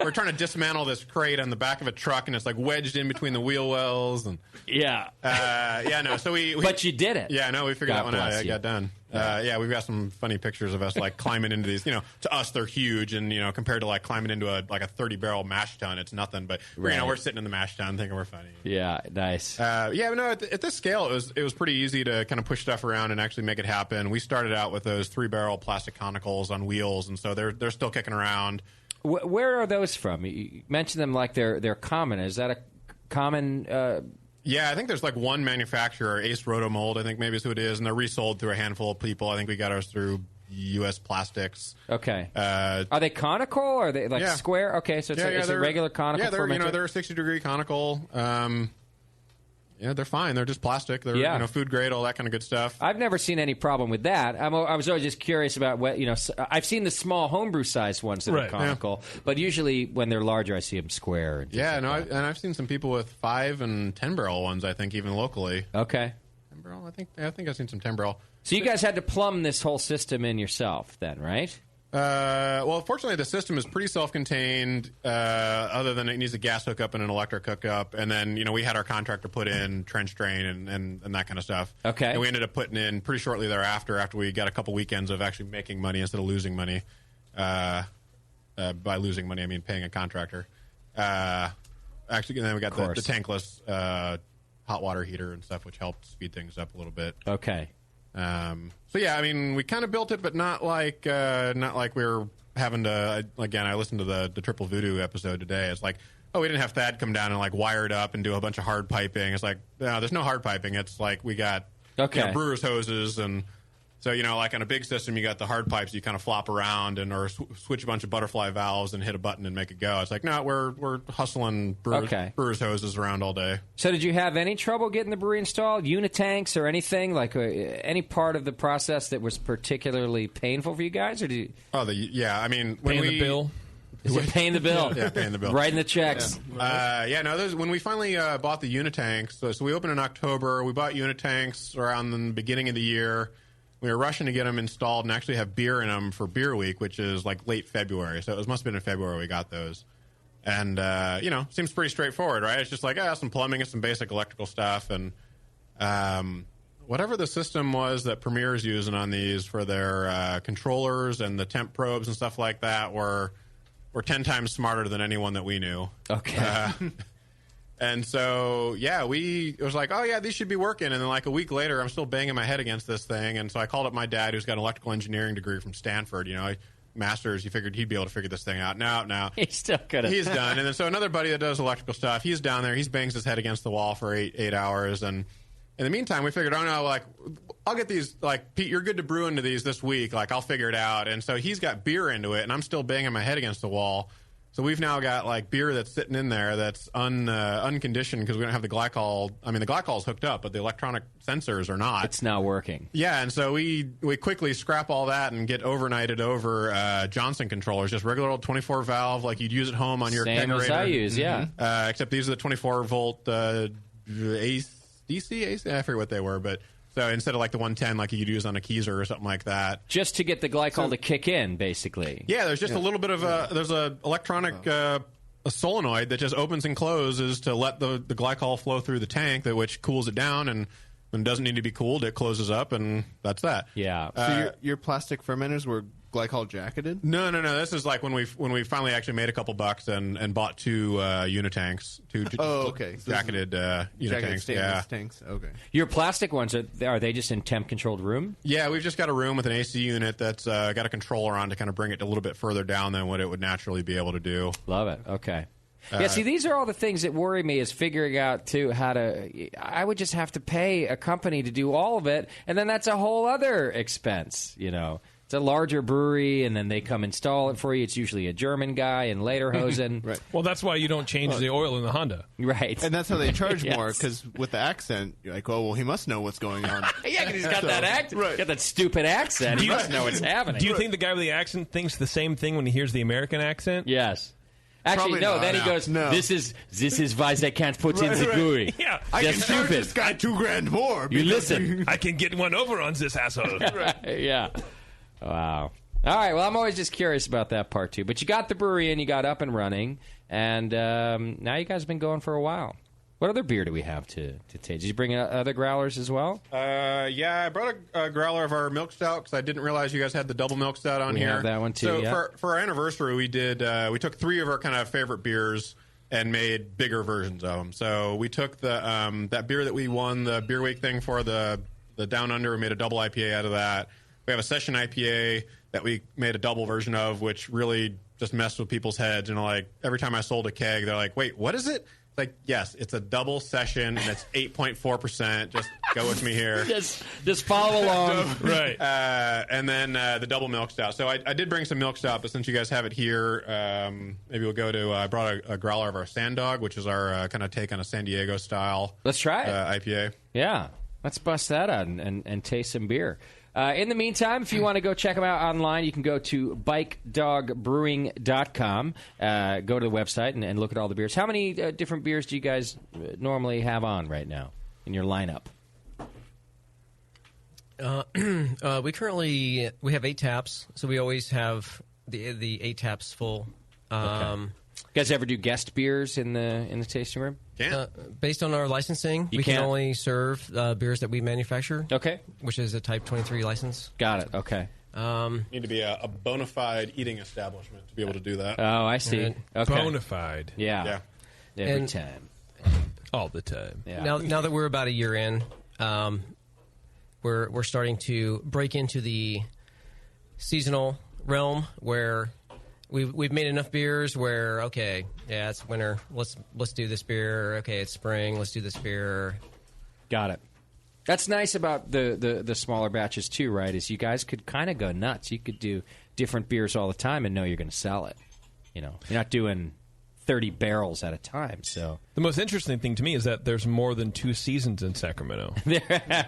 we're trying to dismantle this crate on the back of a truck, and it's like wedged in between the wheel wells. And so we But you did it. Yeah, no, we figured God that one out. bless It you. got done. We've got some funny pictures of us like climbing into these. To us they're huge, and compared to like climbing into a 30-barrel mash tun, it's nothing. But we're sitting in the mash tun thinking we're funny. Yeah, nice. But no, at this scale, it was pretty easy to kind of push stuff around and actually make it happen. We started out with those 3-barrel plastic conicals on wheels, and so they're still kicking around. Where are those from? You mentioned them like they're common. Is that a common Yeah, I think there's like one manufacturer, Ace Rotomold, I think maybe is who it is, and they're resold through a handful of people. I think we got ours through U.S. Plastics. Okay. Are they conical or are they like square? Okay, so it's a regular conical fermenter? Yeah, they're a 60-degree conical. Yeah, they're fine. They're just plastic. They're food grade, all that kind of good stuff. I've never seen any problem with that. I was always just curious about what I've seen the small homebrew sized ones that are conical, but usually when they're larger, I see them square. And I've seen some people with 5 and 10 barrel ones. I think even locally. Okay. 10 barrel. I think I've seen some 10 barrel. So you guys had to plumb this whole system in yourself, then, right? Well, fortunately, the system is pretty self-contained, other than it needs a gas hookup and an electric hookup. And then, we had our contractor put in trench drain and that kind of stuff. Okay. And we ended up putting in pretty shortly thereafter, after we got a couple weekends of actually making money instead of losing money. By losing money, I mean paying a contractor. Actually, and then we got the tankless hot water heater and stuff, which helped speed things up a little bit. Okay. So yeah, I mean, we kind of built it, but not like we were having to. Again, I listened to the Triple Voodoo episode today. It's like, oh, we didn't have Thad come down and like wire it up and do a bunch of hard piping. It's like, no, there's no hard piping. It's like we got brewer's hoses, and so like on a big system, you got the hard pipes. You kind of flop around or switch a bunch of butterfly valves and hit a button and make it go. It's like, no, we're hustling brewer's hoses around all day. So did you have any trouble getting the brewery installed? Unitanks or anything like any part of the process that was particularly painful for you guys, or did you? I mean, when the bill. Is it paying the bill? Yeah, paying the bill. Writing the checks. When we finally bought the Unitanks, so we opened in October. We bought Unitanks around the beginning of the year. We were rushing to get them installed and actually have beer in them for Beer Week, which is like late February. So it must have been in February we got those. And, seems pretty straightforward, right? It's just like, some plumbing and some basic electrical stuff. And whatever the system was that Premier's using on these for their controllers and the temp probes and stuff like that were 10 times smarter than anyone that we knew. Okay. And so, it was like, these should be working. And then like a week later, I'm still banging my head against this thing. And so I called up my dad, who's got an electrical engineering degree from Stanford, master's. He figured he'd be able to figure this thing out. No. He's still good. He's done. And then so another buddy that does electrical stuff, he's down there. He bangs his head against the wall for eight hours. And in the meantime, we figured, I'll get these, Pete, you're good to brew into these this week. I'll figure it out. And so he's got beer into it, and I'm still banging my head against the wall. So we've now got beer that's sitting in there that's unconditioned because we don't have the glycol. I mean, the glycol's hooked up, but the electronic sensors are not. It's not working. Yeah, and so we quickly scrap all that and get overnighted over Johnson controllers, just regular old 24 valve like you'd use at home on your Same kegerator. As I use, yeah. Except these are the 24 volt DC, AC. I forget what they were, but. So instead of the 110 like you'd use on a Keyser or something like that. Just to get the glycol to kick in, basically. Yeah, there's just a little bit of there's a electronic a solenoid that just opens and closes to let the glycol flow through the tank, which cools it down, and when it doesn't need to be cooled, it closes up, and that's that. Yeah. So your plastic fermenters were glycol jacketed? No. This is when we finally actually made a couple bucks and bought two Unitanks, jacketed Unitanks. Yeah, tanks. Okay. Your plastic ones are they just in temp controlled room? Yeah, we've just got a room with an AC unit that's got a controller on to kind of bring it a little bit further down than what it would naturally be able to do. Love it. Okay. See, these are all the things that worry me is figuring out, too, how to... I would just have to pay a company to do all of it, and then that's a whole other expense, It's a larger brewery, and then they come install it for you. It's usually a German guy in Lederhosen. Right. Well, that's why you don't change the oil in the Honda. Right. And that's how they charge more, because with the accent, you're like, well, he must know what's going on. Yeah, because he's got that accent. Right. Got that stupid accent. He must know what's happening. Do you think the guy with the accent thinks the same thing when he hears the American accent? Yes. Actually, no. Then he goes, "This is why I can't put in the brewery." Yeah, I can charge this guy $2,000 more. You listen. I can get one over on this asshole. Yeah. Wow. All right. Well, I'm always just curious about that part too. But you got the brewery in, you got up and running, and now you guys have been going for a while. What other beer do we have to taste? Did you bring other growlers as well? Yeah, I brought a growler of our milk stout because I didn't realize you guys had the double milk stout on here. We have that one too. So for our anniversary, we took 3 of our kind of favorite beers and made bigger versions of them. So we took the that beer that we won the Beer Week thing for, the Down Under. We made a double IPA out of that. We have a session IPA that we made a double version of, which really just messed with people's heads. Every time I sold a keg, they're like, "Wait, what is it?" Like, yes, it's a double session, and it's 8.4%. Just go with me here. Just follow along. Right. And then the double milk stout. So I did bring some milk stout, but since you guys have it here, maybe we'll go to, I brought a growler of our Sand Dog, which is our kind of take on a San Diego style. Let's try it. IPA. Yeah. Let's bust that out and taste some beer. In the meantime, if you want to go check them out online, you can go to bikeDogBrewing.com. Go to the website and look at all the beers. How many different beers do you guys normally have on right now in your lineup? We have 8 taps, so we always have the 8 taps full. Okay. You guys ever do guest beers in the tasting room? Based on our licensing, we can only serve beers that we manufacture. Okay. Which is a Type 23 license. Got it. Okay. Need to be a bona fide eating establishment to be able to do that. Oh, I see. Right. Okay. Bona fide. Yeah. Every time. All the time. Yeah. Now that we're about a year in, we're starting to break into the seasonal realm where we've made enough beers where, okay, yeah, it's winter, let's do this beer. Okay, it's spring, let's do this beer. Got it. That's nice about the smaller batches too, right? Is you guys could kind of go nuts. You could do different beers all the time and know you're going to sell it. You know, you're not doing 30 barrels at a time. So the most interesting thing to me is that there's more than 2 seasons in Sacramento.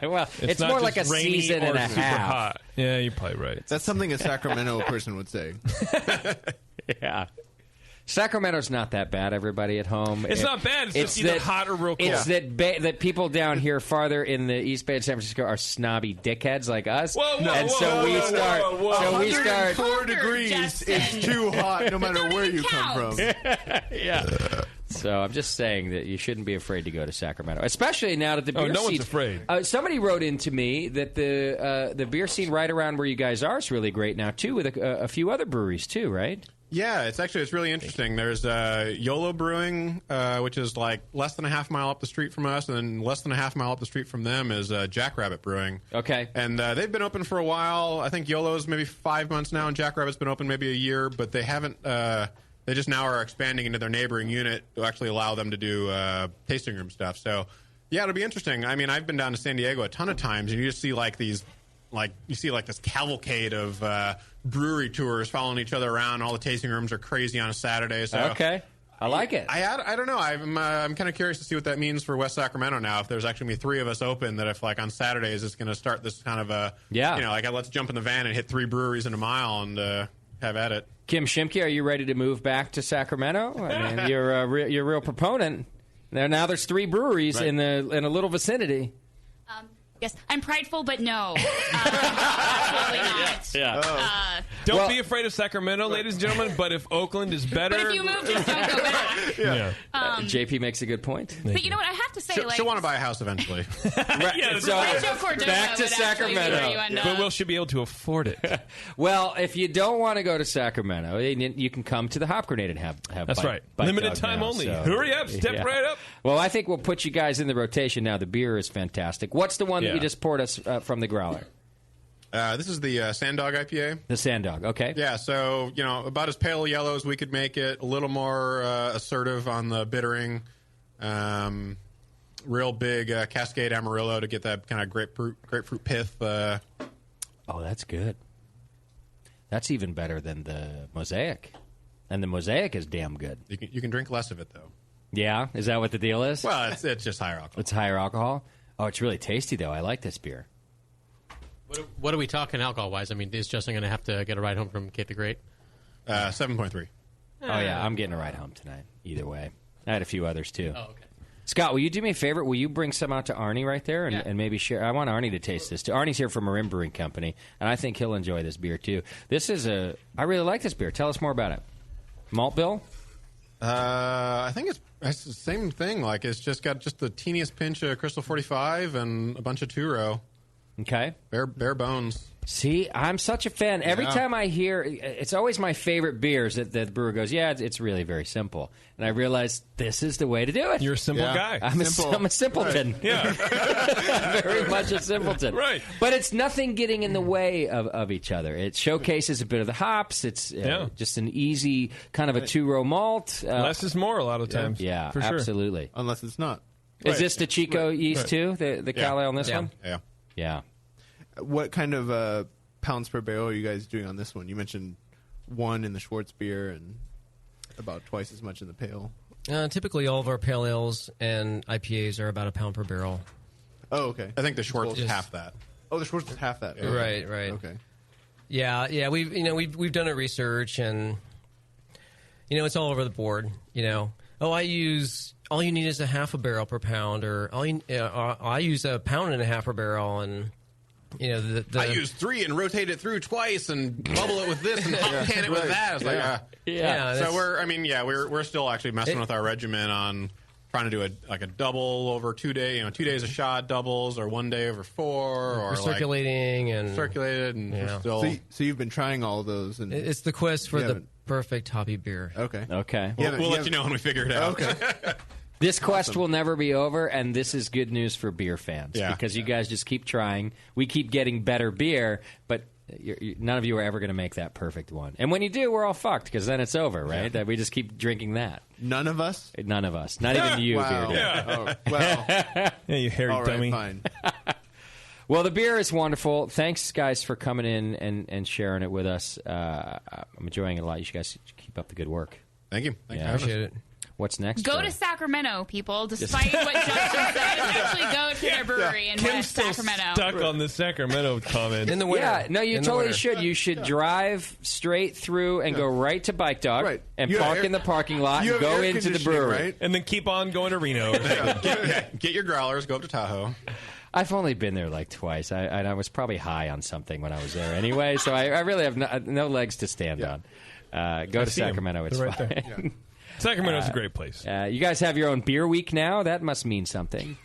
Well, it's more like a season and a half. Hot. Yeah, you're probably right. That's something a Sacramento person would say. Yeah. Sacramento's not that bad, everybody at home. It's not bad. It's just either hot or real cold. It's that people down here farther in the East Bay of San Francisco are snobby dickheads like us. Whoa, 104 degrees is too hot no matter where you come from. Yeah. So I'm just saying that you shouldn't be afraid to go to Sacramento, especially now that the beer no scene. One's afraid. Somebody wrote into me that the beer scene right around where you guys are is really great now too, with a few other breweries too, right? Yeah, it's really interesting. There's YOLO Brewing, which is like less than a half mile up the street from us, and then less than a half mile up the street from them is Jackrabbit Brewing. Okay. And they've been open for a while. I think YOLO's maybe 5 months now, and Jackrabbit's been open maybe a year, but they haven't... they just now are expanding into their neighboring unit to actually allow them to do tasting room stuff. So, yeah, it'll be interesting. I mean, I've been down to San Diego a ton of times, and you just see this cavalcade of brewery tours following each other around. All the tasting rooms are crazy on a Saturday. So okay, I like it. I don't know. I'm kind of curious to see what that means for West Sacramento now. If there's actually going to be 3 of us open, that if like on Saturdays it's going to start this kind of let's jump in the van and hit 3 breweries in a mile and have at it. Kim Shimke, are you ready to move back to Sacramento? I mean, you're a real proponent. Now there's 3 breweries in a little vicinity. Yes, I'm prideful, but no. Absolutely not. Yeah. Don't be afraid of Sacramento, ladies and gentlemen, but if Oakland is better... But if you move, just don't go back. Yeah. JP makes a good point. But you know what? I have to say, she'll want to buy a house eventually. Back to Sacramento. But will she be able to afford it? Well, if you don't want to go to Sacramento, you can come to the Hop Grenade and have That's right. Limited time only. So, hurry up. Step right up. Well, I think we'll put you guys in the rotation now. The beer is fantastic. What's the one that you just poured us from the growler? This is the Sand Dog IPA. The Sand Dog, okay. Yeah, so, about as pale yellow as we could make it, a little more assertive on the bittering, real big Cascade Amarillo to get that kind of grapefruit pith. Oh, that's good. That's even better than the Mosaic. And the Mosaic is damn good. You can drink less of it, though. Yeah? Is that what the deal is? Well, it's just higher alcohol. It's higher alcohol? Oh, it's really tasty, though. I like this beer. What are we talking alcohol-wise? I mean, is Justin going to have to get a ride home from Kate the Great? 7.3. Oh, yeah. I'm getting a ride home tonight, either way. I had a few others, too. Oh, okay. Scott, will you do me a favor? Will you bring some out to Arnie right there and maybe share? I want Arnie to taste this, too. Arnie's here from Marin Brewing Company, and I think he'll enjoy this beer, too. I really like this beer. Tell us more about it. Malt bill? I think it's the same thing. Like, it's just got just the teeniest pinch of Crystal 45 and a bunch of 2-row. Okay. Bare bones. See, I'm such a fan. Every time I hear, it's always my favorite beers that the brewer goes, yeah, it's really very simple. And I realize this is the way to do it. You're a simple guy. I'm a simpleton. Right. Yeah. Very much a simpleton. Right. But it's nothing getting in the way of each other. It showcases a bit of the hops. It's just an easy kind of a two-row malt. Less is more a lot of times. Yeah, for sure. absolutely. Unless it's not. Is this the Chico yeast too? The Cal Ale on this one? Yeah. Yeah. What kind of pounds per barrel are you guys doing on this one? You mentioned 1 in the Schwartz beer and about twice as much in the pale. Typically, all of our pale ales and IPAs are about a pound per barrel. Oh, okay. I think the Schwartz is half that. Oh, the Schwartz is half that. Okay. Right. Okay. Yeah. We've done a research, and it's all over the board. All you need is a half a barrel per pound, or I use a pound and a half per barrel, and I use 3 and rotate it through twice and bubble it with this and can it with that. It's so we're still actually messing with our regimen on trying to do a double over 2 days, 2 days a shot doubles, or 1 day over 4, or circulating and circulated, and we're still. So you've been trying all of those, and it's the quest for the perfect hoppy beer. Okay. We'll let you know when we figure it out. Okay. This quest will never be over, and this is good news for beer fans because you guys just keep trying. We keep getting better beer, but none of you are ever going to make that perfect one. And when you do, we're all fucked because then it's over, right? That we just keep drinking that. None of us? None of us. Not even you, wow. Beardy. Yeah. Well, yeah, you hairy all right, dummy. Fine. Well, the beer is wonderful. Thanks, guys, for coming in and sharing it with us. I'm enjoying it a lot. You guys keep up the good work. Thank you. I appreciate it. What's next? Go to Sacramento, people. Despite what Justin said, actually go to their brewery in West Sacramento. Stuck on the Sacramento comment. In the winter. Yeah, no, you totally should. You should drive straight through and go right to Bike Dog and park in the parking lot and go into the brewery. Right? And then keep on going to Reno. Get your growlers, go up to Tahoe. I've only been there like twice. I was probably high on something when I was there anyway, so I really have no legs to stand on. Go to Sacramento. It's right fine. there. Sacramento's a great place. You guys have your own beer week now. That must mean something.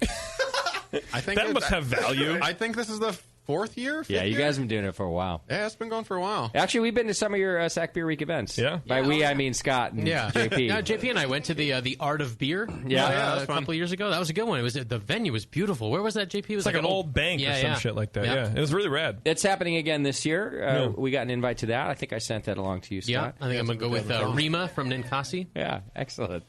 I think that must have value. I think this is the 4th year. Yeah, you guys have been doing it for a while. Yeah, it's been going for a while. Actually, we've been to some of your Sac Beer Week events. Yeah. By we, I mean Scott and JP. JP and I went to the Art of Beer. A couple of years ago. That was a good one. The venue was beautiful. Where was that, JP? It was like an old bank or some shit like that. Yeah. It was really rad. It's happening again this year. We got an invite to that. I think I sent that along to you, Scott. Yeah, I think I'm going to go with Rima from Ninkasi. Yeah, excellent.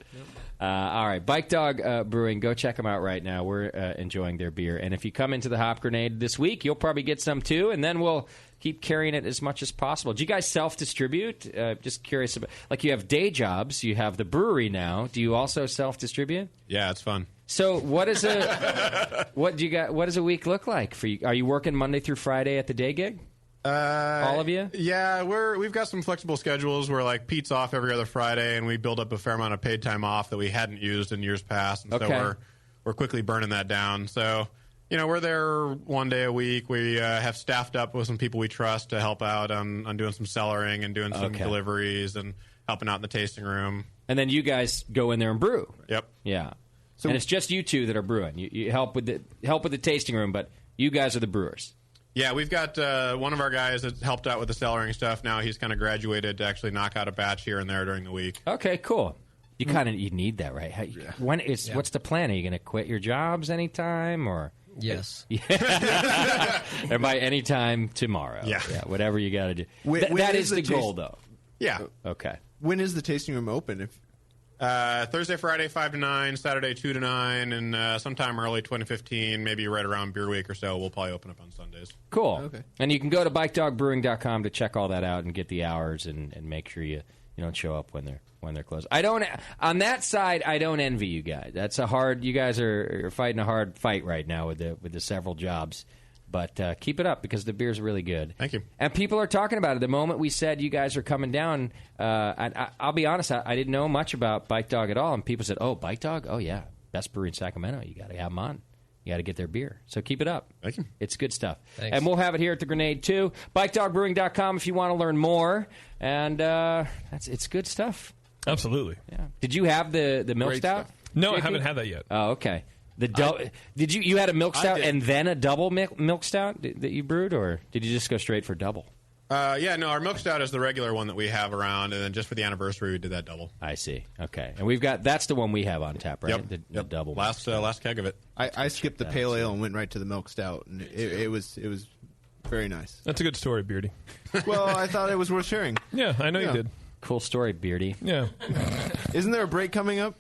All right, Bike Dog Brewing, go check them out right now. We're enjoying their beer. And if you come into the Hop Grenade this week, you'll probably get some too, and then we'll keep carrying it as much as possible. Do you guys self-distribute? Just curious about, like, you have day jobs, you have the brewery now. Do you also self-distribute? Yeah, it's fun. So what is what does a week look like for you? Are you working Monday through Friday at the day gig? All of you? Yeah, we've got some flexible schedules where like Pete's off every other Friday, and we build up a fair amount of paid time off that we hadn't used in years past, and so we're quickly burning that down. So we're there 1 day a week. We have staffed up with some people we trust to help out on doing some cellaring and doing some deliveries and helping out in the tasting room. And then you guys go in there and brew. Yep. Yeah. So, and it's just you two that are brewing. You help with the tasting room, but you guys are the brewers. Yeah, we've got one of our guys that helped out with the cellaring stuff. Now he's kind of graduated to actually knock out a batch here and there during the week. Okay, cool. You you need that, right? What's the plan? Are you going to quit your jobs anytime, or? Yes. Or by any time tomorrow. Yeah. Whatever you got to do. That is the goal, though. Yeah. Okay. When is the tasting room open? Thursday, Friday, 5 to 9, Saturday, 2 to 9, and sometime early 2015, maybe right around Beer Week or so, we'll probably open up on Sundays. Cool. Okay. And you can go to bikedogbrewing.com to check all that out and get the hours and make sure you don't show up when they're closed. On that side, I don't envy you guys. That's you guys are fighting a hard fight right now with the several jobs. But keep it up because the beer's really good. Thank you. And people are talking about it. The moment we said you guys are coming down, I'll be honest, I didn't know much about Bike Dog at all. And people said, oh, Bike Dog? Oh, yeah. Best brewery in Sacramento. You got to have them on. You got to get their beer. So keep it up. Thank you. It's good stuff. Thanks. And we'll have it here at the Grenade, too. BikeDogBrewing.com if you want to learn more. And it's good stuff. Absolutely. Yeah. Did you have the milk Great stout? stuff. No, JP? I haven't had that yet. Oh, okay. Did you had a milk stout and then a double milk stout that you brewed, or did you just go straight for double? Our milk stout is the regular one that we have around, and then just for the anniversary, we did that double. I see. Okay, and that's the one we have on tap, right? Yep. The double. Last keg of it. I skipped the pale ale and went right to the milk stout, and it was very nice. That's a good story, Beardy. Well, I thought it was worth sharing. Yeah, I know you did. Cool story, Beardy. Yeah. Isn't there a break coming up?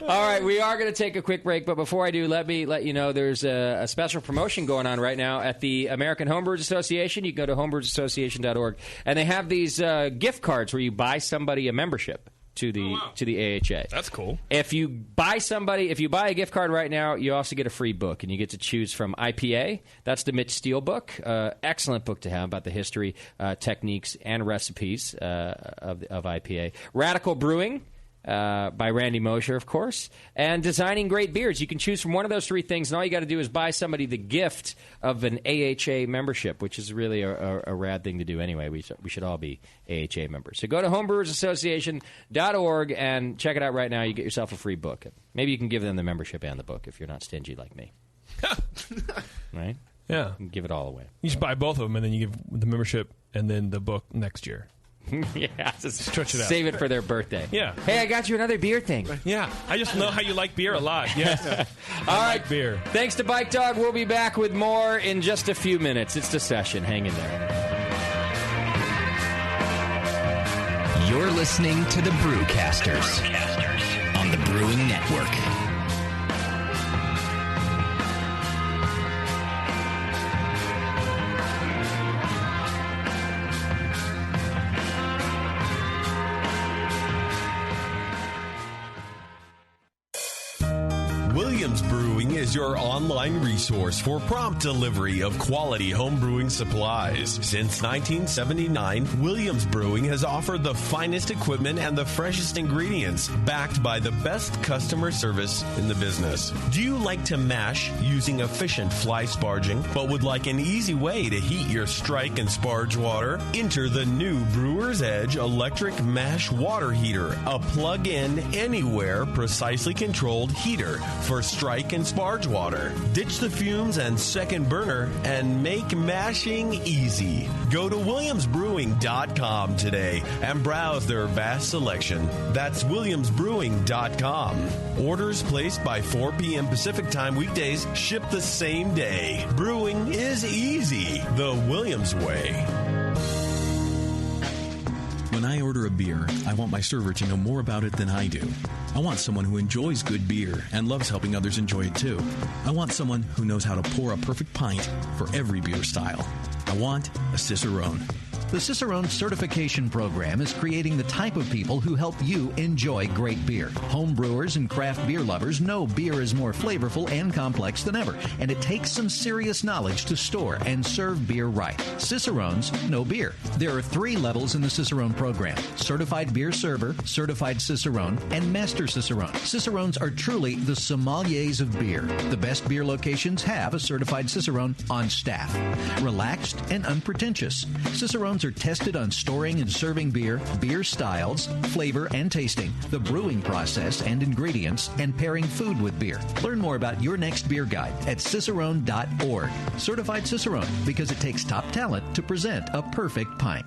All right, we are going to take a quick break, but before I do, let me let you know there's a special promotion going on right now at the American Homebrewers Association. You can go to homebrewersassociation.org, and they have these gift cards where you buy somebody a membership to the AHA. That's cool. If you buy a gift card right now, you also get a free book, and you get to choose from IPA. That's the Mitch Steele book. Excellent book to have about the history, techniques, and recipes of IPA. Radical Brewing. By Randy Mosher, of course, and Designing Great Beers. You can choose from one of those three things, and all you got to do is buy somebody the gift of an AHA membership, which is really a rad thing to do anyway. We should all be AHA members. So go to homebrewersassociation.org and check it out right now. You get yourself a free book. Maybe you can give them the membership and the book if you're not stingy like me. Right? Yeah. You can give it all away. You should buy both of them, and then you give the membership and then the book next year. Yeah, just stretch it out. Save it for their birthday. Yeah. Hey, I got you another beer thing. Yeah, I just know how you like beer a lot. Yes. All right. Like beer. Thanks to Bike Dog. We'll be back with more in just a few minutes. It's The Session. Hang in there. You're listening to the Brewcasters on the Brewing Network. Williams Brewing is your online resource for prompt delivery of quality home brewing supplies. Since 1979, Williams Brewing has offered the finest equipment and the freshest ingredients, backed by the best customer service in the business. Do you like to mash using efficient fly sparging, but would like an easy way to heat your strike and sparge water? Enter the new Brewer's Edge electric mash water heater, a plug-in, anywhere, precisely controlled heater for strike and sparge water. Ditch the fumes and second burner and make mashing easy. Go to williamsbrewing.com today and browse their vast selection. That's williamsbrewing.com. Orders placed by 4 p.m. Pacific Time weekdays ship the same day. Brewing is easy the Williams way. When I order a beer, I want my server to know more about it than I do. I want someone who enjoys good beer and loves helping others enjoy it too. I want someone who knows how to pour a perfect pint for every beer style. I want a Cicerone. The Cicerone Certification Program is creating the type of people who help you enjoy great beer. Home brewers and craft beer lovers know beer is more flavorful and complex than ever, and it takes some serious knowledge to store and serve beer right. Cicerones know beer. There are 3 levels in the Cicerone program: Certified Beer Server, Certified Cicerone, and Master Cicerone. Cicerones are truly the sommeliers of beer. The best beer locations have a certified Cicerone on staff. Relaxed and unpretentious. Cicerones are tested on storing and serving beer, beer styles, flavor and tasting, the brewing process and ingredients, and pairing food with beer. Learn more about your next beer guide at cicerone.org. Certified Cicerone, because it takes top talent to present a perfect pint.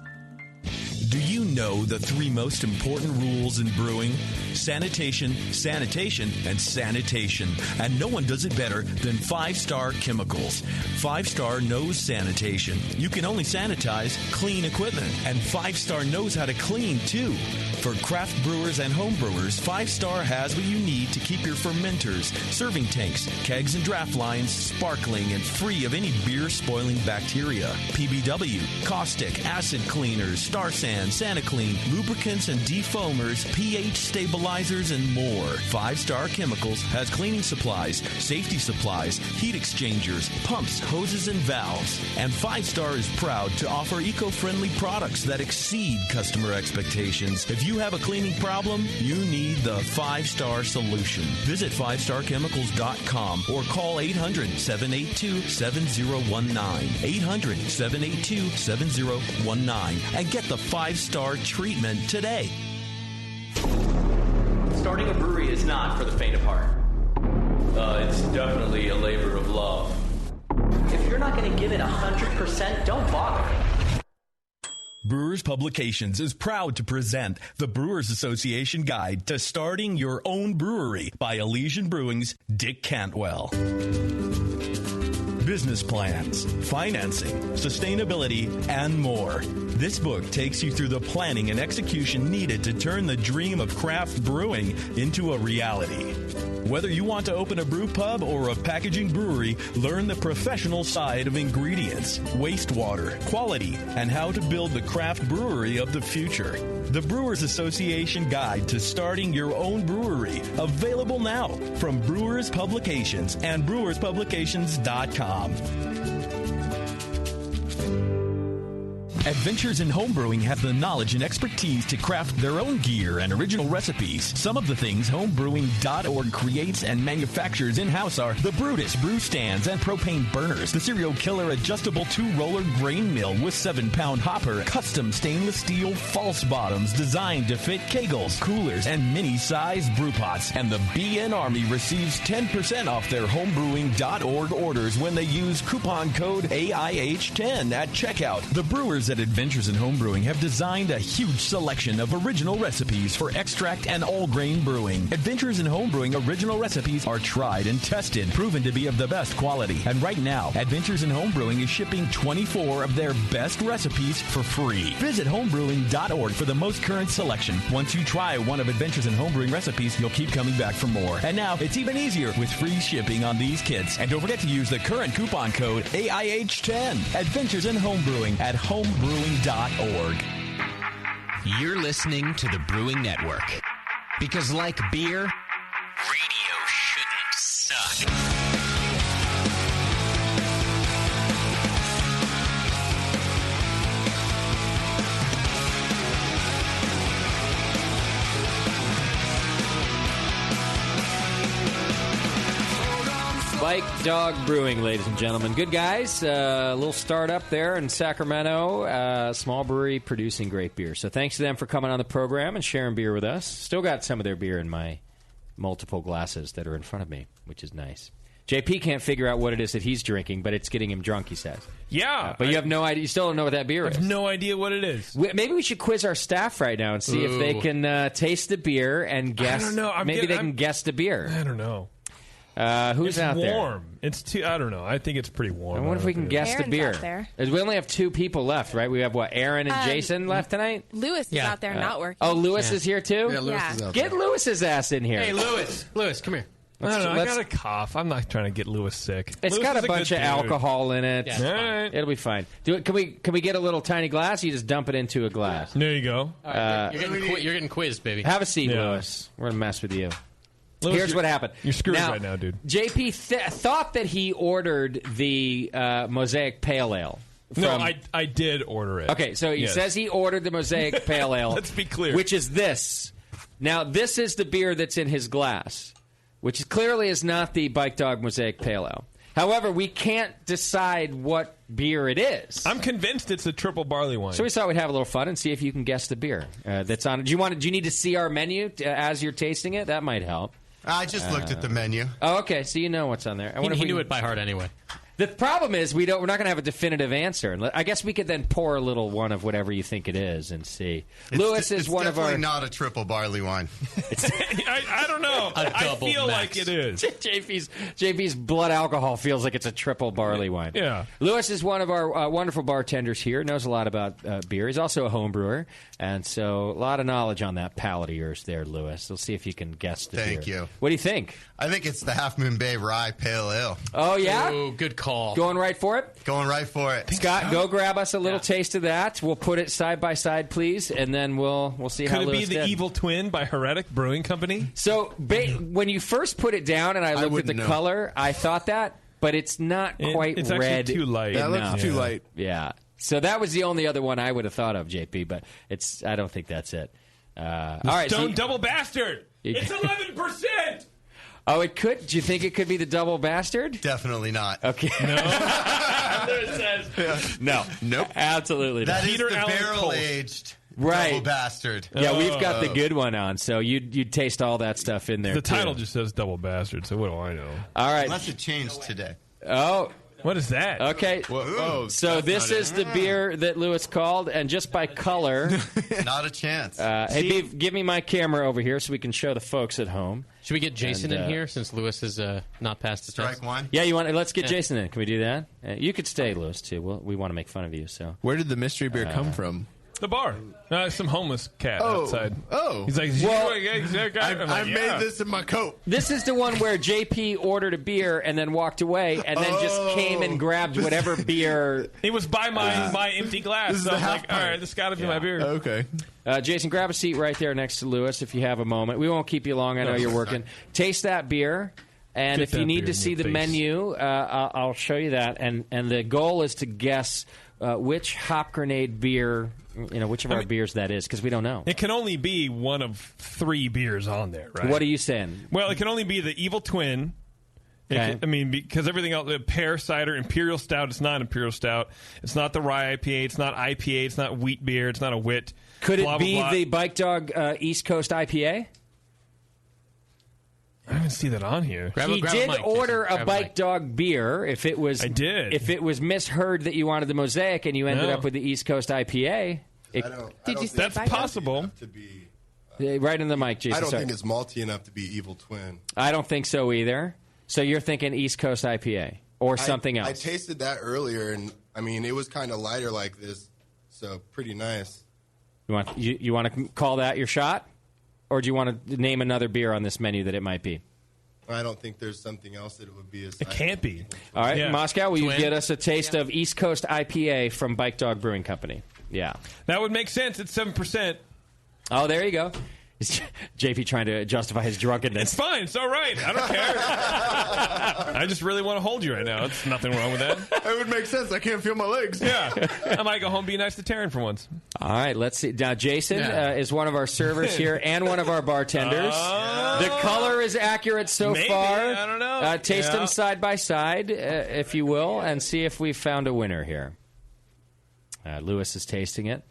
Do you know the 3 most important rules in brewing? Sanitation, sanitation, and sanitation. And no one does it better than 5-Star Chemicals. 5-Star knows sanitation. You can only sanitize clean equipment. And 5-Star knows how to clean, too. For craft brewers and home brewers, 5-Star has what you need to keep your fermenters, serving tanks, kegs, and draft lines sparkling and free of any beer-spoiling bacteria. PBW, caustic, acid cleaners, Star San, SaniClean, lubricants and defoamers, pH stabilizers, and more. 5-Star Chemicals has cleaning supplies, safety supplies, heat exchangers, pumps, hoses, and valves. And 5-Star is proud to offer eco-friendly products that exceed customer expectations. If you have a cleaning problem, you need the 5-Star solution. Visit 5starchemicals.com or call 800-782-7019. 800-782-7019 and get the 5-Star treatment today. Starting a brewery is not for the faint of heart. give it 100%, don't bother. Brewers Publications is proud to present the Brewers Association Guide to Starting Your Own Brewery by Elysian Brewing's Dick Cantwell. Business plans, financing, sustainability, and more. This book takes you through the planning and execution needed to turn the dream of craft brewing into a reality. Whether you want to open a brew pub or a packaging brewery, learn the professional side of ingredients, wastewater, quality, and how to build the craft brewery of the future. The Brewers Association Guide to Starting Your Own Brewery, available now from Brewers Publications and brewerspublications.com. Adventures in Homebrewing have the knowledge and expertise to craft their own gear and original recipes. Some of the things homebrewing.org creates and manufactures in-house are the Brutus brew stands and propane burners, the Serial Killer adjustable 2-roller grain mill with 7-pound hopper, custom stainless steel false bottoms designed to fit kegels, coolers, and mini-sized brew pots. And the BN Army receives 10% off their homebrewing.org orders when they use coupon code AIH10 at checkout. The brewers at Adventures in Homebrewing have designed a huge selection of original recipes for extract and all-grain brewing. Adventures in Homebrewing original recipes are tried and tested, proven to be of the best quality. And right now, Adventures in Homebrewing is shipping 24 of their best recipes for free. Visit homebrewing.org for the most current selection. Once you try one of Adventures in Homebrewing recipes, you'll keep coming back for more. And now, it's even easier with free shipping on these kits. And don't forget to use the current coupon code AIH10. Adventures in Homebrewing at homebrewing.org. You're listening to the Brewing Network. Because like beer, radio shouldn't suck. Bike Dog Brewing, ladies and gentlemen. Good guys. A little startup there in Sacramento. Small brewery producing great beer. So thanks to them for coming on the program and sharing beer with us. Still got some of their beer in my multiple glasses that are in front of me, which is nice. JP can't figure out what it is that he's drinking, but it's getting him drunk, he says. Yeah. But you have no idea. You still don't know what that beer is. I have no idea what it is. Maybe we should quiz our staff right now and see if they can taste the beer and guess. I don't know. Maybe they can guess the beer. I don't know. Who's out there? It's warm. It's too. I don't know. I think it's pretty warm. I wonder if we can guess the beer. Out there. We only have 2 people left, right? We have what? Aaron and Jason left tonight. Lewis is out there not working. Oh, Lewis is here too. Yeah, Lewis is out Get there. Lewis's ass in here. Hey, Lewis, come here. I don't know. I got a cough. I'm not trying to get Lewis sick. It's Lewis got is a bunch of good dude. alcohol in it. Yeah, All right. It'll be fine. Can we get a little tiny glass? You just dump it into a glass. There you go. All right, you're getting quizzed, baby. Have a seat, Yeah. Lewis. We're gonna mess with you. Lewis, Here's what happened. You're screwed now, right now, dude. JP thought that he ordered the Mosaic Pale Ale. No, I did order it. Okay, so he says he ordered the Mosaic Pale Ale. Let's be clear. Which is this. Now, this is the beer that's in his glass, which clearly is not the Bike Dog Mosaic Pale Ale. However, we can't decide what beer it is. I'm convinced it's a triple barley wine. So we thought we'd have a little fun and see if you can guess the beer that's on it. Do you need to see our menu as you're tasting it? That might help. I just looked at the menu. Oh, okay. So you know what's on there. He knew it by heart anyway. The problem is we're not going to have a definitive answer. I guess we could then pour a little one of whatever you think it is and see. Lewis is one of our. It's definitely not a triple barley wine. I don't know. I feel like it is. JP's blood alcohol feels like it's a triple barley wine. Yeah. Lewis is one of our wonderful bartenders here. Knows a lot about beer. He's also a home brewer, and so a lot of knowledge on that palate of yours there, Lewis. We'll see if you can guess the beer. Thank you. What do you think? I think it's the Half Moon Bay Rye Pale Ale. Oh yeah. Oh, good call. Going right for it? Going right for it. Scott, go grab us a little taste of that. We'll put it side by side, please, and then we'll see how Could it be Lewis the did. Evil Twin by Heretic Brewing Company? So when you first put it down and I looked at the color, I thought that, but it's not quite it's red. actually too light. That looks too light. Yeah. So that was the only other one I would have thought of, JP, but I don't think that's it. All right. Stone Double Bastard! It's 11%! Oh, it could? Do you think it could be the Double Bastard? Definitely not. Okay. No. Nope. Absolutely not. That is Peter the Allen barrel-aged Right. Double Bastard. Yeah, we've got the good one on, so you'd taste all that stuff in there. The too. title just says Double Bastard, so what do I know? All right. Unless it changed today. Oh, What is that? Okay. So this is the beer that Lewis called, and just by color, not a chance. Hey, Beef, give me my camera over here so we can show the folks at home. Should we get Jason in here since Lewis is not passed the test? one. Yeah, let's get Jason in. Can we do that? You could stay, Lewis, too. We want to make fun of you. So where did the mystery beer come from? The bar. Some homeless cat outside. Oh. He's like, I made this in my coat. This is the one where JP ordered a beer and then walked away and then just came and grabbed whatever beer. He was by my empty glass. This is so the I'm half like, all right, this got to be my beer. Okay. Jason, grab a seat right there next to Lewis if you have a moment. We won't keep you long. I know you're working. Taste that beer. And if you need to see the menu, I'll show you that. And the goal is to guess which Hop Grenade beer, which of our beers that is, because we don't know. It can only be one of 3 beers on there, right? What are you saying? Well, it can only be the Evil Twin. Okay. Because everything else, the pear cider, Imperial Stout, it's not Imperial Stout. It's not the rye IPA. It's not IPA. It's not wheat beer. It's not a wit. Could it be the Bike Dog East Coast IPA? I didn't see that on here. He did order a Bike Dog beer. If it was misheard that you wanted the Mosaic and you ended up with the East Coast IPA, that's possible. Right in the mic, Jason. I don't think it's malty enough to be Evil Twin. I don't think so either. So you're thinking East Coast IPA or something else? I tasted that earlier, and it was kind of lighter like this, so pretty nice. You want to call that your shot? Or do you want to name another beer on this menu that it might be? I don't think there's something else that it would be. It can't be. All right, Moscow, will you get us a taste of East Coast IPA from Bike Dog Brewing Company? Yeah. That would make sense. It's 7%. Oh, there you go. Is JP trying to justify his drunkenness? It's fine. It's all right. I don't care. I just really want to hold you right now. There's nothing wrong with that. It would make sense. I can't feel my legs. Yeah. I might go home and be nice to Taryn for once. All right. Let's see. Now, Jason is one of our servers here and one of our bartenders. The color is accurate so far. I don't know. Taste them side by side, if you will, and see if we've found a winner here. Lewis is tasting it.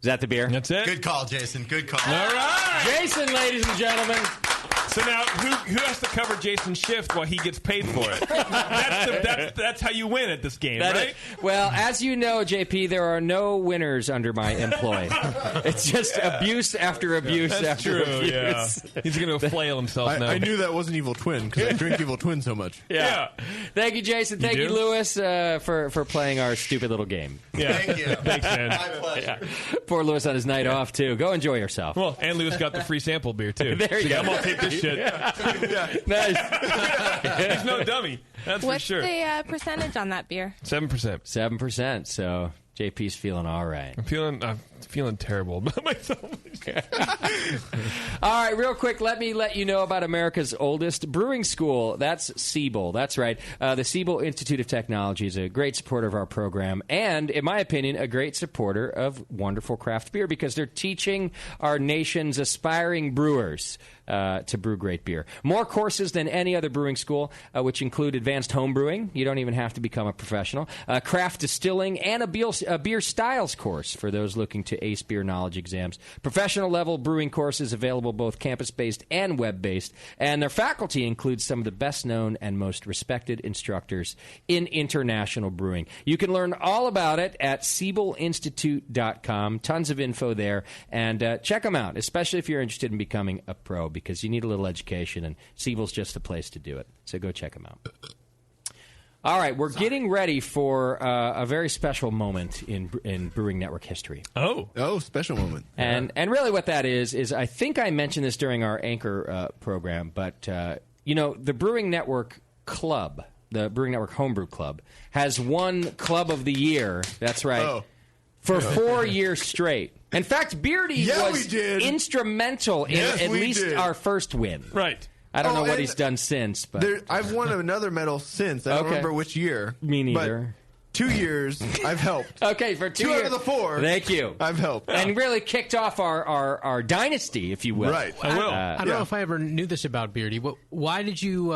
Is that the beer? That's it. Good call, Jason. Good call. All right. Jason, ladies and gentlemen. So now, who has to cover Jason's shift while he gets paid for it? That's how you win at this game, right? Well, as you know, JP, there are no winners under my employ. It's just abuse after abuse after abuse. Yeah. He's going to flail himself now. I knew that wasn't Evil Twin because I drink Evil Twin so much. Yeah. Thank you, Jason. Thank you, Lewis, for playing our stupid little game. Yeah. Thank you. Thanks, man. My pleasure. Yeah. Poor Lewis on his night off, too. Go enjoy yourself. Well, and Lewis got the free sample beer, too. There you go. I'm going to take this shit. Nice. He's no dummy. That's What's for sure. the percentage on that beer? 7%. 7%. So JP's feeling all right. I'm feeling terrible about myself. All right, real quick, let me let you know about America's oldest brewing school. That's Siebel. That's right. The Siebel Institute of Technology is a great supporter of our program and, in my opinion, a great supporter of wonderful craft beer because they're teaching our nation's aspiring brewers to brew great beer. More courses than any other brewing school, which include advanced home brewing. You don't even have to become a professional. Craft distilling and a beer styles course for those looking to ace beer knowledge exams. Professional level brewing courses available both campus-based and web-based. And their faculty includes some of the best-known and most respected instructors in international brewing. You can learn all about it at SiebelInstitute.com. Tons of info there. And check them out, especially if you're interested in becoming a pro, because you need a little education, and Siebel's just the place to do it. So go check them out. All right, we're getting ready for a very special moment in Brewing Network history. Oh, special moment. And really what that is I think I mentioned this during our Anchor program, but, the Brewing Network Club, the Brewing Network Homebrew Club, has won Club of the Year, that's right, for 4 years straight. In fact, Beardy was instrumental in at least our first win. Right. I don't know what he's done since, but I've won another medal since. I don't remember which year. Me neither. But 2 years, I've helped. Okay, for 2 years. 2 out of the 4. Thank you. I've helped. And really kicked off our dynasty, if you will. Right. I will. I don't know if I ever knew this about Beardy. Why did you,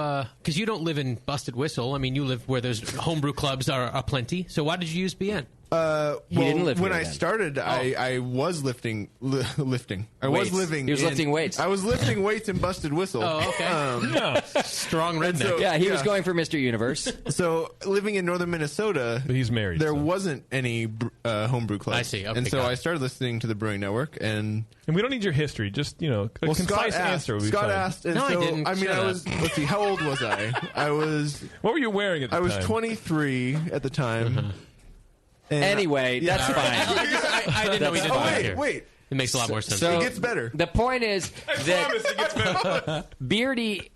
because you don't live in Busted Whistle. I mean, you live where there's homebrew clubs are aplenty. So why did you use BN? didn't live when here I then. started, I was lifting. I was living. He was lifting weights. I was lifting weights and busted whistle. Oh, okay. Strong redneck. He was going for Mr. Universe. So living in northern Minnesota, but he's married. There wasn't any homebrew club. I see. Okay, and so got it. I started listening to the Brewing Network, and we don't need your history. Just a concise answer would be Scott fine. asked, and so I mean, I was. Let's see, how old was I? I was. What were you wearing at the time? I was time? 23 at the time. And Anyway, that's fine. I didn't know he did that here. Wait. It makes a lot more sense. So It gets better. The point is that Beardy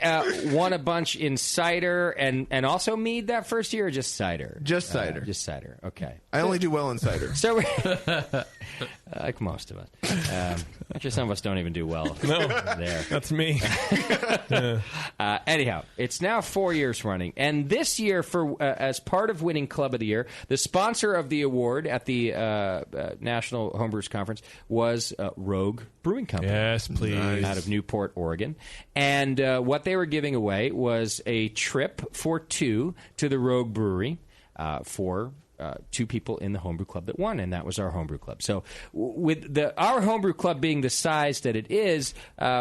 won a bunch in cider and also mead that first year, or just cider? Just cider. Just cider. Okay. I only do well in cider. So, like most of us. Actually, some of us don't even do well. No, there. That's me. Anyhow, it's now 4 years running, and this year, for as part of winning Club of the Year, the sponsor of the award at the National Homebrewers Conference was Rogue Brewing Company. Yes, please. Out of Newport, Oregon. And what they were giving away was a trip for two to the Rogue Brewery for two people in the homebrew club that won, and that was our homebrew club. So with our homebrew club being the size that it is,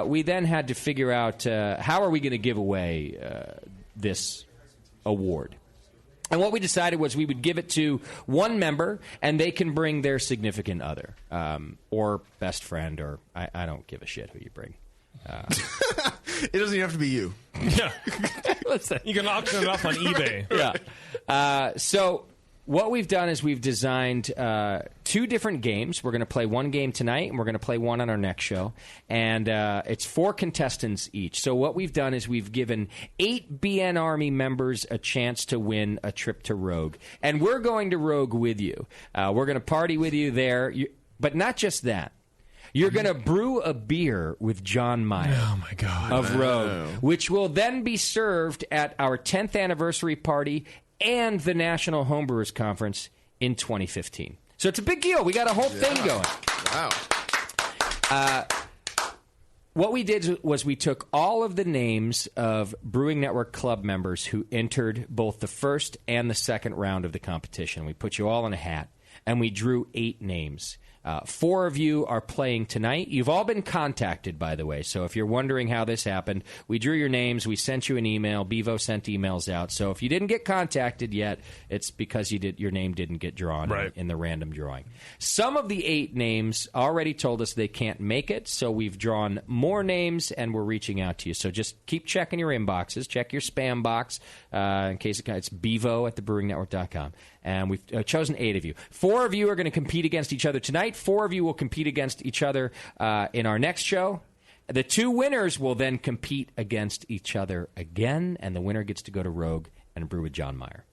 we then had to figure out how are we going to give away this award. And what we decided was we would give it to one member, and they can bring their significant other or best friend, or I don't give a shit who you bring. It doesn't even have to be you. Yeah. You can auction it off on eBay. Yeah. So what we've done is we've designed two different games. We're going to play one game tonight, and we're going to play one on our next show. And it's 4 contestants each. So what we've done is we've given 8 BN Army members a chance to win a trip to Rogue. And we're going to Rogue with you. We're going to party with you there. But not just that. You're going to brew a beer with John Meyer of Rogue, which will then be served at our 10th anniversary party and the National Homebrewers Conference in 2015. So it's a big deal. We got a whole thing going. Wow. What we did was we took all of the names of Brewing Network club members who entered both the first and the second round of the competition. We put you all in a hat, and we drew 8 names. 4 of you are playing tonight. You've all been contacted, by the way. So if you're wondering how this happened, we drew your names. We sent you an email. Bevo sent emails out. So if you didn't get contacted yet, it's because your name didn't get drawn in the random drawing. Some of the 8 names already told us they can't make it, so we've drawn more names, and we're reaching out to you. So just keep checking your inboxes. Check your spam box in case it's bevo at thebrewingnetwork.com. And we've chosen 8 of you. 4 of you are going to compete against each other tonight. 4 of you will compete against each other in our next show. The 2 winners will then compete against each other again, and the winner gets to go to Rogue and brew with John Meyer.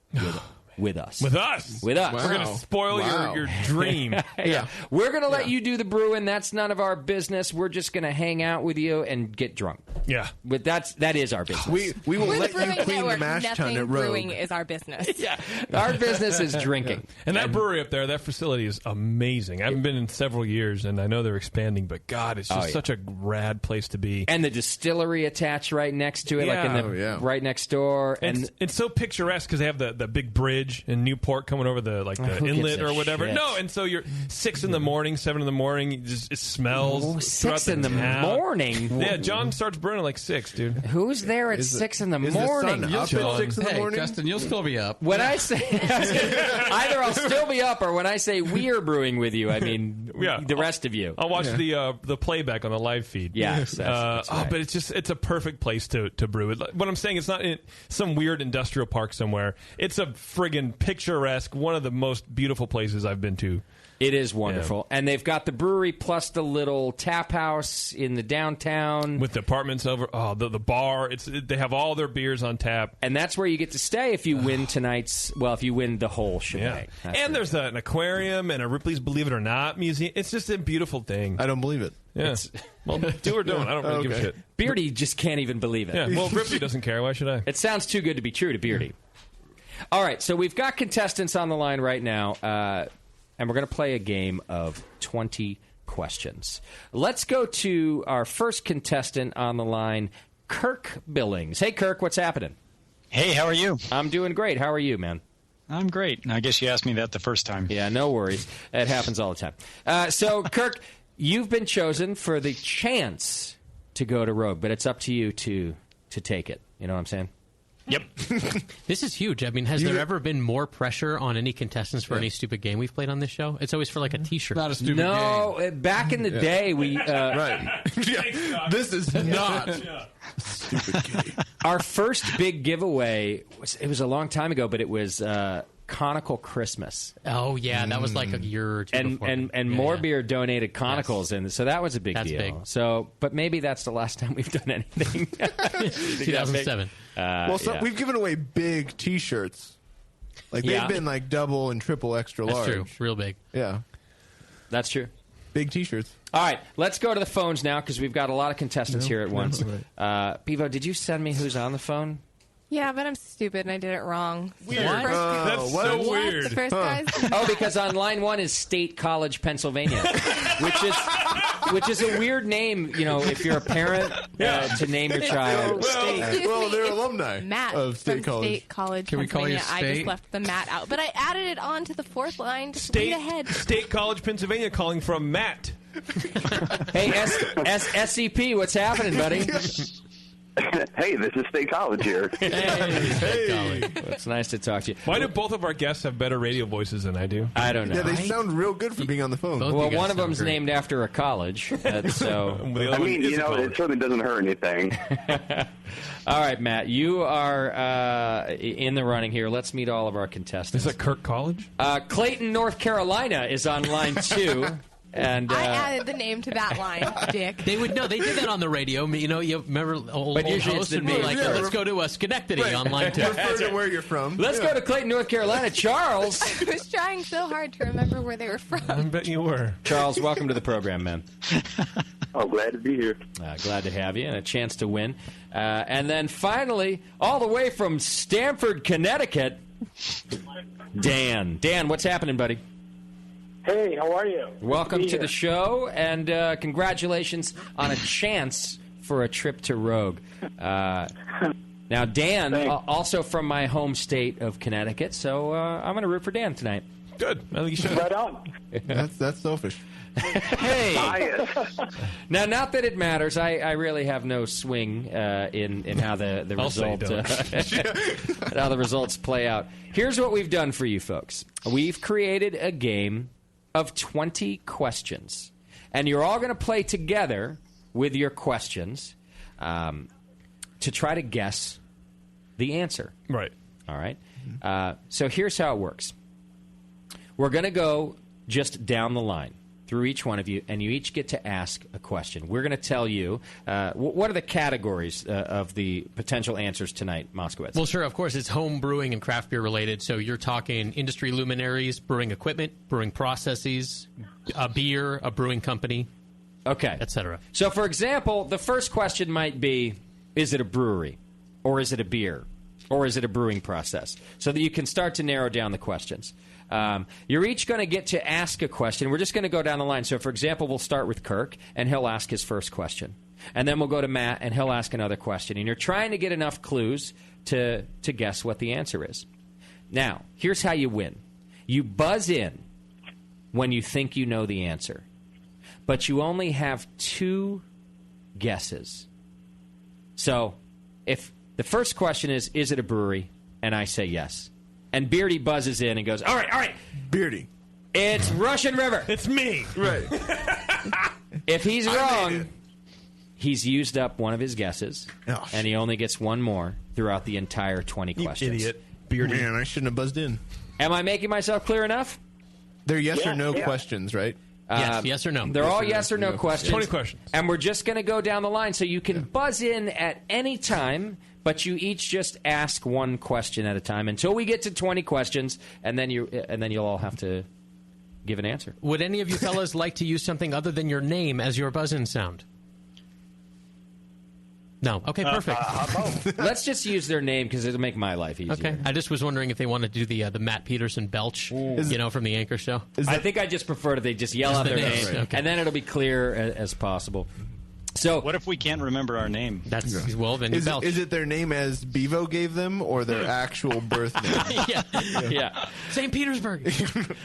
With us. With us? With us. Wow. We're going to spoil your dream. Yeah. We're going to let you do the brewing. That's none of our business. We're just going to hang out with you and get drunk. Yeah. But that is our business. We will We're let the Brewing you clean Network. the mash tun Nothing at Rogue. brewing is our business. Yeah. Our business is drinking. And that brewery up there, that facility is amazing. I haven't been in several years, and I know they're expanding, but God, it's just such a rad place to be. And the distillery attached right next to it, right next door. And it's so picturesque because they have the big bridge in Newport coming over the inlet or whatever. Shit. No, and so you're 6 in the morning, 7 in the morning. It smells. 6 in the morning. Yeah, John starts brewing at 6, dude. Who's there at 6 in the morning? Up at 6 in the morning? Justin, you'll still be up. When I say either I'll still be up, or when I say we're brewing with you, I mean the rest of you. I'll watch the playback on the live feed. Yes, that's right. But it's a perfect place to brew it. What I'm saying, it's not in some weird industrial park somewhere. It's a friggin' picturesque, one of the most beautiful places I've been to. It is wonderful. Yeah. And they've got the brewery plus the little tap house in the downtown. With the apartments over. Oh, the bar. They have all their beers on tap. And that's where you get to stay if you win if you win the whole shebang. Yeah. And there's an aquarium and a Ripley's Believe It or Not museum. It's just a beautiful thing. I don't believe it. Yeah. Well, do or don't. I don't really give a shit. Beardy just can't even believe it. Yeah. Well, Ripley doesn't care. Why should I? It sounds too good to be true to Beardy. All right. So we've got contestants on the line right now. And we're going to play a game of 20 questions. Let's go to our first contestant on the line, Kirk Billings. Hey, Kirk, what's happening? Hey, how are you? I'm doing great. How are you, man? I'm great. I guess you asked me that the first time. Yeah, no worries. It happens all the time. So, Kirk, you've been chosen for the chance to go to Rogue, but it's up to you to take it. You know what I'm saying? Yep. This is huge. I mean, has there ever been more pressure on any contestants for any stupid game we've played on this show? It's always for like a T-shirt. Not a stupid game. No, back in the day, we... right. This is not stupid game. Our first big giveaway, it was a long time ago, but it was Conical Christmas. Oh, yeah. That was like a year or two before. And More Beer donated Conicals, and so that was a big deal. Big. So, but maybe that's the last time we've done anything. 2007. We've given away big T-shirts. Like they've been like double and triple extra large. That's true. Real big. Yeah, that's true. Big T-shirts. All right, let's go to the phones now because we've got a lot of contestants here at once. Pivo, did you send me who's on the phone? Yeah, but I'm stupid and I did it wrong. Weird. That's so weird. The first guy's Oh, because on line one is State College, Pennsylvania, which is a weird name. You know, if you're a parent, to name your child. Well, they're alumni Matt of State from College. State College, Can we call you Pennsylvania. I State? just left the Matt out, but I added it on to the fourth line to read ahead. State College, Pennsylvania, calling from Matt. Hey, SCP, what's happening, buddy? Hey, this is State College here. Hey. It's nice to talk to you. Why do both of our guests have better radio voices than I do? I don't know. Yeah, they sound real good for being on the phone. Well, one of them's named after a college, so... I mean, you know, it certainly doesn't hurt anything. All right, Matt, you are in the running here. Let's meet all of our contestants. Is it Kirk College? Clayton, North Carolina is on line 2. And I added the name to that line, Dick. They would know. They did that on the radio. You know, you remember old usually hosts it's would be like, let's go to Schenectady on line 2. Refer to where you're from. Let's go to Clayton, North Carolina. Charles. I was trying so hard to remember where they were from. I bet you were. Charles, welcome to the program, man. Oh, glad to be here. Glad to have you and a chance to win. And then finally, all the way from Stamford, Connecticut, Dan. Dan, what's happening, buddy? Hey, how are you? Welcome to the show, and congratulations on a chance for a trip to Rogue. Now, Dan, also from my home state of Connecticut, so I'm going to root for Dan tonight. Good. I think you should. Right on. That's selfish. Hey! Now, not that it matters. I really have no swing in how the result how the results play out. Here's what we've done for you folks. We've created a game of 20 questions, and you're all going to play together with your questions to try to guess the answer. Right. All right. So here's how it works. We're going to go just down the line through each one of you, and you each get to ask a question. We're going to tell you what are the categories of the potential answers tonight, Moskowitz? Well, sure, of course, it's home brewing and craft beer related. So you're talking industry luminaries, brewing equipment, brewing processes, a beer, a brewing company, okay, etc. So, for example, the first question might be, is it a brewery, or is it a beer, or is it a brewing process? So that you can start to narrow down the questions. You're each going to get to ask a question. We're just going to go down the line. So, for example, we'll start with Kirk, and he'll ask his first question. And then we'll go to Matt, and he'll ask another question. And you're trying to get enough clues to guess what the answer is. Now, here's how you win. You buzz in when you think you know the answer. But you only have 2 guesses. So, if the first question is it a brewery? And I say yes. And Beardy buzzes in and goes, all right. Beardy. It's Russian River. It's me. Right. If he's wrong, he's used up one of his guesses, Oh, and he only gets one more throughout the entire 20 questions. Idiot. Beardy. Man, I shouldn't have buzzed in. Am I making myself clear enough? They're yes or no questions, right? Yes or no. They're all yes or no questions. 20 questions. And we're just going to go down the line, so you can buzz in at any time, but you each just ask one question at a time until we get to 20 questions, and then you'll all have to give an answer. Would any of you fellas like to use something other than your name as your buzz-in sound? No. Okay, perfect. Let's just use their name because it'll make my life easier. Okay. I just was wondering if they wanted to do the Matt Peterson belch, from the Anchor Show. I think I just prefer that they just yell out their name, and then it'll be clear as possible. So what if we can't remember our name? That's well, then Is it their name as Bevo gave them, or their actual birth name? Yeah. St. Petersburg.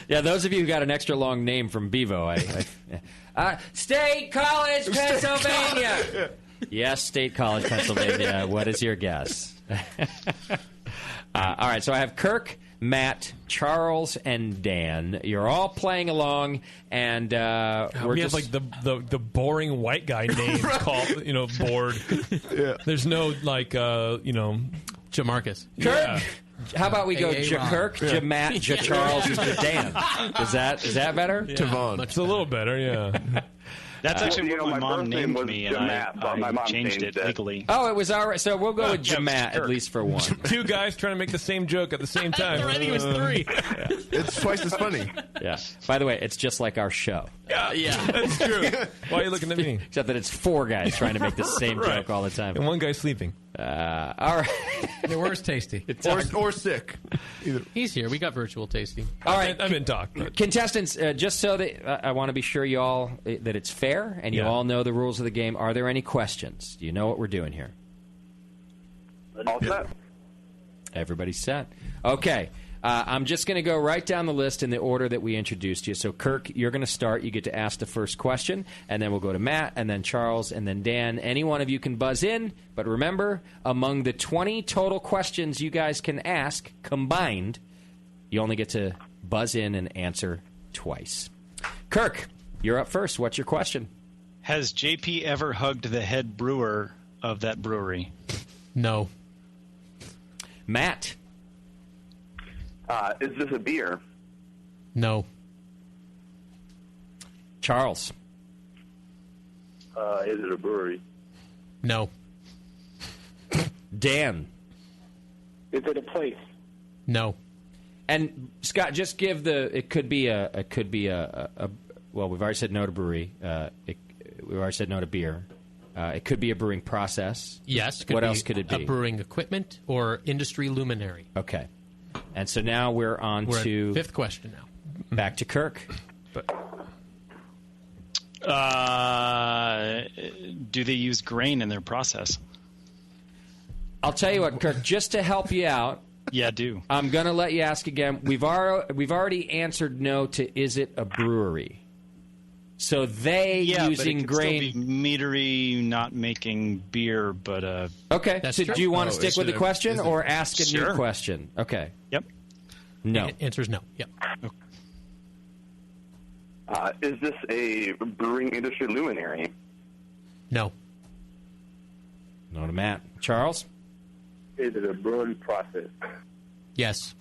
Yeah, those of you who got an extra long name from Bevo, State College, Pennsylvania. Yes, State College, Pennsylvania. What is your guess? All right, so I have Kirk, Matt, Charles, and Dan. You're all playing along, and we have like the boring white guy names called board. There's no Jamarcus. Kirk. How about we go Kirk, Matt, Charles, and Dan? Is that better? Tavon. It's a little better, yeah. That's actually what my mom named me, and I changed it it legally. Oh, it was all right. So we'll go with Jamat at least for one. Two guys trying to make the same joke at the same time. I think it was three. It's twice as funny. Yeah. By the way, it's just like our show. Yeah, that's true. Why are you looking at me? Except that it's four guys trying to make the same joke all the time. And one guy's sleeping. All right. The worst Tasty. Or sick. Either. He's here. We got virtual Tasty. All right. I've been talking. Contestants, just so that I want to be sure you all that it's fair and you all know the rules of the game. Are there any questions? Do you know what we're doing here? All set. Everybody's set. Okay. I'm just going to go right down the list in the order that we introduced you. So, Kirk, you're going to start. You get to ask the first question, and then we'll go to Matt, and then Charles, and then Dan. Any one of you can buzz in, but remember, among the 20 total questions you guys can ask combined, you only get to buzz in and answer twice. Kirk, you're up first. What's your question? Has JP ever hugged the head brewer of that brewery? No. Matt. Is this a beer? No. Charles. Is it a brewery? No. Dan. Is it a place? No. And Scott, just give it could be a well, we've already said no to brewery. We've already said no to beer. It could be a brewing process. Yes. What else could it be? A brewing equipment or industry luminary. Okay. And so now we're on to fifth question now. Back to Kirk. Do they use grain in their process? I'll tell you what, Kirk, just to help you out. Yeah, do. I'm going to let you ask again. We've already answered no to is it a brewery? So using but grain. Still be meadery, not making beer, but okay. So do you want to stick with the question or ask a new question? Okay. Yep. No. The answer is no. Yep. Is this a brewing industry luminary? No. No to Matt. Charles? Is it a brewing process? Yes.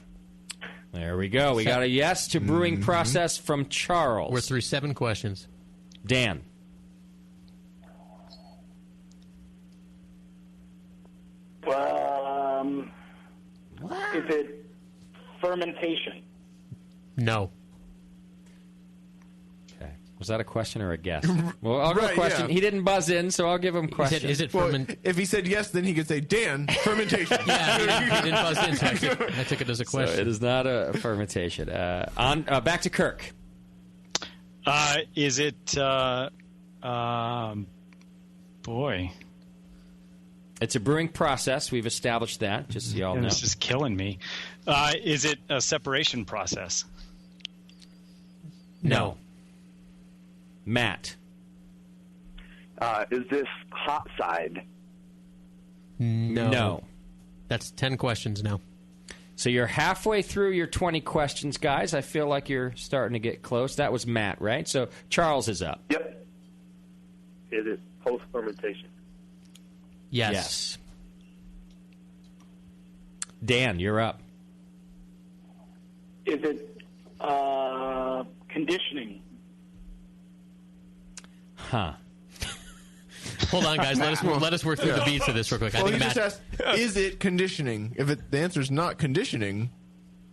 There we go. We got a yes to brewing process from Charles. We're through 7 questions. Dan. Is it fermentation? No. Okay. Was that a question or a guess? Well, I'll go question. Yeah. He didn't buzz in, so I'll give him question. Is it if he said yes, then he could say, Dan, fermentation. Yeah, he didn't buzz in, so I took it as a question. So it is not a fermentation. Back to Kirk. Is it... boy... It's a brewing process. We've established that, just so you all know. This is killing me. Is it a separation process? No. Matt. Is this hot side? No. That's 10 questions now. So you're halfway through your 20 questions, guys. I feel like you're starting to get close. That was Matt, right? So Charles is up. Yep. Is it post-fermentation? Yes. Dan, you're up. Is it conditioning? Huh. Hold on, guys. Let us work through the beats of this real quick. Well, he just asked, is it conditioning? If the answer is not conditioning...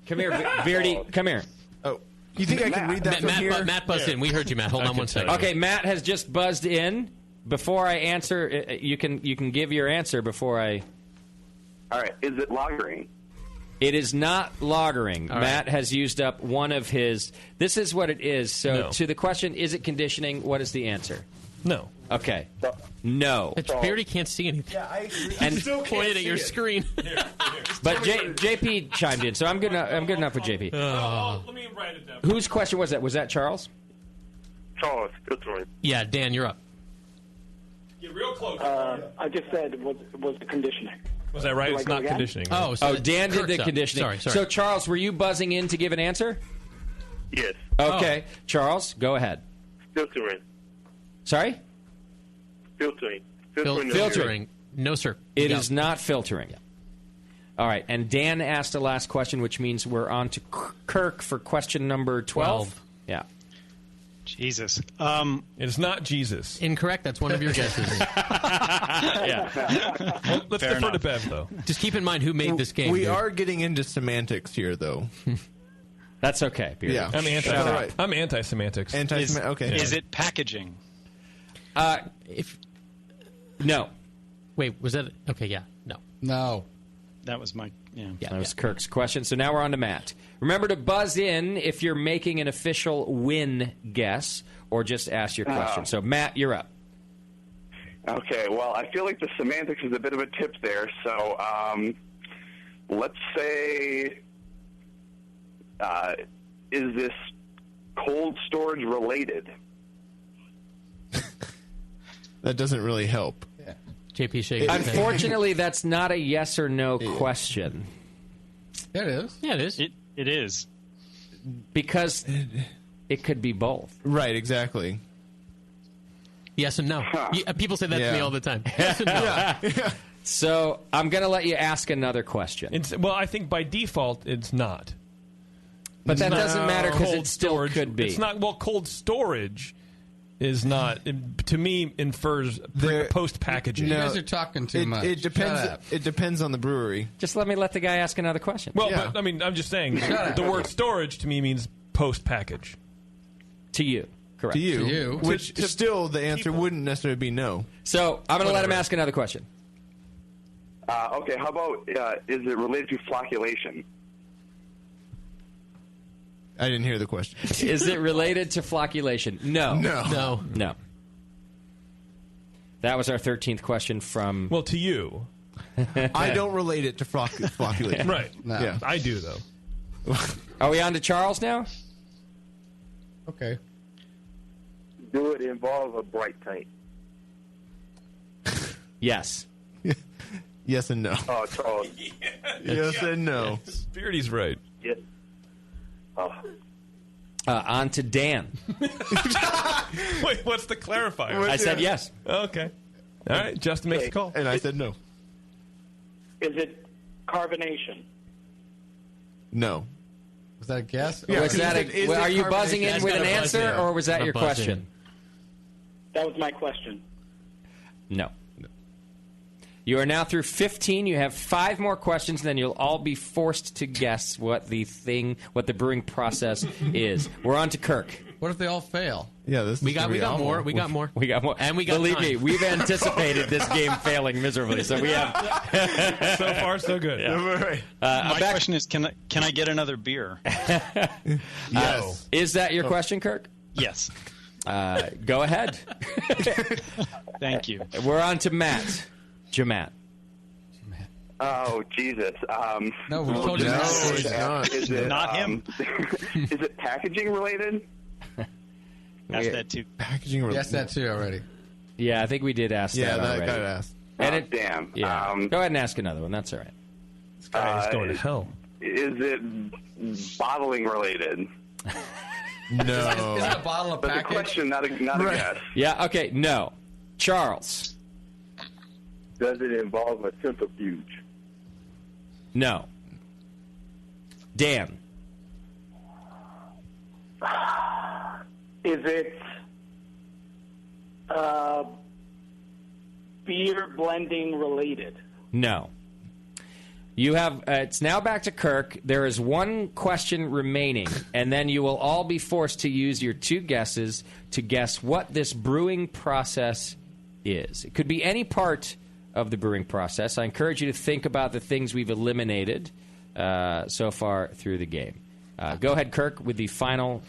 Come here, Verdi. Come here. Oh. You think I can read that from here? Matt buzzed in. We heard you, Matt. Hold on one second. Okay, Matt has just buzzed in. Before I answer, you can give your answer before I... All right. Is it lagering? It is not lagering. All Matt has used up one of his... This is what it is. So No. to the question, is it conditioning, what is the answer? No. Okay. No. It's Beardy can't see anything. Yeah, I agree. And Still can't pointed at see your it. screen. But JP chimed in, so I'm good enough for JP. Let me write it down. Whose question was that? Was that Charles? Charles, filtering. Yeah, Dan, you're up. Get real close. I just said was the conditioning. Was that right? Do I It's go not again? conditioning. Oh, Dan did the Kirk's up. conditioning. Sorry. So, Charles, were you buzzing in to give an answer? Yes. Okay. Charles, go ahead. Filtering. Sorry? Filtering. Filtering. No, sir. It Yeah. is not filtering. All right. And Dan asked the last question, which means we're on to Kirk for question number 12. Yeah. Jesus. It is not Jesus. Incorrect. That's one of your guesses. Well, let's Fair defer to enough. Bev, though. Just keep in mind who made this game. We dude. are getting into semantics here, though. That's okay. Beardy. Yeah. I'm anti. That's all right. I'm anti-semantics. Okay. Is it packaging? No. Wait, was that okay? Yeah, no. No. That was my. Yeah. That was Kirk's question. So now we're on to Matt. Remember to buzz in if you're making an official win guess or just ask your question. So, Matt, you're up. Okay, well, I feel like the semantics is a bit of a tip there. So let's say, is this cold storage related? That doesn't really help. JP shaking. Unfortunately, that's not a yes or no question. Yeah, it is. Yeah, it is. It is. Because it could be both. Right, exactly. Yes and no. People say that to me all the time. Yes and no. So I'm going to let you ask another question. Well, I think by default it's not. But that It's not doesn't matter because cold it still storage. could be. It's not. Well, cold storage is not. To me, infers post packaging. You guys are talking too much. It depends. Shut up. It depends on the brewery. Just let me let the guy ask another question. Well, but, I mean, I'm just saying the word storage to me means post package. To you, correct. To you, which still the answer wouldn't necessarily be no. So I'm going to let him ask another question. Okay, how about is it related to flocculation? I didn't hear the question. Is it related to flocculation? No. No. That was our 13th question from... Well, to you. I don't relate it to flocculation. Right. No. Yeah. I do, though. Are we on to Charles now? Okay. Do it involve a bright tank? Yes. Yes and no. Oh, Charles. Yes and no. Beardy's right. Yes. Oh. On to Dan. Wait, what's the clarifier? I said yes. Okay. All right, Justin makes the call. And I said no. Is it carbonation? No. Was that a guess? Yeah, Was that are you buzzing in with an answer, or was that your question? That was my question. No. You are now through 15. You have 5 more questions, and then you'll all be forced to guess what the brewing process is. We're on to Kirk. What if they all fail? Yeah, this We got more. We got more. And we got Believe me, we've anticipated this game failing miserably, so we have. So far, so good. Yeah. My question is, can I get another beer? Yes. Is that your question, Kirk? Yes. Go ahead. Thank you. We're on to Matt. Jamat. Oh, Jesus. No, we told you not. it's not. Is it, Not him. Is it packaging related? Ask that too. Packaging. Yes, that too already. Yeah, I think we did ask Yeah, that that already. got asked. And Damn. Yeah. Go ahead and ask another one. That's all right. This guy is going to hell. Is it bottling related? No. Is it a bottle of But the package? question, not a guess. Yeah, okay, no. Charles. Does it involve a centrifuge? No. Dan. Is it beer blending related? No. You have. It's now back to Kirk. There is one question remaining, and then you will all be forced to use your 2 guesses to guess what this brewing process is. It could be any part of the brewing process. I encourage you to think about the things we've eliminated so far through the game. Go ahead, Kirk, with the final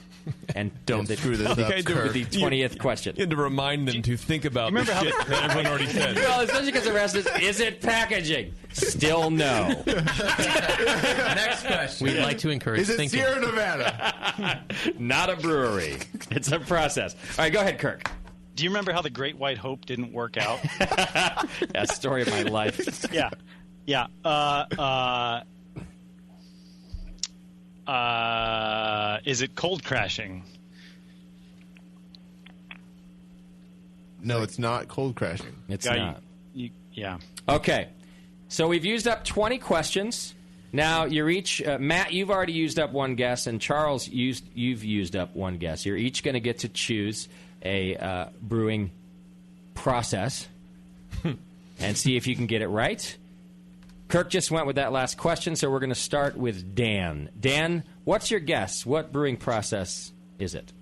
And Don't screw this up, Kirk. The 20th question. You had to remind them to think about the shit that everyone already said. Well, especially because the rest is it packaging? Still no. Next question. We'd like to encourage Is it thinking. Sierra Nevada? Not a brewery. It's a process. All right, go ahead, Kirk. Do you remember how the Great White Hope didn't work out? That story of my life. Yeah. Is it cold crashing? No, it's not cold crashing. It's Guy, not. Yeah. Okay. So we've used up 20 questions. Now, you're each... Matt, you've already used up one guess, and Charles, you've used up one guess. You're each going to get to choose a brewing process and see if you can get it right. Kirk just went with that last question, so we're going to start with Dan. Dan, what's your guess? What brewing process is it?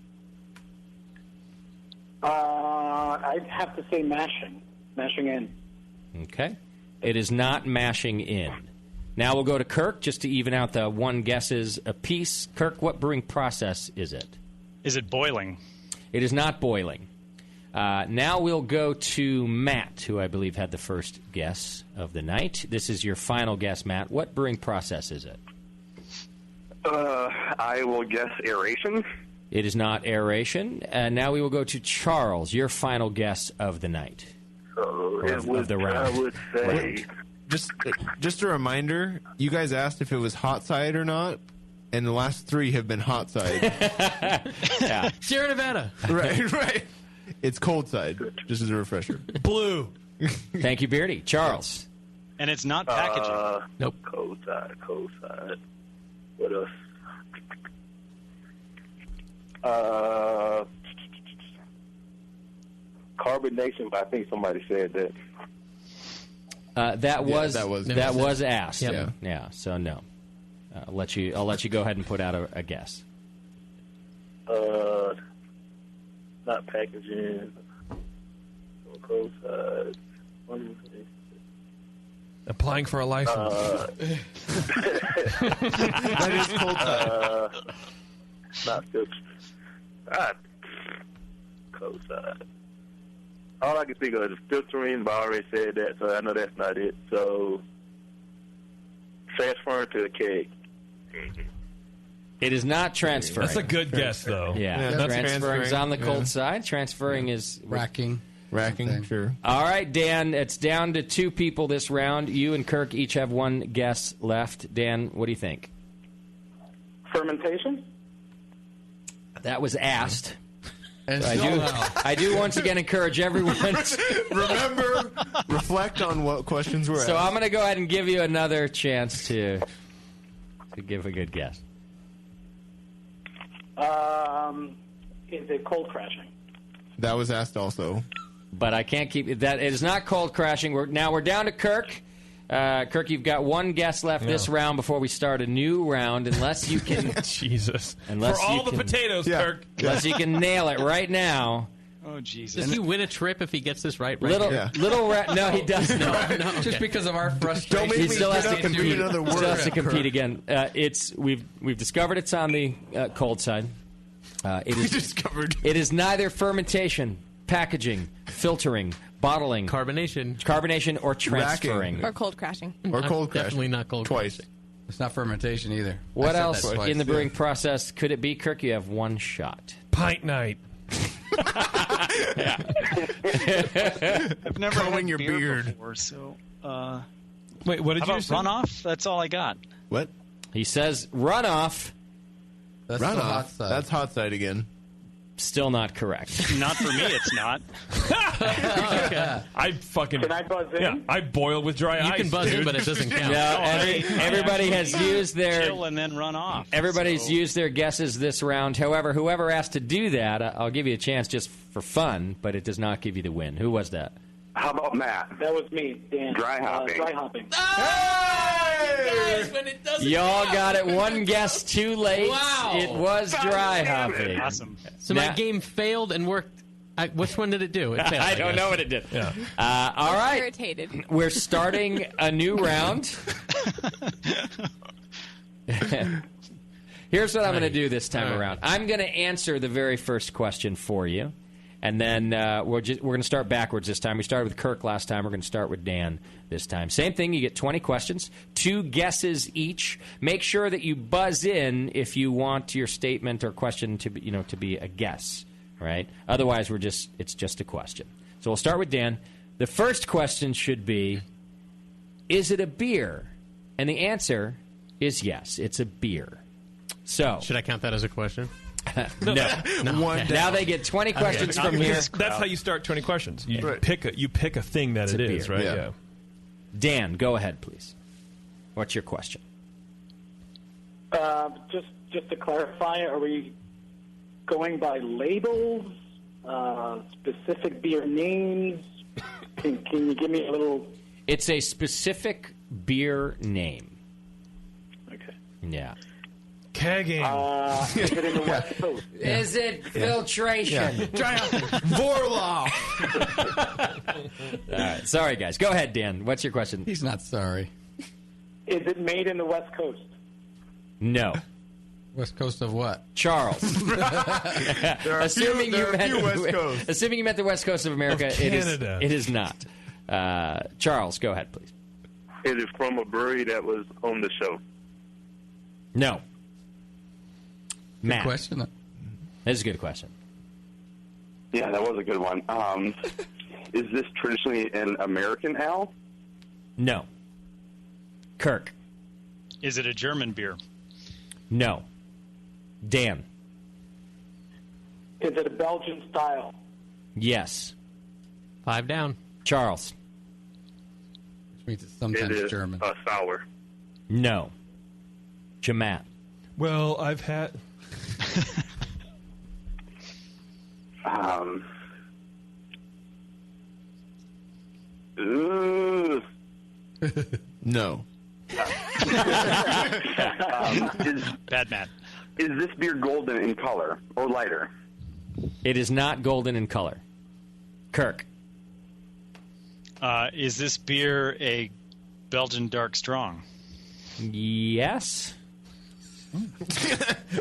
I'd have to say mashing in. Okay. It is not mashing in. Now we'll go to Kirk just to even out the one guesses apiece. Kirk, what brewing process is it? Is it boiling? It is not boiling. Now we'll go to Matt, who I believe had the first guess of the night. This is your final guess, Matt. What brewing process is it? I will guess aeration. It is not aeration. Now we will go to Charles, your final guess of the night. Of the round. I would say... Just a reminder, you guys asked if it was hot side or not, and the last three have been hot side. Yeah. Sierra Nevada. Right. It's cold side, just as a refresher. Blue. Thank you, Beardy. Charles. And it's not packaging. Nope. Cold side. What else? Carbonation, but I think somebody said that. That was asked. Yep. Yeah. So no. I'll let you go ahead and put out a guess. Not packaging. Cold side. Applying for a license. That is cold side. Not filtering. Cold side. All I can think of is filtering, but I already said that, so I know that's not it. So, transferring to a keg. It is not transferring. That's a good guess, though. Yeah, transferring is on the cold side. Transferring is racking, sure. All right, Dan, it's down to two people this round. You and Kirk each have one guess left. Dan, what do you think? Fermentation? That was asked. And I do once again encourage everyone Remember, reflect on what questions were asked. So I'm going to go ahead and give you another chance to give a good guess. Is it cold crashing? That was asked also. But I can't keep that. It is not cold crashing. We're down to Kirk. Kirk, you've got one guess left this round before we start a new round, unless you can... Jesus. Unless For all you the can, potatoes, Kirk. Unless you can nail it right now. Oh, Jesus. Does he win a trip if he gets this right? No, he does not. No. Just because of our frustration. He still has to compete. Another word. Still has to compete again. We've discovered it's on the cold side. It is neither fermentation, packaging, filtering, bottling, carbonation, or transferring, or cold crashing, Definitely not cold twice. crashing. It's not fermentation either. What else in the brewing process could it be? Kirk, you have one shot. Pint night. I've never Combing had your beer beard. before, so... Wait, what did how you about say? runoff? That's all I got. What? He says runoff. That's Runoff. the hot side. That's hot side again. Still not correct. Not for me, it's not. I fucking... Can I buzz in? Yeah, I boil with dry ice. You can buzz in, dude. but it doesn't count. No, everybody has used their... Chill and then run off. Everybody's used their guesses this round. However, whoever asked to do that, I'll give you a chance just for fun, but it does not give you the win. Who was that? How about Matt? That was me, Dan. Dry hopping. Dry hopping. Y'all got it one guess too late. Wow. It was dry hopping. Awesome. So my game failed and worked. Which one did it do? It failed, I don't know what it did. Yeah. All right. Irritated. We're starting a new round. Here's what I'm going to do this time around. I'm going to answer the very first question for you, and then we're going to start backwards this time. We started with Kirk last time. We're going to start with Dan this time. Same thing. You get 20 questions, 2 guesses each. Make sure that you buzz in if you want your statement or question to be a guess. Right? Otherwise, it's just a question. So we'll start with Dan. The first question should be, is it a beer? And the answer is yes, it's a beer. So should I count that as a question? No. Now they get 20 questions from here. That's how you start 20 questions. You pick a thing that It's it a is, beer. right? Yeah. Dan, go ahead, please. What's your question? Just to clarify, are we going by labels, specific beer names? Can you give me a little? It's a specific beer name. Okay. Yeah. Kegging. Is it in the West Coast? Is it filtration? Vorlauf. All right. Sorry, guys. Go ahead, Dan. What's your question? He's not sorry. Is it made in the West Coast? No. West Coast of what? Charles. There are Assuming a few West Coast. Assuming you meant the West Coast of America, Of Canada. It is not. Charles, go ahead, please. It is from a brewery that was on the show. No. Matt. Good question. This is a good question. Yeah, that was a good one. Is this traditionally an American ale? No. Kirk. Is it a German beer? No. Dan. Is it a Belgian style? Yes. 5 down. Charles. Which means it's sometimes It is German. a sour. No. Jamat. Well, I've had. No. Bad man. Is this beer golden in color or lighter? It is not golden in color. Kirk. Is this beer a Belgian dark strong? Yes.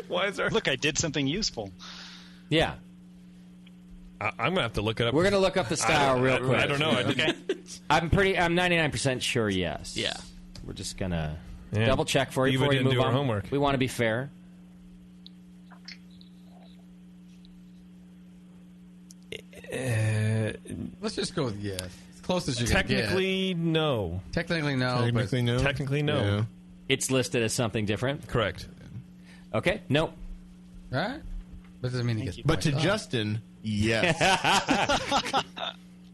Why is there? Look, I did something useful. Yeah. I'm going to have to look it up. We're going to look up the style real quick. I don't know. Okay. I'm 99% sure yes. Yeah. We're just going to double check for you Eva before you didn't move do her on. homework. We want to be fair. Let's just go with yes. As close as you can get. Technically, no. Technically, no. Technically, no. Technically, no. Yeah. It's listed as something different. Correct. Okay. Nope. Right? That doesn't mean he gets But to points off. Justin, yes.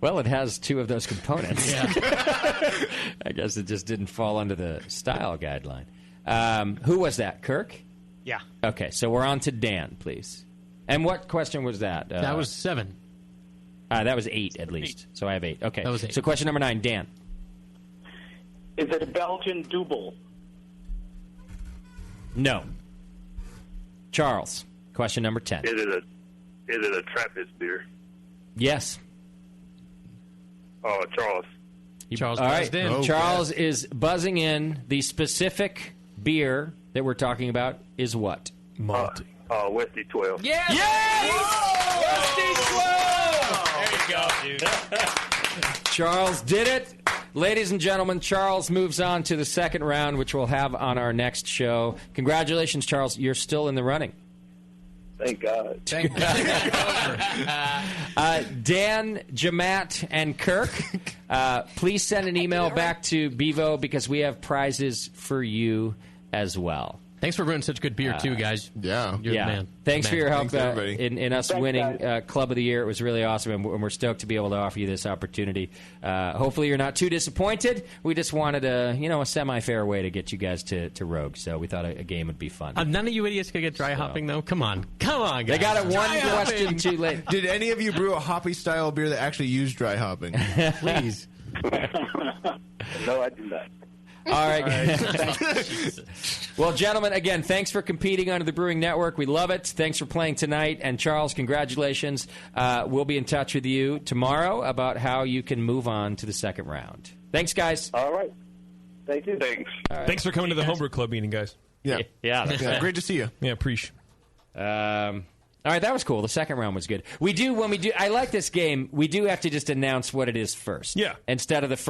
Well, it has 2 of those components. Yeah. I guess it just didn't fall under the style guideline. Who was that? Kirk? Yeah. Okay, so we're on to Dan, please. And what question was that? That was 7. That was 8 at least. So I have 8. Okay. That was 8. So question number 9, Dan. Is it a Belgian double? No. Charles. Question number 10. Is it a Trappist beer? Yes. Oh, Charles. Charles All right. buzzed in. Oh, Charles is buzzing in. The specific beer that we're talking about is what? Malty. Westy 12. Yes! Westy 12! There you go, dude. Charles did it. Ladies and gentlemen, Charles moves on to the second round, which we'll have on our next show. Congratulations, Charles. You're still in the running. Thank God. Thank Dan, Jamat, and Kirk, please send an email back to Bevo because we have prizes for you as well. Thanks for brewing such good beer, too, guys. Yeah. You're the man. Thanks The for man. your help Thanks, everybody. in us Thanks, winning guys. Club of the Year. It was really awesome, and we're stoked to be able to offer you this opportunity. Hopefully, you're not too disappointed. We just wanted a semi-fair way to get you guys to Rogue, so we thought a game would be fun. None of you idiots could get dry hopping, though? Come on, guys. They got it one Dry question hopping. too late. Did any of you brew a hoppy style beer that actually used dry hopping? Please. No, I did not. All right. Well, gentlemen, again, thanks for competing under the Brewing Network. We love it. Thanks for playing tonight. And, Charles, congratulations. We'll be in touch with you tomorrow about how you can move on to the second round. Thanks, guys. All right. Thank you. Thanks. All right. Thanks for coming to the Homebrew Club meeting, guys. Yeah. Yeah. Great to see you. Yeah, appreciate. All right, that was cool. The second round was good. When we do, I like this game. We do have to just announce what it is first. Yeah. Instead of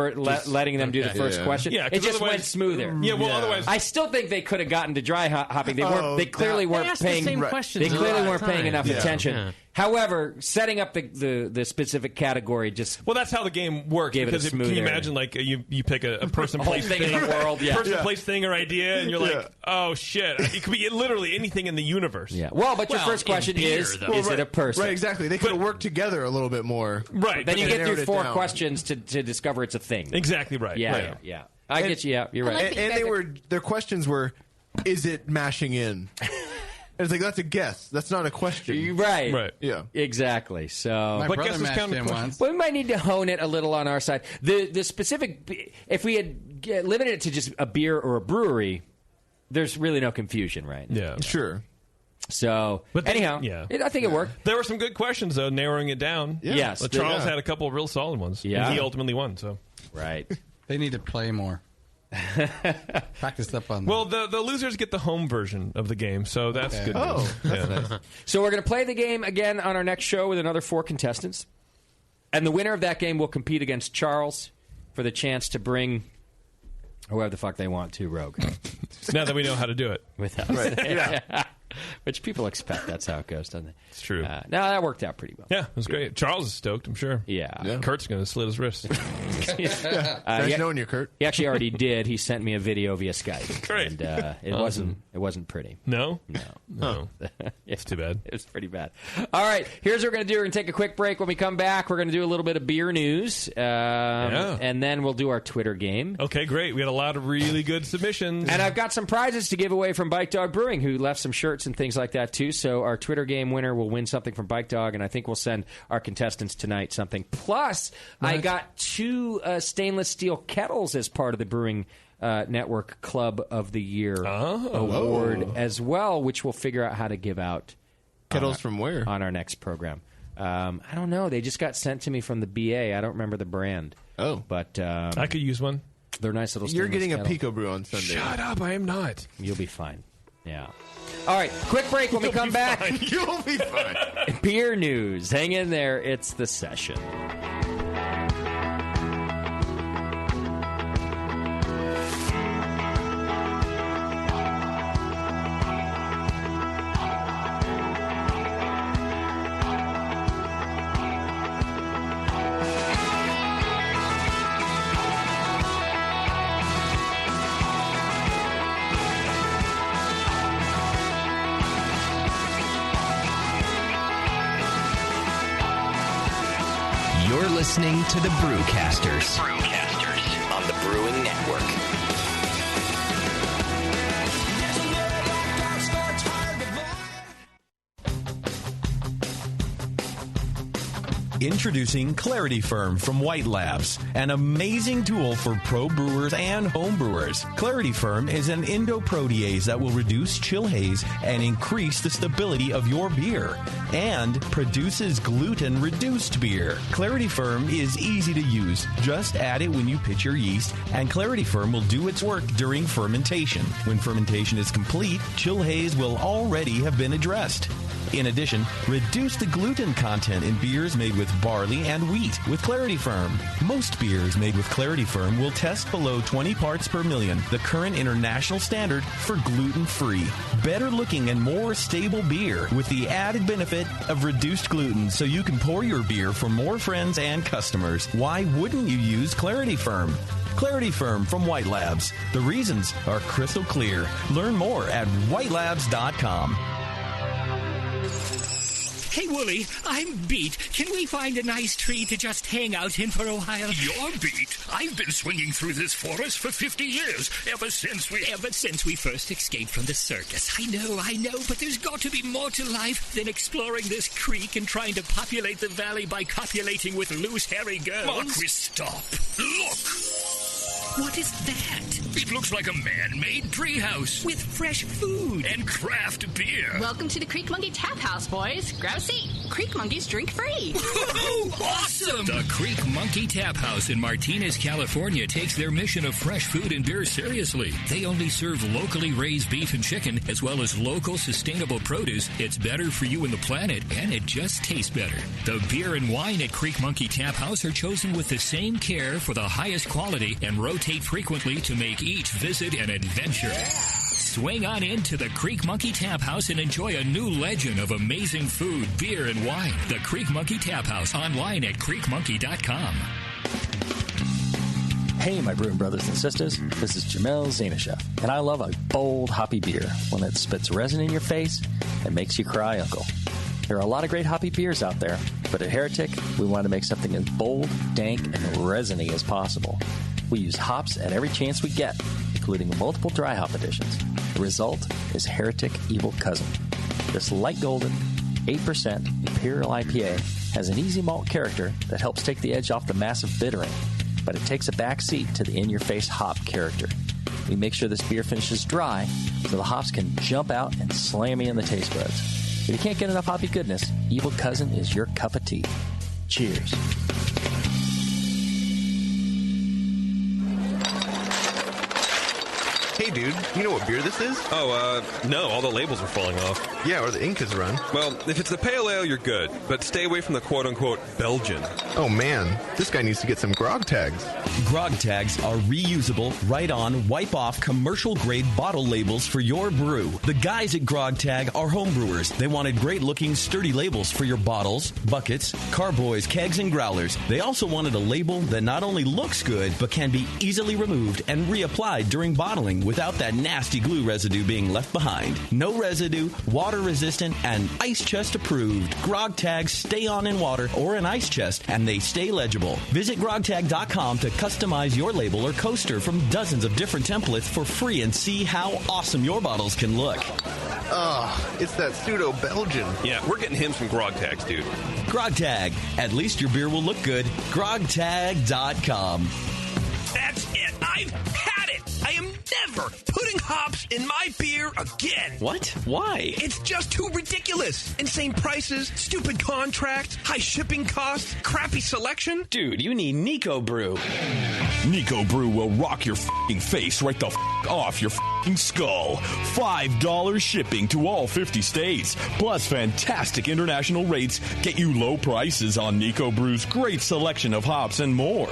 letting them do the first question. Yeah, it just went smoother. Yeah. Well, otherwise, I still think they could have gotten to dry hopping. They clearly weren't paying. They clearly weren't paying enough attention. Yeah. However, setting up the specific category just that's how the game works. Gave because it a smooth can you area. imagine like you pick a person, whole place, thing in the world, yeah. person, Yeah. place, thing, or idea, and you're like, oh shit, it could be literally anything in the universe. Yeah. Well, but your first question is it a person? Right, exactly. They could have worked together a little bit more. Right. Then you They get through narrowed it 4 down. questions to discover it's a thing. Exactly right. Yeah, Right. yeah. I get you. Yeah, you're right. And their questions were, is it mashing in? And it's like, that's a guess. That's not a question. Right. Yeah. Exactly. So, My brother mashed in once. Well, we might need to hone it a little on our side. The specific, if we had limited it to just a beer or a brewery, there's really no confusion, right? Yeah. Sure. So, anyhow, I think it worked. There were some good questions though, narrowing it down. Yeah. Yes. But Charles had a couple of real solid ones. Yeah. And he ultimately won. So. Right. They need to play more. Practice up on. Well, the losers get the home version of the game, so that's good. Oh, news. that's Yeah. nice. So we're going to play the game again on our next show with another 4 contestants. And the winner of that game will compete against Charles for the chance to bring whoever the fuck they want to Rogue. Now that we know how to do it. With us. Right. Yeah. Which people expect. That's how it goes, doesn't it? It's true. No, that worked out pretty well. Yeah, it was great. Charles is stoked, I'm sure. Yeah. Kurt's going to slit his wrist. Nice knowing you, Kurt. He actually already did. He sent me a video via Skype. Great. And Awesome. it wasn't pretty. No? No. It's too bad. It was pretty bad. All right, here's what we're going to do. We're going to take a quick break. When we come back, we're going to do a little bit of beer news. And then we'll do our Twitter game. Okay, great. We had a lot of really good submissions. And I've got some prizes to give away from Bike Dog Brewing, who left some shirts and things like that, too. So our Twitter game winner will win something from Bike Dog, and I think we'll send our contestants tonight something. Plus, I got 2 stainless steel kettles as part of the Brewing Network Club of the Year award as well, which we'll figure out how to give out. Kettles from where? On our next program. I don't know. They just got sent to me from the BA. I don't remember the brand. Oh. But I could use one. They're nice little You're stainless getting a kettle. Pico Brew on Sunday. Shut up, I am not. You'll be fine. Yeah. All right, quick break. When we come back, You'll be fine. beer news. Hang in there. It's The Session. You're listening to the Brewcasters. Brewcasters on the Brewing Network. Introducing Clarity Firm from White Labs, an amazing tool for pro brewers and home brewers. Clarity Firm is an endoprotease that will reduce chill haze and increase the stability of your beer, and produces gluten-reduced beer. Clarity Firm is easy to use. Just add it when you pitch your yeast, and Clarity Firm will do its work during fermentation. When fermentation is complete, chill haze will already have been addressed. In addition, reduce the gluten content in beers made with barley and wheat with Clarity Firm. Most beers made with Clarity Firm will test below 20 parts per million, the current international standard for gluten-free. Better looking and more stable beer with the added benefit of reduced gluten, so you can pour your beer for more friends and customers. Why wouldn't you use Clarity Firm? Clarity Firm from White Labs. The reasons are crystal clear. Learn more at whitelabs.com. Hey, Wooly, I'm beat. Can we find a nice tree to just hang out in for a while? You're beat. I've been swinging through this forest for 50 years, ever since we first escaped from the circus. I know, but there's got to be more to life than exploring this creek and trying to populate the valley by copulating with loose, hairy girls. Marquis, stop. Look! What is that? It looks like a man-made treehouse. With fresh food. And craft beer. Welcome to the Creek Monkey Tap House, boys. Grab a seat. Creek Monkeys drink free. Awesome! The Creek Monkey Tap House in Martinez, California takes their mission of fresh food and beer seriously. They only serve locally raised beef and chicken, as well as local sustainable produce. It's better for you and the planet, and it just tastes better. The beer and wine at Creek Monkey Tap House are chosen with the same care for the highest quality and rotate frequently to make each visit an adventure. Swing on into the Creek Monkey Tap House and enjoy a new legend of amazing food, beer, and wine. The Creek Monkey Tap House, online at creekmonkey.com. Hey, my brewing brothers and sisters. This is Jamil Zainashev, and I love a bold, hoppy beer, one that spits resin in your face and makes you cry, Uncle. There are a lot of great hoppy beers out there, but at Heretic, we want to make something as bold, dank, and resiny as possible. We use hops at every chance we get, including multiple dry hop additions. The result is Heretic Evil Cousin. This light golden, 8% Imperial IPA has an easy malt character that helps take the edge off the massive bittering, but it takes a back seat to the in-your-face hop character. We make sure this beer finishes dry so the hops can jump out and slam you in the taste buds. If you can't get enough hoppy goodness, Evil Cousin is your cup of tea. Cheers. Hey, dude, you know what beer this is? Oh, no, all the labels are falling off. Yeah, or the ink has run. Well, if it's the pale ale, you're good, but stay away from the quote-unquote Belgian. Oh, man, this guy needs to get some grog tags. Grog tags are reusable, write-on, wipe-off, commercial-grade bottle labels for your brew. The guys at Grog Tag are homebrewers. They wanted great-looking, sturdy labels for your bottles, buckets, carboys, kegs, and growlers. They also wanted a label that not only looks good, but can be easily removed and reapplied during bottling without that nasty glue residue being left behind. No residue, water-resistant, and ice chest approved. Grog tags stay on in water or an ice chest, and they stay legible. Visit grogtag.com to customize your label or coaster from dozens of different templates for free and see how awesome your bottles can look. It's that pseudo-Belgian. Yeah, we're getting him some grog tags, dude. Grog Tag. At least your beer will look good. grogtag.com. That's it. I've had it. I am never putting hops in my beer again. What? Why? It's just too ridiculous. Insane prices, stupid contracts, high shipping costs, crappy selection. Dude, you need Nico Brew. Nico Brew will rock your f***ing face right the f*** off your f***ing skull. $5 shipping to all 50 states. Plus fantastic international rates get you low prices on Nico Brew's great selection of hops and more.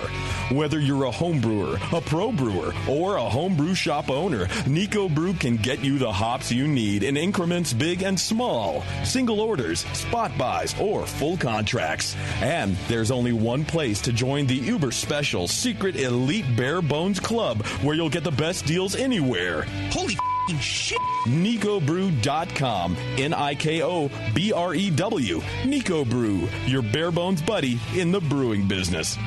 Whether you're a home brewer, a pro brewer, or a homebrew shop owner, Nico Brew can get you the hops you need in increments big and small, single orders, spot buys, or full contracts. And there's only one place to join the uber special secret elite bare bones club where you'll get the best deals anywhere. Holy shit! NicoBrew.com. NIKOBREW. Nico Brew, your bare bones buddy in the brewing business.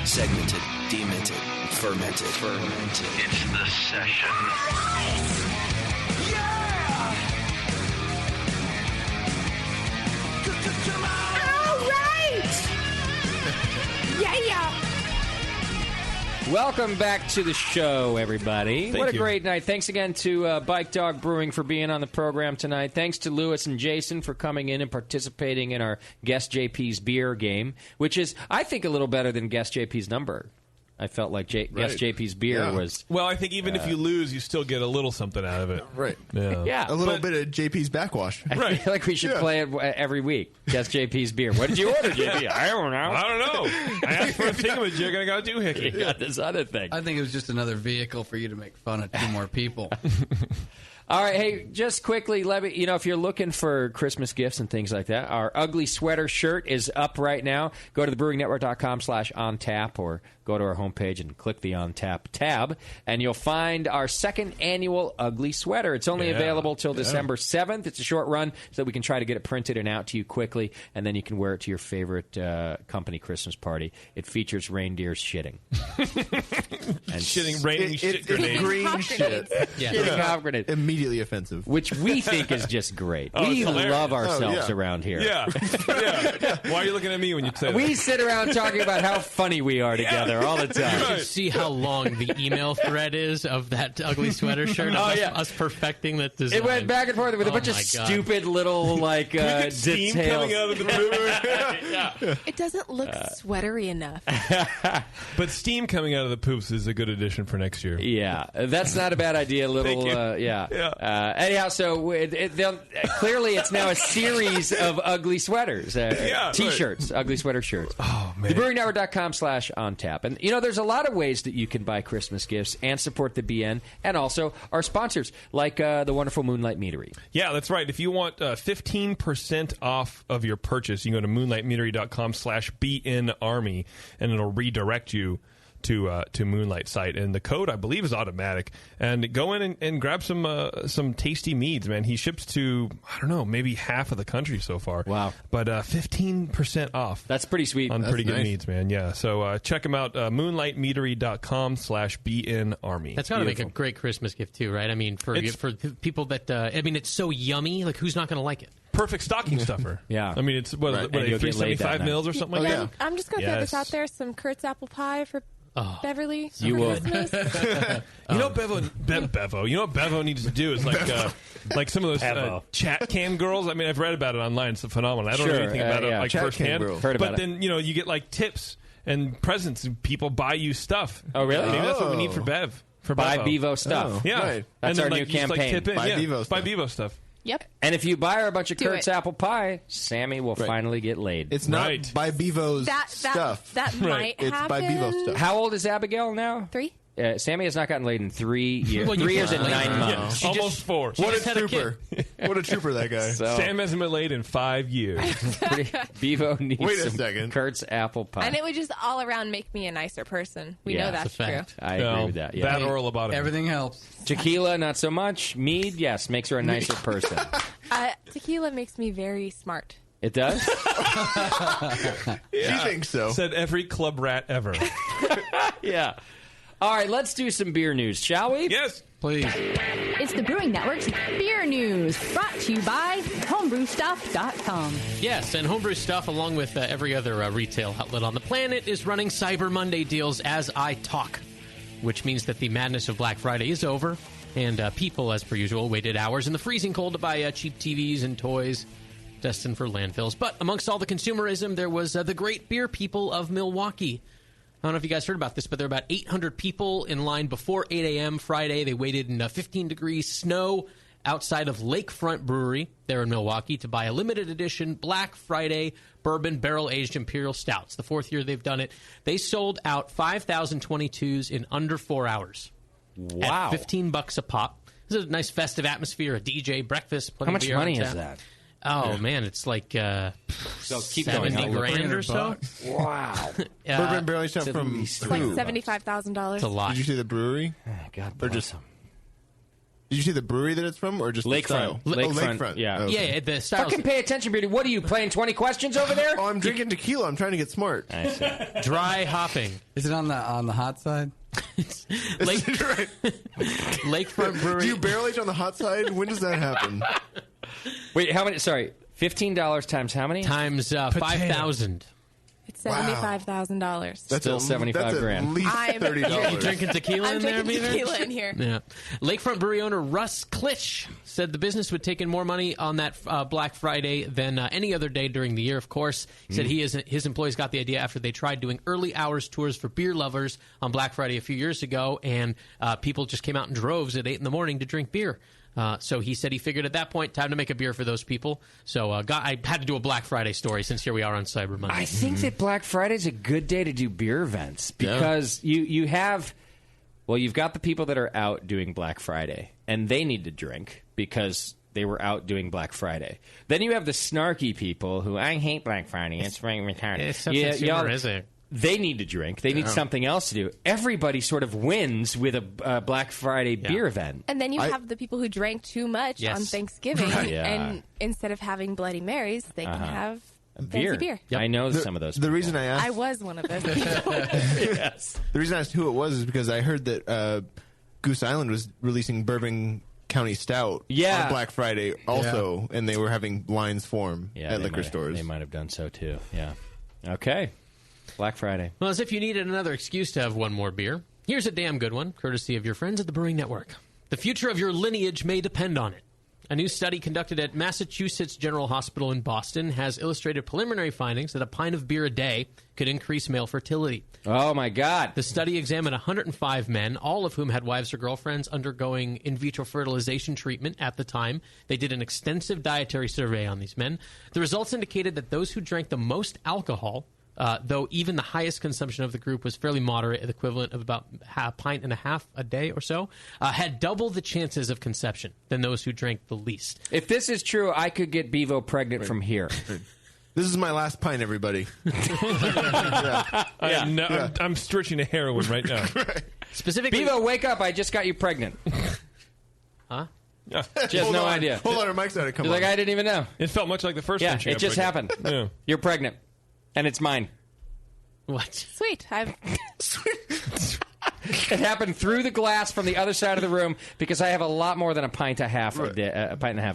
Segmented, demented, fermented. It's the session. All right! Yeah! Welcome back to the show, everybody. Thank what a you. great night. Thanks again to Bike Dog Brewing for being on the program tonight. Thanks to Lewis and Jason for coming in and participating in our Guest JP's beer game, which is, I think, a little better than Guest JP's number. I felt like Guest JP's beer was... Well, I think even if you lose, you still get a little something out of it. Right. Yeah. Yeah. A little bit of JP's backwash. I feel like we should play it every week. Guess JP's beer. What did you order, JP? I don't know. I don't know. I asked for a thingamajig and I got a doohickey. You got this other thing. I think it was just another vehicle for you to make fun of two more people. All right, hey, just quickly, let me, if you're looking for Christmas gifts and things like that, our ugly sweater shirt is up right now. Go to thebrewingnetwork.com/on-tap or go to our homepage and click the On Tap tab, and you'll find our second annual ugly sweater. It's only available till December 7th. It's a short run so that we can try to get it printed and out to you quickly, and then you can wear it to your favorite company Christmas party. It features reindeers shitting. And shitting raining shit grenades. Green shit. Shitting hop grenades. Immediately offensive. Which we think is just great. Oh, we it's hilarious. love ourselves around here. Yeah. Why are you looking at me when you say that? We sit around talking about how funny we are together there all the time. You should see how long the email thread is of that ugly sweater shirt. Oh, us, yeah. us perfecting that design. It went back and forth with a bunch of stupid little like steam details. coming out of the brewer. It doesn't look sweatery enough. But steam coming out of the poops is a good addition for next year. Yeah, that's not a bad idea. Thank you. Anyhow, so clearly it's now a series of ugly sweaters, T-shirts, ugly sweater shirts. Oh man! TheBrewingNetwork.com/on tap, and there's a lot of ways that you can buy Christmas gifts and support the BN, and also our sponsors like the wonderful Moonlight Meadery. Yeah, that's right. If you want 15% off of your purchase, you can go to moonlightmeadery.com/BNArmy, and it'll redirect you to Moonlight site, and the code I believe is automatic. And go in and grab some tasty meads, man. He ships to maybe half of the country so far. Wow! But 15% off. That's pretty sweet. On That's pretty good nice. meads, man. Yeah. So check him out. moonlightmeadery.com/BNArmy. That's got to make a great Christmas gift too, right? I mean, for people that it's so yummy. Like, who's not going to like it? Perfect stocking stuffer. Yeah. I mean, it's what 375 mils or something like that. I'm just going to throw this out there. Some Kurt's apple pie for Beverly. You will. Christmas. You know, Bevo. You know what Bevo needs to do is like some of those chat can girls. I mean, I've read about it online. It's a phenomenon. I don't know anything about it Chat firsthand. can girls. Heard about but it. then you get like tips and presents, and people buy you stuff. Oh, really? Maybe that's what we need for Bev. For Buy Bevo. Bevo stuff. Yeah, Right. That's and then, our new you just, campaign. tip in. Buy yeah. Bevo Buy Bevo stuff. Yep. And if you buy her a bunch of Do Kurt's it. apple pie, Sammy will finally get laid. It's not by Bevo's That stuff. might It's happen. by Bevo stuff. How old is Abigail now? 3. Sammy has not gotten laid in 3 years. Well, 3 years can't and blame 9 her. months. She Almost 4. She just had a kid. What a trooper that guy. So- Sam hasn't been laid in 5 years. Bevo needs Wait a some second. Kurt's apple pie. And it would just all around make me a nicer person. We know that's true. I agree with that. Yeah. That or a lobotomy. Everything helps. Tequila, not so much. Mead, yes, makes her a nicer person. Tequila makes me very smart. It does? She thinks so. Said every club rat ever. Yeah. All right, let's do some beer news, shall we? Yes. Please. It's the Brewing Network's Beer News, brought to you by homebrewstuff.com. Yes, and Homebrew Stuff, along with every other retail outlet on the planet, is running Cyber Monday deals as I talk, which means that the madness of Black Friday is over, and people, as per usual, waited hours in the freezing cold to buy cheap TVs and toys destined for landfills. But amongst all the consumerism, there was the great beer people of Milwaukee. I don't know if you guys heard about this, but there were about 800 people in line before 8 a.m. Friday. They waited in 15-degree snow outside of Lakefront Brewery there in Milwaukee to buy a limited edition Black Friday bourbon barrel-aged Imperial Stouts. The 4th year they've done it. They sold out 5,022s in under 4 hours. Wow. At $15 a pop. This is a nice festive atmosphere, a DJ, breakfast, plenty How much of beer money on is tap. that? Oh, man, it's like So keep 70 going. grand or so. Wow. Bourbon barrel stuff from It's like $75,000. It's a lot. Did you see the brewery? God or bless just him. Did you see the brewery that it's from, or just the style? Lakefront. Yeah. Oh, okay. Yeah, the styles. Fucking pay attention, Beauty. What are you, playing 20 questions over there? Oh, I'm drinking tequila. I'm trying to get smart. I see. Dry hopping. Is it on the hot side? Lakefront Brewery. Do you barrel age on the hot side? When does that happen? Wait, how many? Sorry, $15 times how many? Times 5,000. It's $75,000. That's Still 75 that's grand. At least I'm- $30. You drinking tequila I'm in there, drinking Beaver? tequila in here. Yeah. Lakefront Brewery owner Russ Klitsch said the business would take in more money on that Black Friday than any other day during the year, of course. He said his employees got the idea after they tried doing early hours tours for beer lovers on Black Friday a few years ago, and people just came out in droves at 8 in the morning to drink beer. So he said he figured at that point, time to make a beer for those people. So I had to do a Black Friday story since here we are on Cyber Monday. I think that Black Friday is a good day to do beer events because you have, well, you've got the people that are out doing Black Friday, and they need to drink because they were out doing Black Friday. Then you have the snarky people who, I hate Black Friday. It's very retarded. It's so consumer, is it? They need to drink. They need something else to do. Everybody sort of wins with a Black Friday beer event. And then you have the people who drank too much on Thanksgiving, and instead of having Bloody Marys, they can have fancy beer. I know some of those people. The reason I asked... I was one of those people. Yes. The reason I asked who it was is because I heard that Goose Island was releasing Bourbon County Stout on Black Friday also, and they were having lines form at liquor stores. They might have done so, too. Yeah. Okay. Black Friday. Well, as if you needed another excuse to have one more beer, here's a damn good one, courtesy of your friends at the Brewing Network. The future of your lineage may depend on it. A new study conducted at Massachusetts General Hospital in Boston has illustrated preliminary findings that a pint of beer a day could increase male fertility. Oh, my God. The study examined 105 men, all of whom had wives or girlfriends undergoing in vitro fertilization treatment at the time. They did an extensive dietary survey on these men. The results indicated that those who drank the most alcohol, though even the highest consumption of the group was fairly moderate, the equivalent of about a pint and a half a day or so, had double the chances of conception than those who drank the least. If this is true, I could get Bevo pregnant from here. This is my last pint, everybody. I'm stretching to heroin right now. Specifically, Bevo, wake up. I just got you pregnant. Huh? Yeah. She has no idea. Hold on, her mic's not She's like, I didn't even know. It felt much like the first Yeah, time she it got just pregnant. happened. Yeah. You're pregnant. And it's mine. What? Sweet. It happened through the glass from the other side of the room because I have a lot more than a pint and a half a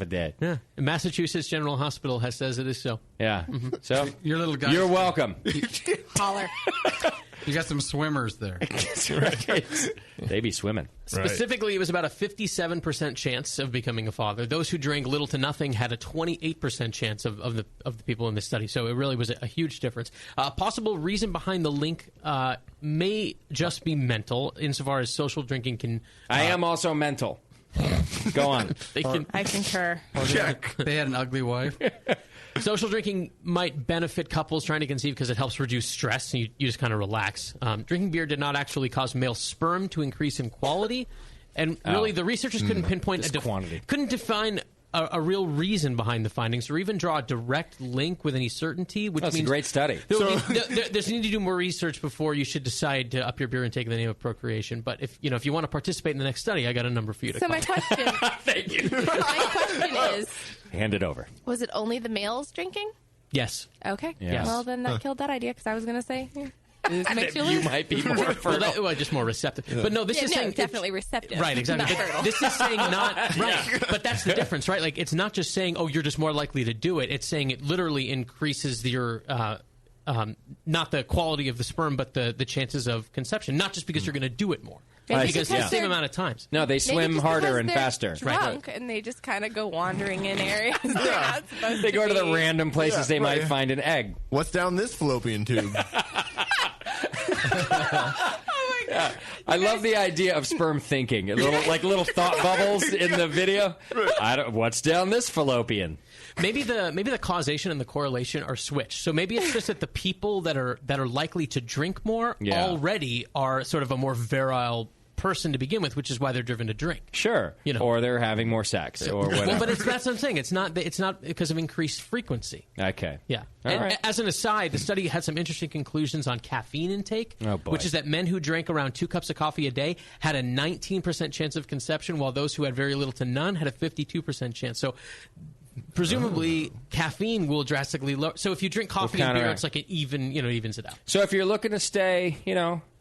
day. Yeah. Massachusetts General Hospital says it is so. Yeah. So your little guy. You're welcome. Holler. You got some swimmers there. That's right. They be swimming. Specifically, it was about a 57% chance of becoming a father. Those who drank little to nothing had a 28% chance of the people in this study. So it really was a huge difference. Possible reason behind the link may just be mental, insofar as social drinking can. I am also mental. Go on. I concur. Check. They had an ugly wife. Social drinking might benefit couples trying to conceive because it helps reduce stress, and you just kind of relax. Drinking beer did not actually cause male sperm to increase in quality, and really the researchers couldn't pinpoint quantity. Couldn't define a real reason behind the findings, or even draw a direct link with any certainty. Which means a great study. There's need to do more research before you should decide to up your beer intake in the name of procreation. But if you want to participate in the next study, I got a number for you to So call. my question. Thank you. My question is: hand it over. Was it only the males drinking? Yes. Okay. Yes. Well, then that killed that idea because I was going to say. It makes you You lose. might be more fertile. Well, just more receptive. But no, this is saying definitely receptive. Right, exactly. Not But fertile. this is saying not right. But that's the difference, right? Like it's not just saying, oh, you're just more likely to do it. It's saying it literally increases your not the quality of the sperm, but the chances of conception. Not just because you're going to do it more, because the same amount of times. No, they swim harder and faster. Drunk, and they just kind of go wandering in areas they're not supposed They to go to the be. random places they might find an egg. What's down this fallopian tube? Yeah. I love the idea of sperm thinking. Little thought bubbles in the video. What's down this fallopian? Maybe the causation and the correlation are switched. So maybe it's just that the people that are likely to drink more already are sort of a more virile person to begin with, which is why they're driven to drink. Sure. Or they're having more sex or whatever. Well, but that's what I'm saying. It's not because of increased frequency. Okay. Yeah. All right. As an aside, the study had some interesting conclusions on caffeine intake, which is that men who drank around 2 cups of coffee a day had a 19% chance of conception, while those who had very little to none had a 52% chance. So presumably caffeine will drastically lower. So if you drink coffee and beer, it's like it evens it out. So if you're looking to stay,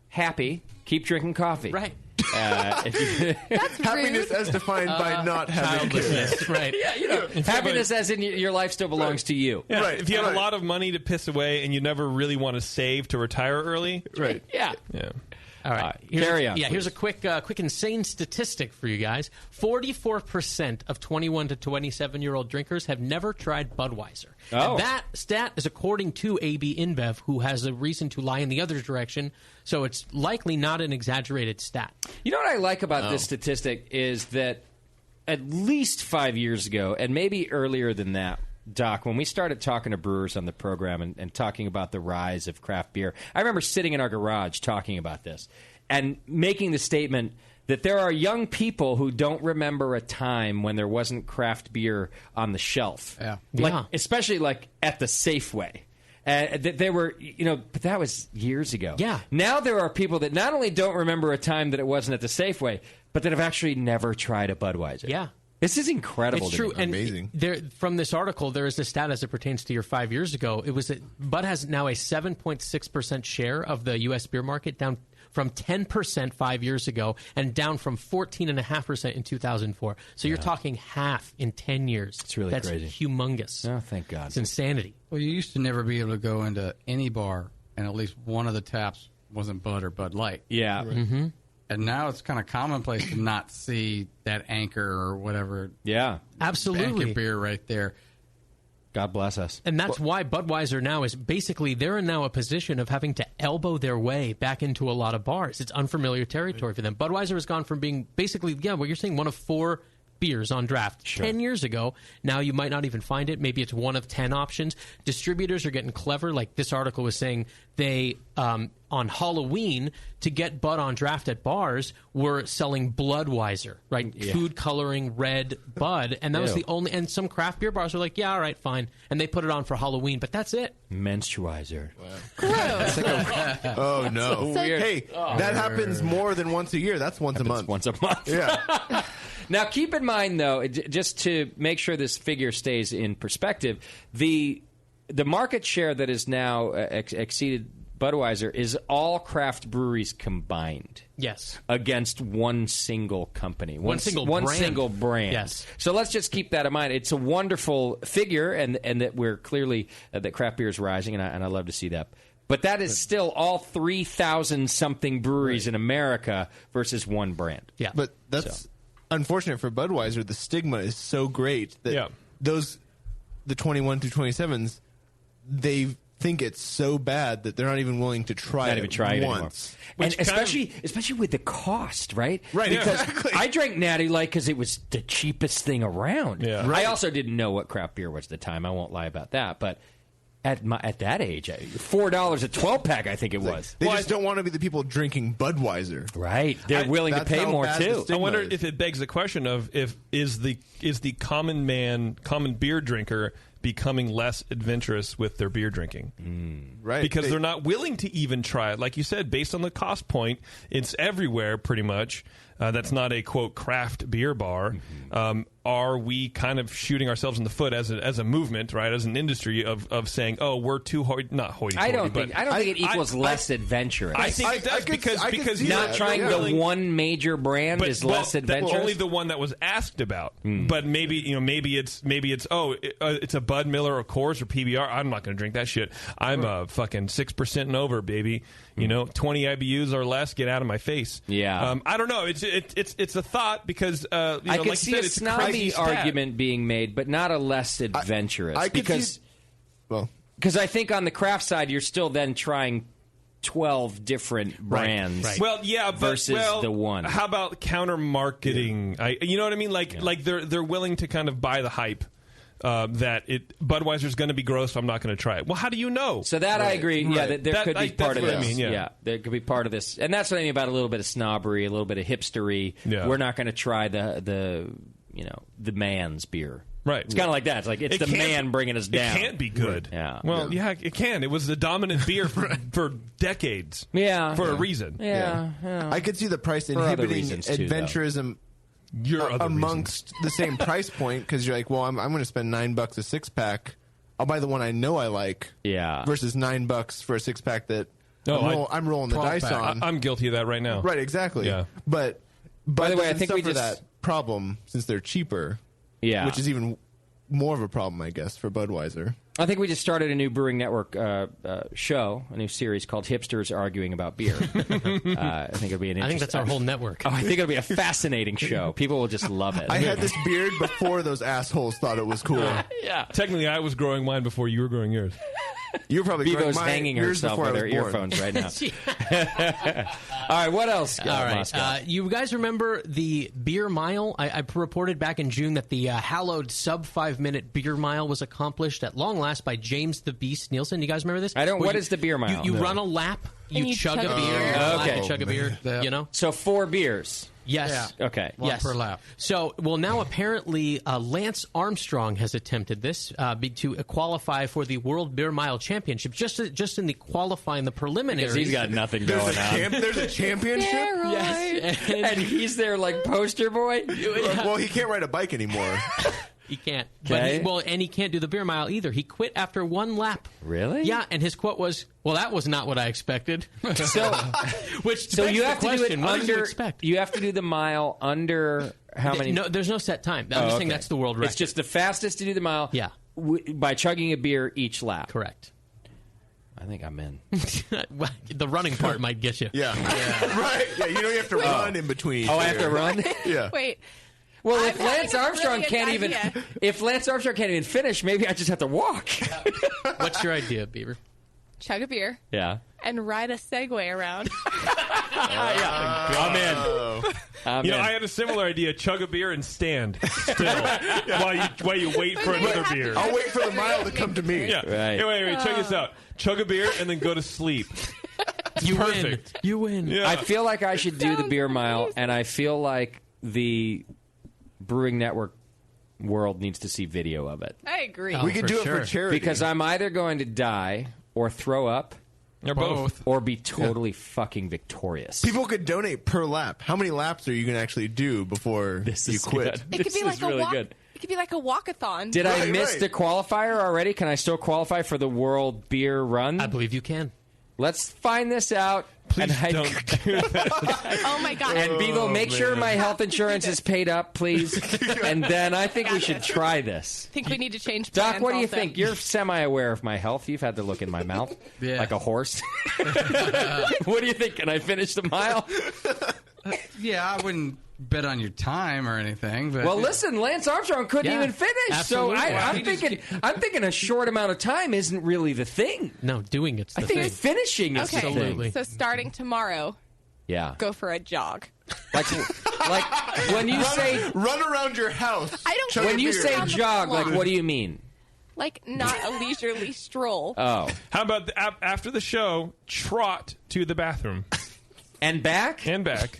happy, keep drinking coffee. Right. Happiness as defined by not having kids. Right. Yeah, happiness as in your life still belongs to you. Yeah. Right. If you have a lot of money to piss away and you never really want to save to retire early. Right. Yeah. Yeah. All right. Carry on. Yeah, please. here's a quick insane statistic for you guys. 44% of 21 to 27-year-old drinkers have never tried Budweiser. Oh. And that stat is according to AB InBev, who has a reason to lie in the other direction, so it's likely not an exaggerated stat. You know what I like about this statistic is that at least 5 years ago, and maybe earlier than that, Doc, when we started talking to brewers on the program and talking about the rise of craft beer, I remember sitting in our garage talking about this and making the statement that there are young people who don't remember a time when there wasn't craft beer on the shelf. Yeah. Especially at the Safeway. They were, but that was years ago. Yeah. Now there are people that not only don't remember a time that it wasn't at the Safeway, but that have actually never tried a Budweiser. Yeah. This is incredible. It's true. And amazing. From this article, there is a stat as it pertains to your 5 years ago. It was that Bud has now a 7.6% share of the U.S. beer market, down from 10% 5 years ago and down from 14.5% in 2004. So you're talking half in 10 years. It's really That's crazy. Humongous. Oh, thank God. It's insanity. Well, you used to never be able to go into any bar and at least one of the taps wasn't Bud or Bud Light. Yeah. Right. Mm-hmm. And now it's kind of commonplace to not see that Anchor or whatever. Yeah. Absolutely. Anchor beer right there. God bless us. And that's why Budweiser now is basically, they're in now a position of having to elbow their way back into a lot of bars. It's unfamiliar territory for them. Budweiser has gone from being basically, what you're saying, one of 4 beers on draft. Sure. 10 years ago, now you might not even find it. Maybe it's one of 10 options. Distributors are getting clever. Like this article was saying, they, on Halloween, to get Bud on draft at bars, were selling Bloodweiser, right? Yeah. Food coloring red Bud. And that was the only, and some craft beer bars were like, yeah, all right, fine. And they put it on for Halloween, but that's it. Menstruizer. Oh, no. So weird. Hey, that happens more than once a year. That's once a month. Once a month. Yeah. Now, keep in mind, though, just to make sure this figure stays in perspective, the market share that is now exceeded Budweiser is all craft breweries combined. Yes. Against one single company. One single brand. Yes. So let's just keep that in mind. It's a wonderful figure, and that we're clearly, that craft beer is rising, and I love to see that. But that is still all 3,000-something breweries in America versus one brand. Yeah. But that's unfortunate for Budweiser. The stigma is so great that the 21 through 27s, they think it's so bad that they're not even willing to try it once. And especially with the cost, right? Right, because exactly. I drank Natty Light because it was the cheapest thing around. Yeah. I also didn't know what craft beer was at the time. I won't lie about that. But at that age, $4 a 12-pack, I think it was. They just don't want to be the people drinking Budweiser. Right. They're willing to pay more, too. I wonder if it begs the question of is the common beer drinker becoming less adventurous with their beer drinking. Right. Because they're not willing to even try it. Like you said, based on the cost point, it's everywhere pretty much. That's not a, quote, craft beer bar. Are we kind of shooting ourselves in the foot as a movement, right, as an industry of saying, oh, we're too not hoity-toity. I don't think it equals less adventurous. I think it does because not trying the one major brand is less adventurous. Only the one that was asked about. But maybe it's it's a Bud Miller or Coors or PBR. I'm not going to drink that shit. I'm a fucking 6% and over, baby. 20 IBUs or less, get out of my face. Yeah. I don't know. It's a thought because I can like see you said, a it's a snobby crazy stat. argument being made, but not a less adventurous. Because I think on the craft side, you're still then trying 12 different brands. Right. Well, yeah, but versus the one. How about counter marketing? You know what I mean? Like they're willing to kind of buy the hype. That Budweiser's going to be gross, so I'm not going to try it. Well, how do you know? So that I agree. Right. Yeah, there could be part of this. I mean, yeah, there could be part of this, and that's what I mean about a little bit of snobbery, a little bit of hipstery. Yeah. We're not going to try the man's beer. Right. It's kind of like that. It's like it's the man bringing us down. It can't be good. Right. Yeah. Well, yeah, it can. It was the dominant beer for decades. Yeah. For a reason. Yeah. I could see the price inhibiting adventurism. Amongst the same price point, because you're like, well, I'm going to spend $9 a 6-pack. I'll buy the one I know I like. Yeah. Versus $9 for a 6-pack that I'm rolling the dice on. I'm guilty of that right now. Right, exactly. Yeah. But by the way, I think we suffer that problem since they're cheaper. Yeah. Which is even more of a problem, I guess, for Budweiser. I think we just started a new Brewing Network show, a new series called Hipsters Arguing About Beer. I think it'll be an interesting... I think that's our whole network. Oh, I think it'll be a fascinating show. People will just love it. I had this beard before those assholes thought it was cool. Yeah. Technically, I was growing mine before you were growing yours. You were probably Bevo's hanging herself with her earphones right now. All right, what else? All right. You guys remember the beer mile? I reported back in June that the hallowed sub 5-minute beer mile was accomplished at long last by James the Beast Nielsen. You guys remember this? I don't. What is the beer mile? You run a lap, you chug a beer. Okay. Chug a beer, So 4 beers. Yes. Yeah. Okay. Yes. Per lap. So, now apparently Lance Armstrong has attempted this to qualify for the World Beer Mile Championship, just in the qualifying, the preliminaries. Because he's got nothing going on. There's a championship? Yes. And he's their, poster boy? Well, he can't ride a bike anymore. He can't. Okay. And he can't do the beer mile either. He quit after 1 lap. Really? Yeah, and his quote was, "Well, that was not what I expected." So you have to do it what under. did you expect? You have to do the mile under how many? No, there's no set time. I'm just saying that's the world record. It's just the fastest to do the mile. Yeah. By chugging a beer each lap. Correct. I think I'm in. The running part might get you. Yeah. Right. Yeah, you know you have to run in between. Oh, I have to run? Yeah. Wait. Well, I'm if Lance having a Armstrong brilliant idea. can't even finish, maybe I just have to walk. What's your idea, Beaver? Chug a beer Yeah. and ride a Segway around. I'm in. I had a similar idea. Chug a beer and stand still while you wait for another beer. I'll wait for the mile to come to me. Yeah. Right. Hey, wait. Check this out. Chug a beer and then go to sleep. You Perfect. win. You win. Yeah. I feel like I should do the beer mile, and I feel like the Brewing Network world needs to see video of it. I agree. We could do it for charity. Because I'm either going to die or throw up. Or both. Or be totally fucking victorious. People could donate per lap. How many laps are you going to actually do before you quit? It could be like a walk. It could be like a walkathon. Did I miss the qualifier already? Can I still qualify for the World Beer Run? I believe you can. Let's find this out. Please don't do that. Oh, my God. And Beagle, make sure my health insurance is paid up, please. And then I think we should try this. I think we need to change Doc, plans what do you also. think? You're semi-aware of my health. You've had to look in my mouth like a horse. What do you think? Can I finish the mile? Yeah, I wouldn't bet on your time or anything. But Well, listen, Lance Armstrong couldn't even finish, absolutely. so I'm thinking a short amount of time isn't really the thing. No, doing it's the I think thing. finishing is Okay, the thing. so starting tomorrow, Yeah, go for a jog. like when you say run around your house. I don't Chug care a when you beer. say around the jog, like block. what do you mean? Like not a leisurely stroll. Oh, How about after the show, trot to the bathroom and back? and back?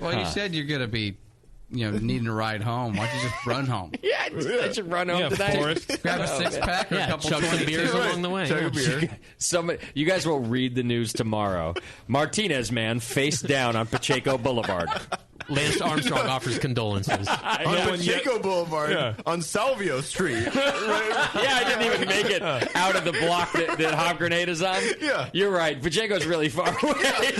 well, you said you're going to be, needing a ride home. Why don't you just run home? Yeah, I should run home tonight. Forrest. Grab a six-pack or a couple chug some beers 22s. along the way. Chug a beer. You guys will read the news tomorrow. Martinez man face down on Pacheco Boulevard. Lance Armstrong offers condolences. On Pacheco Boulevard, on Salvio Street. Yeah, I didn't even make it out of the block that Hop Grenade is on. Yeah. You're right. Pacheco's really far away.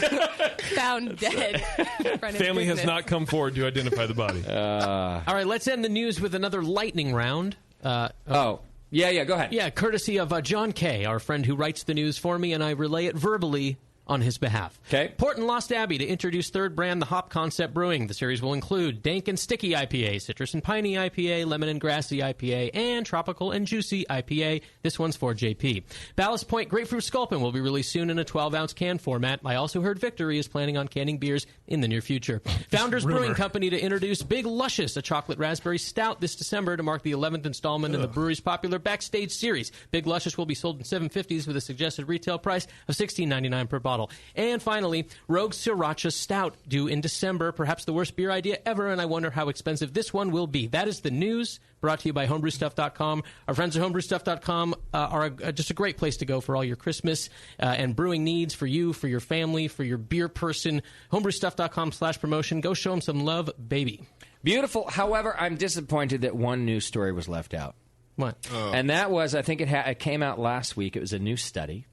Found dead. in front of Family has business. not come forward to identify the body. All right, let's end the news with another lightning round. Yeah, go ahead. Yeah, courtesy of John Kay, our friend who writes the news for me, and I relay it verbally on his behalf. Okay. Port and Lost Abbey to introduce third brand, the Hop Concept Brewing. The series will include Dank and Sticky IPA, Citrus and Piney IPA, Lemon and Grassy IPA, and Tropical and Juicy IPA. This one's for JP. Ballast Point Grapefruit Sculpin will be released soon in a 12-ounce can format. I also heard Victory is planning on canning beers in the near future. Founders Brewing Company to introduce Big Luscious, a chocolate raspberry stout this December to mark the 11th installment in the brewery's popular Backstage series. Big Luscious will be sold in 750s with a suggested retail price of $16.99 per bottle. And finally, Rogue Sriracha Stout, due in December. Perhaps the worst beer idea ever, and I wonder how expensive this one will be. That is the news, brought to you by homebrewstuff.com. Our friends at homebrewstuff.com are just a great place to go for all your Christmas and brewing needs for you, for your family, for your beer person. homebrewstuff.com/promotion. Go show them some love, baby. Beautiful. However, I'm disappointed that one news story was left out. What? And that was, I think it came out last week. It was a new study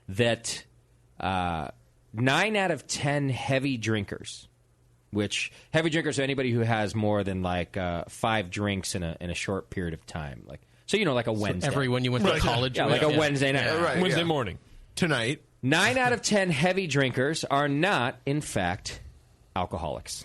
that 9 out of 10 heavy drinkers, which heavy drinkers are anybody who has more than 5 drinks in a short period of time. Like a Wednesday. Everyone you went to college with? a Wednesday night. Right, Wednesday morning. Tonight. 9 out of 10 heavy drinkers are not, in fact, alcoholics.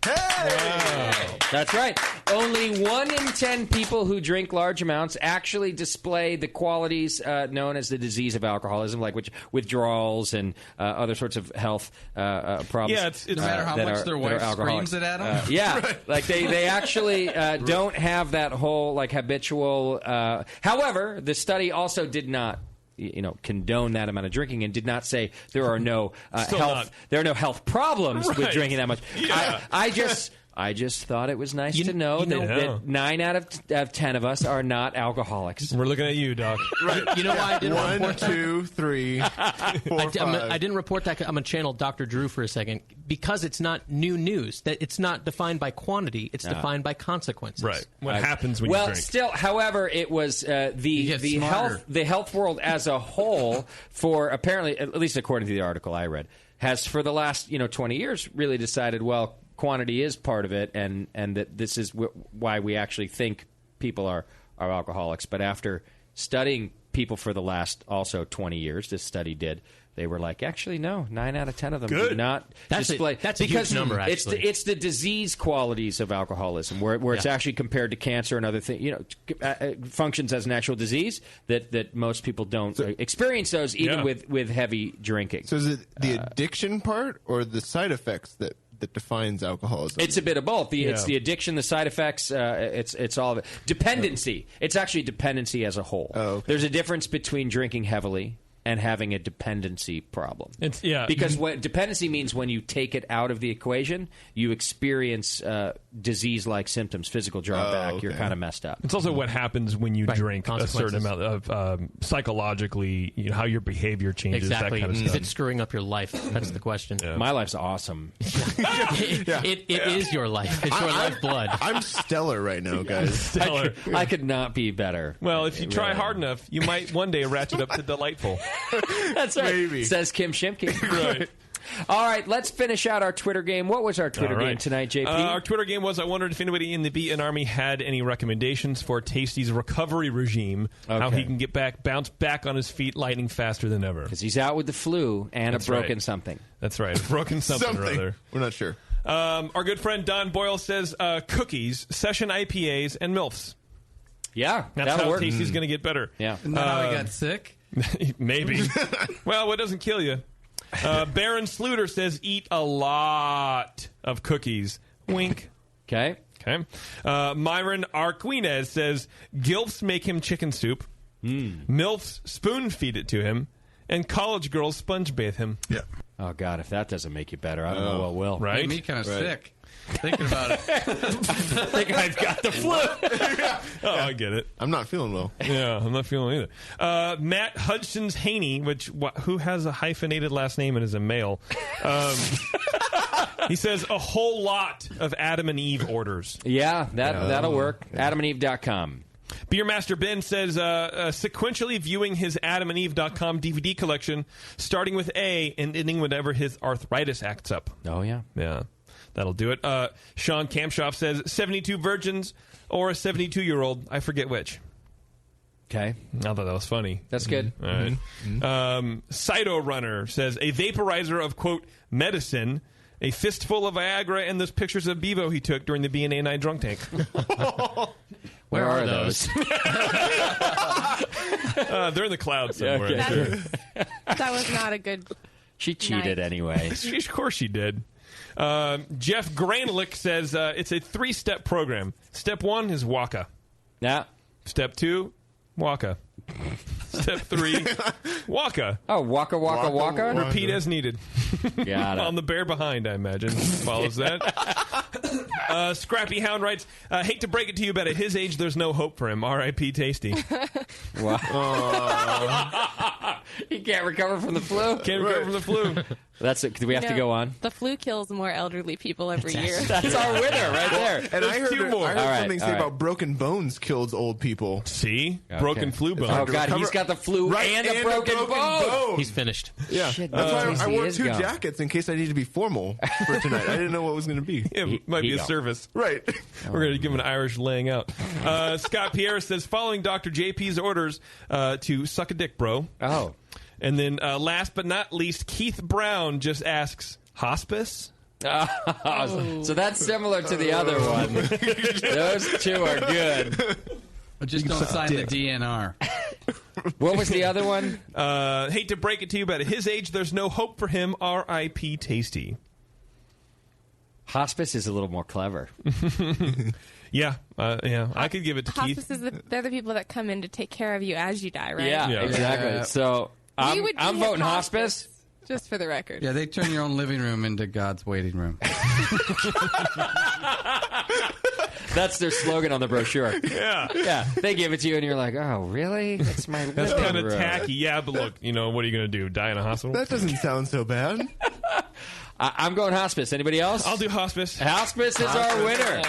Hey! Wow. That's right. Only 1 in 10 people who drink large amounts actually display the qualities known as the disease of alcoholism, like withdrawals and other sorts of health problems. Yeah, it's No matter how much their wife screams it at them? Yeah, like they actually don't have that whole habitual. However, the study also did not condone that amount of drinking and did not say there are no health problems with drinking that much. Yeah. I just thought it was nice to know that 9 out of 10 of us are not alcoholics. We're looking at you, Doc. Right. You know why I didn't 1, report that? 2, 3, 4, 5. I didn't report that. I'm going to channel Dr. Drew for a second because it's not new news. That it's not defined by quantity. It's defined by consequences. Right. What happens when you drink? Still, however, it was the health world as a whole, for apparently, at least according to the article I read, has for the last 20 years really decided, well, quantity is part of it, and that this is why we actually think people are alcoholics. But after studying people for the last also 20 years, this study did. They were like, actually, no, 9 out of 10 of them do not display. That's a huge number, actually. It's the disease qualities of alcoholism, where it's actually compared to cancer and other things. Functions as an actual disease that most people don't experience those, even with heavy drinking. So is it the addiction part or the side effects that defines alcoholism? It's a bit of both. It's the addiction, the side effects. It's all of it. Dependency. It's actually dependency as a whole. Oh, okay. There's a difference between drinking heavily and having a dependency problem. Because dependency means when you take it out of the equation, you experience disease-like symptoms, physical drawback. You're kind of messed up. It's also what happens when you drink a certain amount of psychologically, how your behavior changes. Exactly. That kind of Is stuff. it screwing up your life? That's the question. My life's awesome. It is your life. It's your lifeblood. I'm stellar right now, guys. Stellar. I could not be better. Well, if you try hard enough, you might one day ratchet up to delightful. That's right. Maybe. Says Kim Shimke. Right. All right, let's finish out our Twitter game. What was our Twitter game tonight, JP? Our Twitter game was, I wondered if anybody in the BN Army had any recommendations for Tasty's recovery regime, how he can bounce back on his feet lightning faster than ever. Because he's out with the flu and a broken something. That's right. Broken something or other. We're not sure. Our good friend Don Boyle says cookies, session IPAs, and MILFs. Yeah, that's how Tasty's going to get better. Yeah. Isn't that how he got sick? Maybe. Well, what doesn't kill you? Baron Sluter says eat a lot of cookies. Wink. Okay. Myron Arquinez says gilfs make him chicken soup. MILFs spoon feed it to him. And college girls sponge bathe him. Yeah. Oh, God, if that doesn't make you better, I don't know what will. Right? Made me kind of sick. Thinking about it. I think I've got the flu. Oh, I get it. I'm not feeling well. Yeah, I'm not feeling either. Matt Hudson's Haney, who has a hyphenated last name and is a male. He says a whole lot of Adam and Eve orders. Yeah, that'll work. AdamandEve.com. Beermaster Ben says sequentially viewing his AdamandEve.com DVD collection, starting with A and ending whenever his arthritis acts up. Oh, yeah. Yeah. That'll do it. Sean Kampshoff says 72 virgins or a 72-year-old. I forget which. Okay. I thought that was funny. That's good. All right. Cyto Runner says a vaporizer of, quote, medicine, a fistful of Viagra, and those pictures of Bevo he took during the BNA Night drunk tank. Where are those? They're in the cloud somewhere. Okay. That was not a good She cheated anyway. Of course she did. Jeff Granlick says it's a 3-step program. Step 1 is Waka. Yeah. Step 2, Waka. Step 3, Waka. Oh, Waka. Repeat as needed. Got it. On the bear behind, I imagine. Follows that. Scrappy Hound writes, hate to break it to you, but at his age, there's no hope for him. R.I.P. Tasty. Wow. He can't recover from the flu? Can't recover from the flu. That's it. Do we have to go on? The flu kills more elderly people every year. That's our winner right there. And I heard something say right. about broken bones kills old people. See? Okay. Broken flu bone. Oh, God, he's got the flu and a broken bone. He's finished. Yeah. Shit, that's why I wore is 2 gone. jackets in case I need to be formal for tonight. I didn't know what it was going to be. It might be a service. Right. We're going to give him an Irish laying out. Scott Pierre says, following Dr. JP's orders to suck a dick, bro. Oh. And then last but not least, Keith Brown just asks, hospice? So that's similar to the other one. Those two are good. But just don't sign the DNR. What was the other one? Hate to break it to you, but at his age, there's no hope for him. R.I.P. Tasty. Hospice is a little more clever. Yeah, I could give it to Keith. Hospice is they're the people that come in to take care of you as you die, right? Yeah, exactly. So I'm voting hospice. Just for the record. Yeah, they turn your own living room into God's waiting room. That's their slogan on the brochure. Yeah. They give it to you, and you're like, "Oh, really? That's my." That's kind of tacky. Yeah, but look, what are you going to do? Die in a hospital? That doesn't sound so bad. I'm going hospice. Anybody else? I'll do hospice. Hospice is our winner.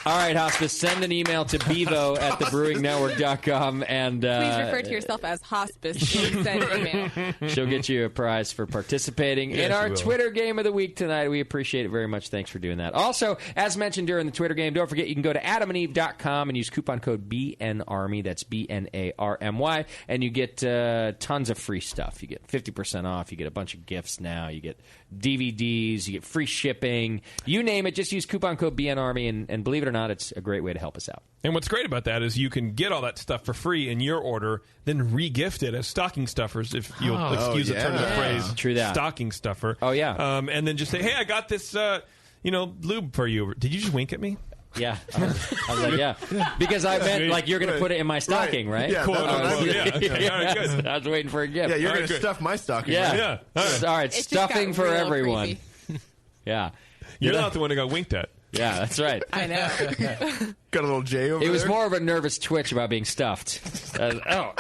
All right, Hospice, send an email to bevo at thebrewingnetwork.com. And, please refer to yourself as Hospice when you send an email. She'll get you a prize for participating in our Twitter game of the week tonight. We appreciate it very much. Thanks for doing that. Also, as mentioned during the Twitter game, don't forget you can go to adamandeve.com and use coupon code BNARMY. That's BNARMY. And you get tons of free stuff. You get 50% off. You get a bunch of gifts now. You get DVDs. You get free shipping. You name it. Just use coupon code BNARMY. And believe it or not, it's a great way to help us out. And what's great about that is you can get all that stuff for free in your order, then re-gift it as stocking stuffers, if you'll excuse the turn of the phrase. True that. Stocking stuffer. Oh, yeah. And then just say, hey, I got this, lube for you. Did you just wink at me? Yeah. I was like, yeah. Because I meant, like, you're going to put it in my stocking, right? Yeah, cool. Yeah. All right, good. I was waiting for a gift. Yeah, you're going to stuff my stocking. Yeah. Right? All right, stuffing for everyone. Yeah. You're not the one who got winked at. Yeah, that's right. I know. Got a little J over there? It was more of a nervous twitch about being stuffed. Ow.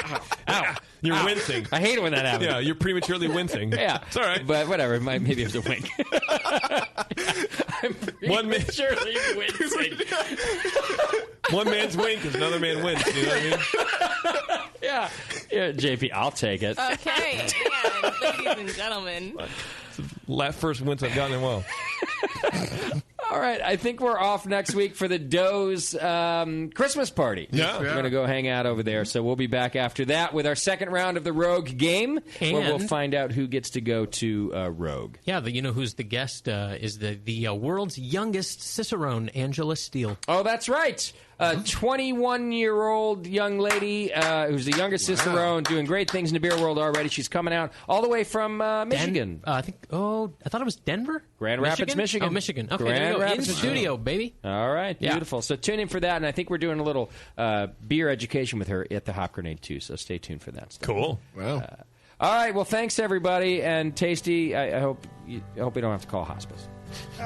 You're wincing. I hate it when that happens. Yeah, you're prematurely wincing. Yeah. It's all right. But whatever. Maybe it was a wink. I'm prematurely wincing. One man's wink is another man wins. You know what I mean? Yeah, JP, I'll take it. Okay, and ladies and gentlemen. First wins I've gotten in a while. All right, I think we're off next week for the Doe's Christmas party. Yeah. We're going to go hang out over there, so we'll be back after that with our second round of the Rogue game, where we'll find out who gets to go to Rogue. Yeah, you know who's the guest is the world's youngest Cicerone, Angela Steele. Oh, that's right. A 21-year-old young lady who's the youngest Cicerone, doing great things in the beer world already. She's coming out all the way from Michigan. I thought it was Denver? Grand Rapids, Michigan. Oh, Michigan. Okay, Grand Rapids, in studio, baby. All right, beautiful. So tune in for that, and I think we're doing a little beer education with her at the Hop Grenade, too, so stay tuned for that stuff. Cool. Wow. All right, well, thanks, everybody, and Tasty, I hope we don't have to call hospice.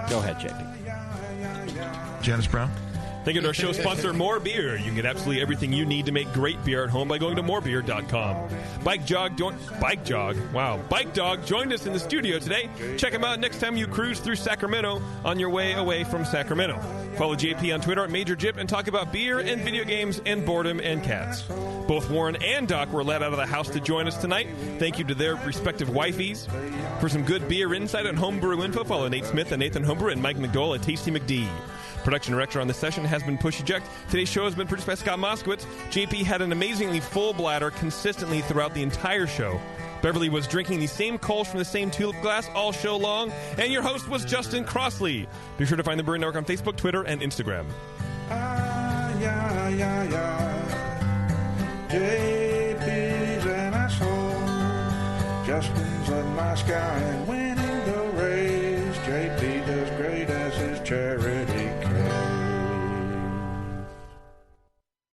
Go ahead, JP. Janice Brown. Thank you to our show sponsor, More Beer. You can get absolutely everything you need to make great beer at home by going to morebeer.com. Bike Dog joined us in the studio today. Check him out next time you cruise through Sacramento on your way away from Sacramento. Follow JP on Twitter at Major Jip and talk about beer and video games and boredom and cats. Both Warren and Doc were let out of the house to join us tonight. Thank you to their respective wifeys. For some good beer insight and homebrew info, follow Nate Smith and Nathan Homebrew and Mike McDowell at Tasty McD. Production director on this session has been Push Eject. Today's show has been produced by Scott Moskowitz. JP had an amazingly full bladder consistently throughout the entire show. Beverly was drinking the same Kolsch from the same tulip glass all show long. And your host was Justin Crossley. Be sure to find the Brewing Network on Facebook, Twitter, and Instagram. JP's an asshole. Justin's a nice guy and winning the race. JP does great as his chair.